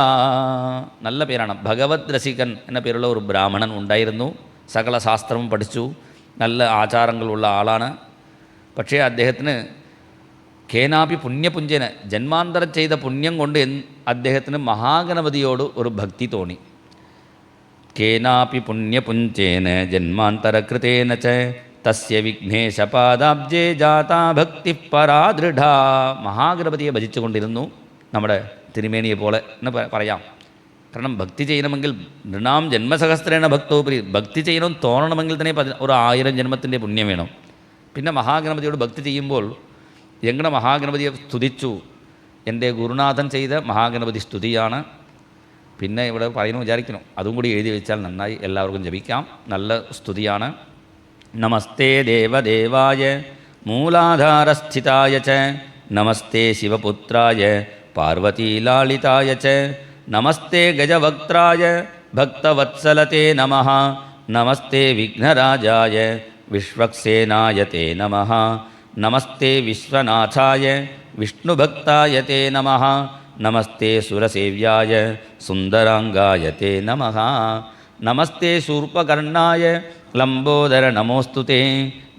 നല്ല പേരാണ്. ഭഗവത് രസികൻ എന്ന പേരുള്ള ഒരു ബ്രാഹ്മണൻ ഉണ്ടായിരുന്നു. സകല ശാസ്ത്രവും പഠിച്ചു, നല്ല ആചാരങ്ങളുള്ള ആളാണ്. പക്ഷേ അദ്ദേഹത്തിന് കേനാപി പുണ്യപുഞ്ചേന ജന്മാന്തരം ചെയ്ത പുണ്യം കൊണ്ട് അദ്ദേഹത്തിന് മഹാഗണപതിയോട് ഒരു ഭക്തി തോന്നി. കേനാപി പുണ്യപുഞ്ചേന ജന്മാന്തരകൃതേന ച തസ്യ വിഘ്നേശപാദാബ്ജേ ജാതാ ഭക്തി പരാദൃഢ. മഹാഗണപതിയെ ഭജിച്ചുകൊണ്ടിരുന്നു. നമ്മുടെ തിരുമേനിയെ പോലെ എന്ന് പറയാം. കാരണം ഭക്തി ചെയ്യണമെങ്കിൽ നൃണാം ജന്മസഹസ്രേണ ഭക്തോപരി, ഭക്തി ചെയ്യണം തോന്നണമെങ്കിൽ തന്നെ ഒരു 1000 ജന്മത്തിൻ്റെ പുണ്യം വേണം. പിന്നെ മഹാഗണപതിയോട് ഭക്തി ചെയ്യുമ്പോൾ എങ്ങനെ മഹാഗണപതിയെ സ്തുതിച്ചു, എൻ്റെ ഗുരുനാഥൻ ചെയ്ത മഹാഗണപതി സ്തുതിയാണ്. പിന്നെ ഇവിടെ പറയുന്നു വിചാരിക്കണം, അതും കൂടി എഴുതി വെച്ചാൽ നന്നായി, എല്ലാവർക്കും ജപിക്കാം. നല്ല സ്തുതിയാണ്. നമസ്തേ ദേവദേവായ മൂലാധാരസ്ഥിതായ ച നമസ്തേ ശിവപുത്രായ പാർവതീലാളിതായ ച നമസ്തേ ഗജവക്ത്രായ ഭക്തവത്സലതേ നമഃ നമസ്തേ വിഘ്നരാജായ വിശ്വക്സേനായ തേ നമഃ നമസ്തേ വിശ്വനാഥായ വിഷ്ണുഭക്തായ തേ നമഃ നമസ്തേ സുരസേവ്യായ സുന്ദരാംഗായ തേ നമഃ നമസ്തേ ശൂർപ്പകർണായ ലംബോദര നമോസ്തു തേ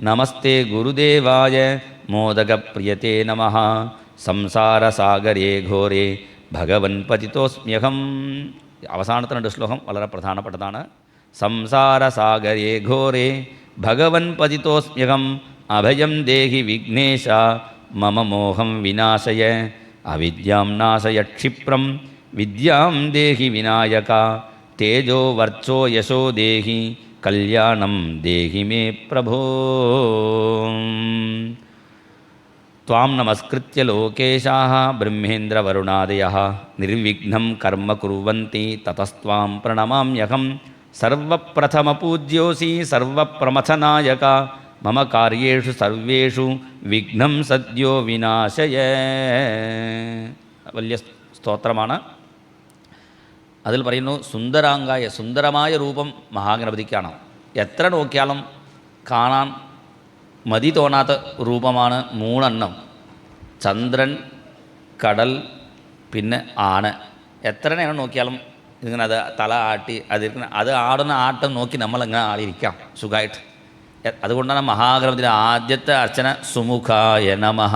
നമസ്തേ ഗുരുദേവായ മോദകപ്രിയതേ നമഃ സംസാരസാഗരേ ഘോരേ ഭഗവൻ പതിതോസ്മ്യഹം. അവസാനത്തെ 2 ശ്ലോകം വളരെ പ്രധാനപ്പെട്ടതാണ്. സംസാരസാഗരേ ഘോരേ ഭഗവൻ പതിതോസ്മ്യഹം അഭയം ദേഹി വിഘ്നേശ മമ മോഹം വിനാശയ അവിദ്യാം നാശയ ക്ഷിപ്രം വിദ്യാം ദേഹി വിനായക തേജോ വർച്ചോ യശോ ദേഹി കല്യാണം ദേഹി മേ പ്രഭോ. ത്വാം നമസ്കൃത്യ ലോകേശാഃ ബ്രഹ്മേന്ദ്രവരുണാദയഃ നിർവിഘ്നം കർമ്മ കുർവന്തി തതസ്ത്വാം പ്രണമാമ്യഹം സർവപ്രഥമപൂജ്യോസി സർവപ്രമഥനായക മമ കാര്യേഷു സർവേഷു വിഘ്നം സദ്യോ വിനാശയ. വലിയ സ്തോത്രമാണ്. അതിൽ പറയുന്നു സുന്ദരാംഗായ, സുന്ദരമായ രൂപം മഹാഗണപതിക്കാണ്. എത്ര നോക്കിയാലും കാണാൻ മതി തോന്നാത്ത രൂപമാണ് 3 ചന്ദ്രൻ, കടൽ, പിന്നെ ആന. എത്രയാണ് നോക്കിയാലും ഇങ്ങനെ അത് തല ആട്ടി അത് ആടുന്ന ആട്ടം നോക്കി നമ്മളിങ്ങനെ ആടിയിരിക്കാം സുഖമായിട്ട്. അതുകൊണ്ടാണ് മഹാഗണപതിയുടെ ആദ്യത്തെ അർച്ചന സുമുഖായ നമഃ.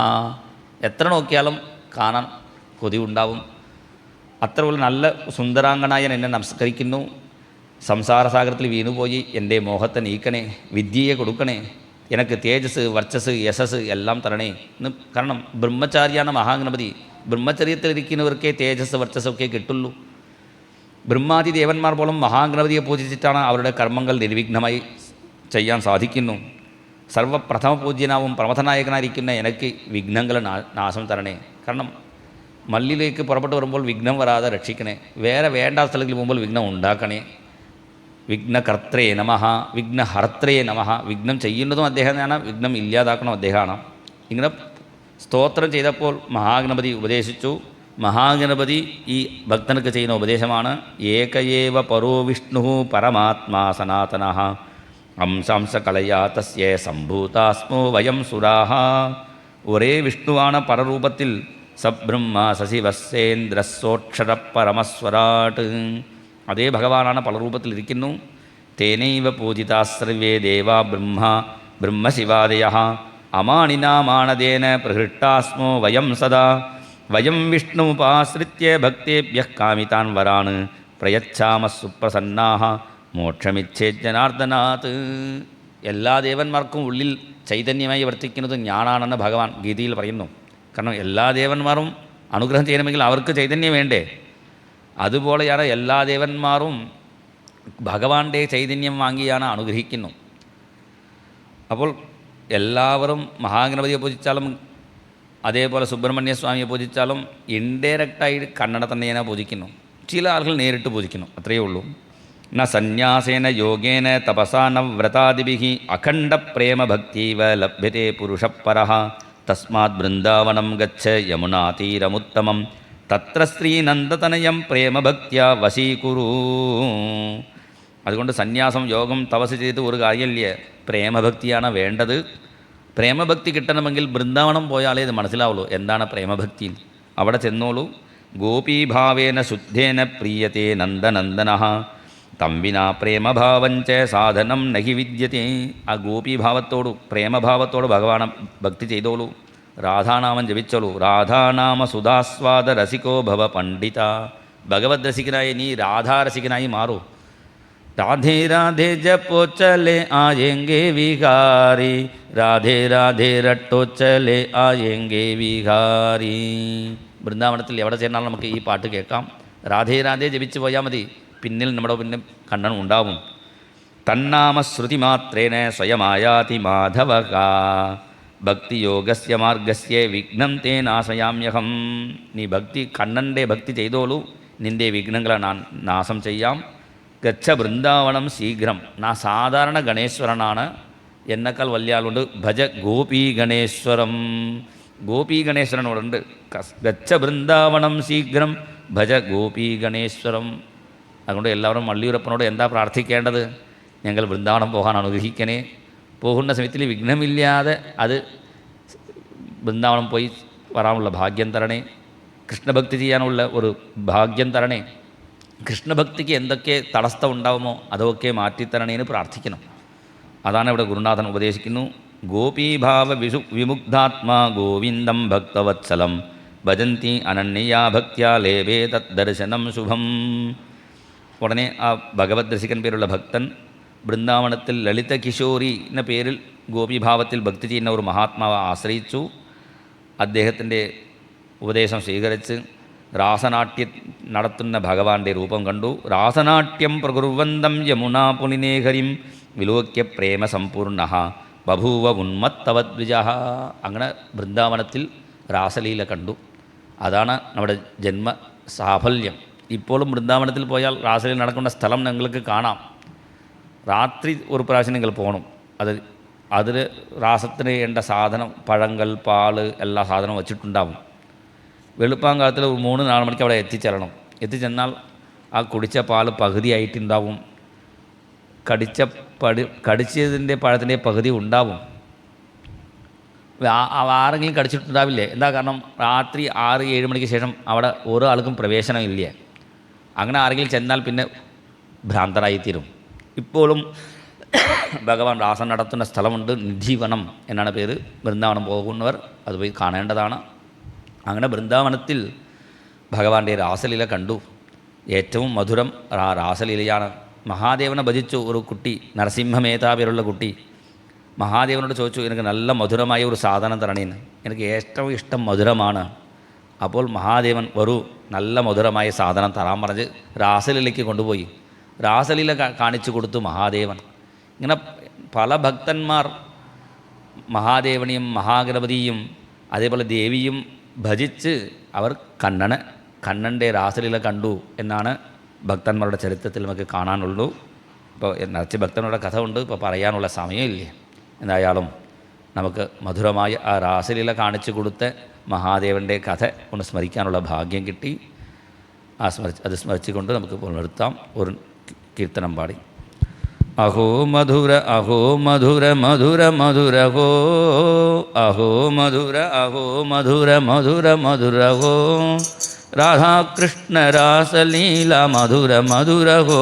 എത്ര നോക്കിയാലും കാണാൻ കൊതി ഉണ്ടാവും. അത്ര പോലെ നല്ല സുന്ദരാംഗനായ എന്നെ നമസ്കരിക്കുന്നു. സംസാരസാഗരത്തിൽ വീണുപോയി എൻ്റെ മോഹത്തെ നീക്കണേ, വിദ്യയെ കൊടുക്കണേ, എനിക്ക് തേജസ് വർച്ചസ് യശസ് എല്ലാം തരണേ എന്ന്. കാരണം ബ്രഹ്മചാരിയാണ് മഹാഗണപതി. ബ്രഹ്മചര്യത്തിലിരിക്കുന്നവർക്കേ തേജസ് വർച്ചസൊക്കെ കിട്ടുള്ളൂ. ബ്രഹ്മാദി ദേവന്മാർ പോലും മഹാഗണപതിയെ പൂജിച്ചിട്ടാണ് അവരുടെ കർമ്മങ്ങൾ നിർവിഘ്നമായി ചെയ്യാൻ സാധിക്കുന്നു. സർവപ്രഥമ പൂജ്യനാവും പ്രമഥനായകനായിരിക്കുന്ന എനിക്ക് വിഘ്നങ്ങൾ നാശം തരണേ. കാരണം മല്ലിലേക്ക് പുറപ്പെട്ടു വരുമ്പോൾ വിഘ്നം വരാതെ രക്ഷിക്കണേ. വേറെ വേണ്ട സ്ഥലങ്ങളിൽ പോകുമ്പോൾ വിഘ്നം ഉണ്ടാക്കണേ. വിഘ്നകർത്രേ നമഃ വിഘ്നഹർത്രേ നമഃ. വിഘ്നം ചെയ്യുന്നതും അദ്ദേഹമാണ്, വിഘ്നം ഇല്ലാതാക്കണം അദ്ദേഹമാണ്. ഇങ്ങനെ സ്തോത്രം ചെയ്തപ്പോൾ മഹാഗണപതി ഉപദേശിച്ചു. മഹാഗണപതി ഈ ഭക്തനക്ക് ചെയ്യുന്ന ഉപദേശമാണ് ഏകയേവ പരോ വിഷ്ണു പരമാത്മാ സനാതനഃ അംശാംശകലയാ തസ്യ സംഭൂതാസ്മോ വയം സുരാഹ. ഒരേ വിഷ്ണുവാണ് പരരൂപത്തിൽ, സബ്രഹ്മ സശിവസ്സേന്ദ്രസ്സോക്ഷര പരമസ്വരാട്ട്. അതേ ഭഗവാനാണ് പല രൂപത്തിലിരിക്കുന്നു. തേനൈവ പൂജിതാ സർവേ ദേവാ ബ്രഹ്മശിവാദയഃ അമാണിനാമാണദേന പ്രഹൃഷ്ടാസ്മോ വയം സദാ വയം വിഷ്ണുമുപാശ്രിത്യ ഭക്തേഭ്യഃ കാമിതാൻ വരാൻ പ്രയച്ഛാമ സുപ്രസന്നാഃ മോക്ഷമിച്ഛേജനാർദ്ദനാത്. എല്ലാ ദേവന്മാർക്കും ഉള്ളിൽ ചൈതന്യമായി വർത്തിക്കുന്നത് ഞാനാണെന്ന് ഭഗവാൻ ഗീതയിൽ പറയുന്നു. കാരണം എല്ലാ ദേവന്മാരും അനുഗ്രഹം ചെയ്യണമെങ്കിൽ അവർക്ക് ചൈതന്യം വേണ്ടേ. അതുപോലെയാണ് എല്ലാ ദേവന്മാരും ഭഗവാന്റെ ചൈതന്യം വാങ്ങിയാണ് അനുഗ്രഹിക്കുന്നു. അപ്പോൾ എല്ലാവരും മഹാഗണപതിയെ പൂജിച്ചാലും അതേപോലെ സുബ്രഹ്മണ്യസ്വാമിയെ പൂജിച്ചാലും ഇൻഡയറക്റ്റായി കണ്ണട തന്നെയാണ് പൂജിക്കുന്നു. ചില ആളുകൾ നേരിട്ട് പൂജിക്കുന്നു, അത്രയേ ഉള്ളൂ. ന സന്യാസേന യോഗേന തപസാ ന വ്രതാദിഭിഃ അഖണ്ഡ പ്രേമ ഭക്തീവ ലഭ്യത്തെ പുരുഷപരഃ തസ്മാത് ബൃന്ദാവനം ഗച്ഛ യമുനാതീരമുത്തമം തത്ര ശ്രീനന്ദതനയം പ്രേമഭക്ത്യാ വശീകുരു. അതുകൊണ്ട് സന്യാസം, യോഗം, തപസ് ചെയ്ത് ഒരു കാര്യമില്ല. പ്രേമഭക്തിയാണ് വേണ്ടത്. പ്രേമഭക്തി കിട്ടണമെങ്കിൽ ബൃന്ദാവനം പോയാലേ ഇത് മനസ്സിലാവുള്ളൂ എന്താണ് പ്രേമഭക്തി. അവിടെ ചെന്നോളൂ. ഗോപീഭാവേന ശുദ്ധേന പ്രീയത്തെ നന്ദനന്ദനഃ തം വിനാ പ്രേമഭാവഞ്ച സാധനം നഹി വിദ്യത്തെ. ആ ഗോപീഭാവത്തോട് പ്രേമഭാവത്തോട് ഭഗവാനെ ഭക്തി ചെയ്തോളൂ. രാധാനാമം ജപിച്ചോളൂ. രാധാനാമ സുധാസ്വാദ രസികോ ഭവ പണ്ഡിത. ഭഗവത് രസികനായി നീ രാധാരസികനായി മാറൂ. രാധേ രാധേ ജപോ ചലേ ആയെങ്കേ വിഹാരി രാധേ രാധേ രട്ടോ ചലേ ആയെങ്കേ വിഹാരി. വൃന്ദാവനത്തിൽ എവിടെ ചേർന്നാലും നമുക്ക് ഈ പാട്ട് കേൾക്കാം. രാധേ രാധേ ജപിച്ച് പോയാൽ മതി, പിന്നിൽ നമ്മുടെ പിന്നെ കണ്ണൻ ഉണ്ടാവും. തന്നാമശ്രുതി മാത്രേന സ്വയമായാതി മാധവക ഭക്തിയോഗസ്യ മാർഗസ്യ വിഘ്നം തേ നാശയാമ്യഹം. നീ കണ്ണൻ്റെ ഭക്തി ചെയ്തോളൂ, നിൻ്റെ വിഘ്നങ്ങളെ ഞാൻ നാശം ചെയ്യാം. ഗച്ഛ ബൃന്ദാവനം ശീഘ്രം. ഞാൻ സാധാരണ ഗണേശ്വരനാണ്, എന്നെക്കാൾ വലിയ ആളുണ്ട്. ഭജ ഗോപീ ഗണേശ്വരം. ഗോപീ ഗണേശ്വരൻ അവിടെ ഉണ്ട്. ഗച്ഛ ബൃന്ദാവനം ശീഘ്രം ഭജ ഗോപീ ഗണേശ്വരം. അതുകൊണ്ട് എല്ലാവരും വള്ളിയൂരപ്പനോട് എന്താ പ്രാർത്ഥിക്കേണ്ടത്? ഞങ്ങൾ വൃന്ദാവനം പോകാൻ അനുഗ്രഹിക്കണേ. പോകുന്ന സമയത്തിൽ വിഘ്നമില്ലാതെ അത് വൃന്ദാവനം പോയി വരാനുള്ള ഭാഗ്യം തരണേ. കൃഷ്ണഭക്തി ചെയ്യാനുള്ള ഒരു ഭാഗ്യം തരണേ. കൃഷ്ണഭക്തിക്ക് എന്തൊക്കെ തടസ്സം ഉണ്ടാവുമോ അതൊക്കെ മാറ്റിത്തരണേന്ന് പ്രാർത്ഥിക്കണം. അതാണ് ഇവിടെ ഗുരുനാഥൻ ഉപദേശിക്കുന്നു. ഗോപീഭാവ വിമുഗ്ധാത്മാ ഗോവിന്ദം ഭക്തവത്സലം ഭജന്തി അനന്യയാ ഭക്ത്യാ ലേവേ തദ്ദർശനം ശുഭം. ഉടനെ ആ ഭഗവത് രസികൻ പേരുള്ള ഭക്തൻ വൃന്ദാവനത്തിൽ ലളിത കിഷോരി എന്ന പേരിൽ ഗോപീഭാവത്തിൽ ഭക്തി ചെയ്യുന്ന ഒരു മഹാത്മാവ് ആശ്രയിച്ചു. അദ്ദേഹത്തിൻ്റെ ഉപദേശം സ്വീകരിച്ച് രാസനാട്യം നടത്തുന്ന ഭഗവാന്റെ രൂപം കണ്ടു. രാസനാട്യം പ്രകുർവന്തം യമുനാ പുലിനേഹരിം വിലോക്യ പ്രേമസമ്പൂർണ ബഭൂവ ഉന്മത്തവദ്വിജ. അങ്ങനെ വൃന്ദാവനത്തിൽ രാസലീല കണ്ടു. അതാണ് നമ്മുടെ ജന്മ സാഫല്യം. ഇപ്പോഴും വൃന്ദാവനത്തിൽ പോയാൽ രാസലീല നടക്കുന്ന സ്ഥലം നിങ്ങൾക്ക് കാണാം. രാത്രി ഒരു പ്രാവശ്യം നിങ്ങൾ പോകണം. അതിൽ രാസത്തിന് വേണ്ട സാധനം, പഴങ്ങൾ, പാല്, എല്ലാ സാധനവും വച്ചിട്ടുണ്ടാവും. വെളുപ്പാങ്കാലത്തിൽ ഒരു 3-4 മണിക്ക് അവിടെ എത്തിച്ചേരണം. എത്തിച്ചെന്നാൽ ആ കുടിച്ച പാല് പകുതിയായിട്ടുണ്ടാവും. കടിച്ചതിൻ്റെ പഴത്തിൻ്റെ പകുതി ഉണ്ടാവും. ആരെങ്കിലും കടിച്ചിട്ടുണ്ടാവില്ലേ? എന്താ കാരണം? രാത്രി 6-7 മണിക്ക് ശേഷം അവിടെ ഓരോ ആൾക്കും പ്രവേശനമില്ല. അങ്ങനെ ആരെങ്കിലും ചെന്നാൽ പിന്നെ ഭ്രാന്തരായിത്തീരും. ഇപ്പോഴും ഭഗവാൻ രാസൻ നടത്തുന്ന സ്ഥലമുണ്ട്. നിധിവനം എന്നാണ് പേര്. വൃന്ദാവനം പോകുന്നവർ അത് പോയി കാണേണ്ടതാണ്. അങ്ങനെ വൃന്ദാവനത്തിൽ ഭഗവാന്റെ രാസലീല കണ്ടു. ഏറ്റവും മധുരം രാസലീലയാണ്. മഹാദേവനെ ഭജിച്ചു ഒരു കുട്ടി, നരസിംഹമേധാ പേരുള്ള കുട്ടി. മഹാദേവനോട് ചോദിച്ചു, എനിക്ക് നല്ല മധുരമായ ഒരു സാധനം തരണേന്ന്. എനിക്ക് ഏറ്റവും ഇഷ്ടം മധുരമാണ്. അപ്പോൾ മഹാദേവൻ ഒരു നല്ല മധുരമായ സാധനം തരാൻ പറഞ്ഞ് രാസലീലയ്ക്ക് കൊണ്ടുപോയി. രാസലീല കാണിച്ചു കൊടുത്തു മഹാദേവൻ. ഇങ്ങനെ പല ഭക്തന്മാർ മഹാദേവനെയും മഹാഗണപതിയും അതേപോലെ ദേവിയും ഭജിച്ച് അവർ കണ്ണൻ്റെ രാസലീല കണ്ടു എന്നാണ് ഭക്തന്മാരുടെ ചരിത്രത്തിൽ നമുക്ക് കാണാനുള്ളൂ. ഇപ്പോൾ നിറച്ച് ഭക്തന്മാരുടെ കഥ ഉണ്ട്, ഇപ്പോൾ പറയാനുള്ള സമയമില്ലേ. എന്തായാലും നമുക്ക് മധുരമായ ആ രാസലീല കാണിച്ചു കൊടുത്ത മഹാദേവൻ്റെ കഥ ഒന്ന് സ്മരിക്കാനുള്ള ഭാഗ്യം കിട്ടി. അത് സ്മരിച്ചുകൊണ്ട് നമുക്ക് നിർത്താം. ഒരു കീർത്തനം പാടി. അഹോ മധുര അഹോ മധുര മധുര മധുര ഹോ അഹോ മധുര അഹോ മധുര മധുര മധുര ഹോ രാധാകൃഷ്ണ രാസലീല മധുര മധുര ഹോ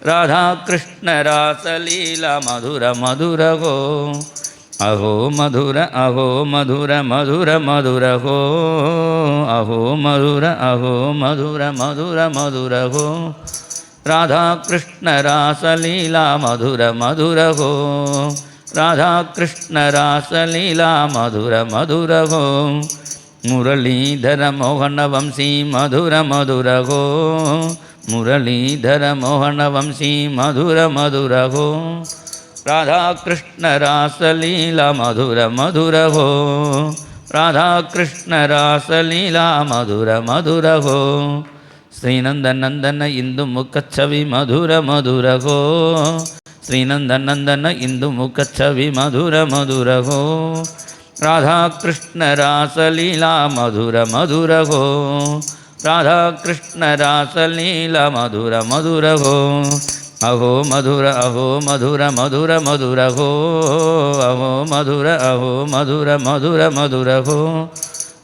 രാധാകൃഷ്ണ രാസലീല മധുര മധുര ഹോ അഹോ മധുര അഹോ മധുര മധുര മധുര ഹോ അഹോ മധുര അഹോ മധുര മധുര മധുര ഹോ രാധാകൃഷ്ണ രാസലീല മധുര മധുര ഹോ രാധാകൃഷ്ണ രാസലീല മധുര മധുര ഹോ മുരളീധര മോഹന വംശീ മധുര മധുര ഹോ മുരളീധര മോഹന വംശീ മധുര മധുര ഹോ രാധാകൃഷ്ണ രാസലീല മധുര മധുര ഹോ രാധാകൃഷ്ണ രാസലീല മധുര മധുര ഹോ ശ്രീനന്ദനന്ദന ഇന്ദു മുഖച്ഛവി മധുര മധുര ഹോ ശ്രീനന്ദനന്ദന ഇന്ദു മുഖച്ഛവി മധുര മധുര ഹോ രാധാകൃഷ്ണ രാസലീല മധുര മധുര ഹോ രാധാകൃഷ്ണ രാസലീല മധുര മധുര ഹോ അഹോ മധുര അഹോ മധുര മധുര മധുര ഹോ അഹോ മധുര അഹോ മധുര മധുര മധുര ഹോ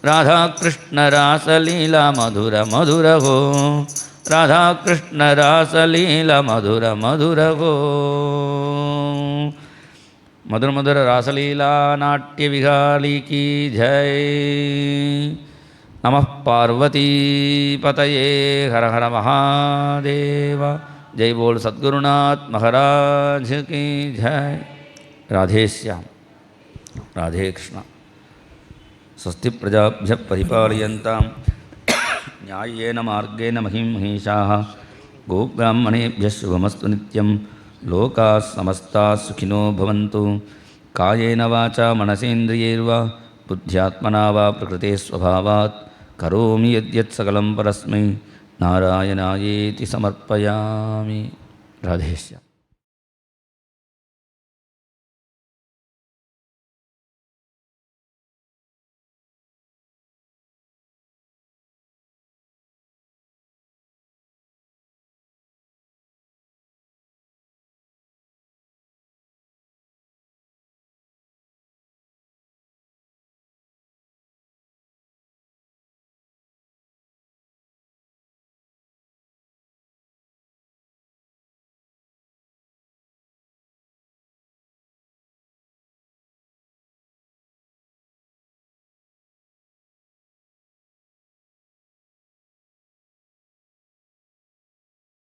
രാധാകൃഷ്ണ രാസലീല മധുര മധുര ഹോ രാധാകൃഷ്ണ രാസലീല മധുര മധുര ഹോ. മധുര മധുര രാസലീലാ നാട്യ വിഹാരി കി ജയ. നമഃ പാർവതീപതയേ ഹര ഹര മഹാദേവ. जय बोल सद्गुरुनाथ महाराज की जय. राधेश्याम राधे कृष्ण. स्वस्ति प्रजाभ्य परिपालयन्तां न्याय्येन मार्गेण महिं महिषाः गोब्राह्मणेभ्यः शुभमस्तु नित्यं. लोकाः समस्ताः सुखिनो भवन्तु. കായേന വാചാ മനസേന്ദ്രിയൈർവാ ബുദ്ധ്യാത്മനാ വാ പ്രകൃതേ സ്വഭാവാത് കരോമി യദ്യത് സകലം പരസ്മൈ നാരായണായേതി സമർപ്പയാമി. രാധേശ്യാം.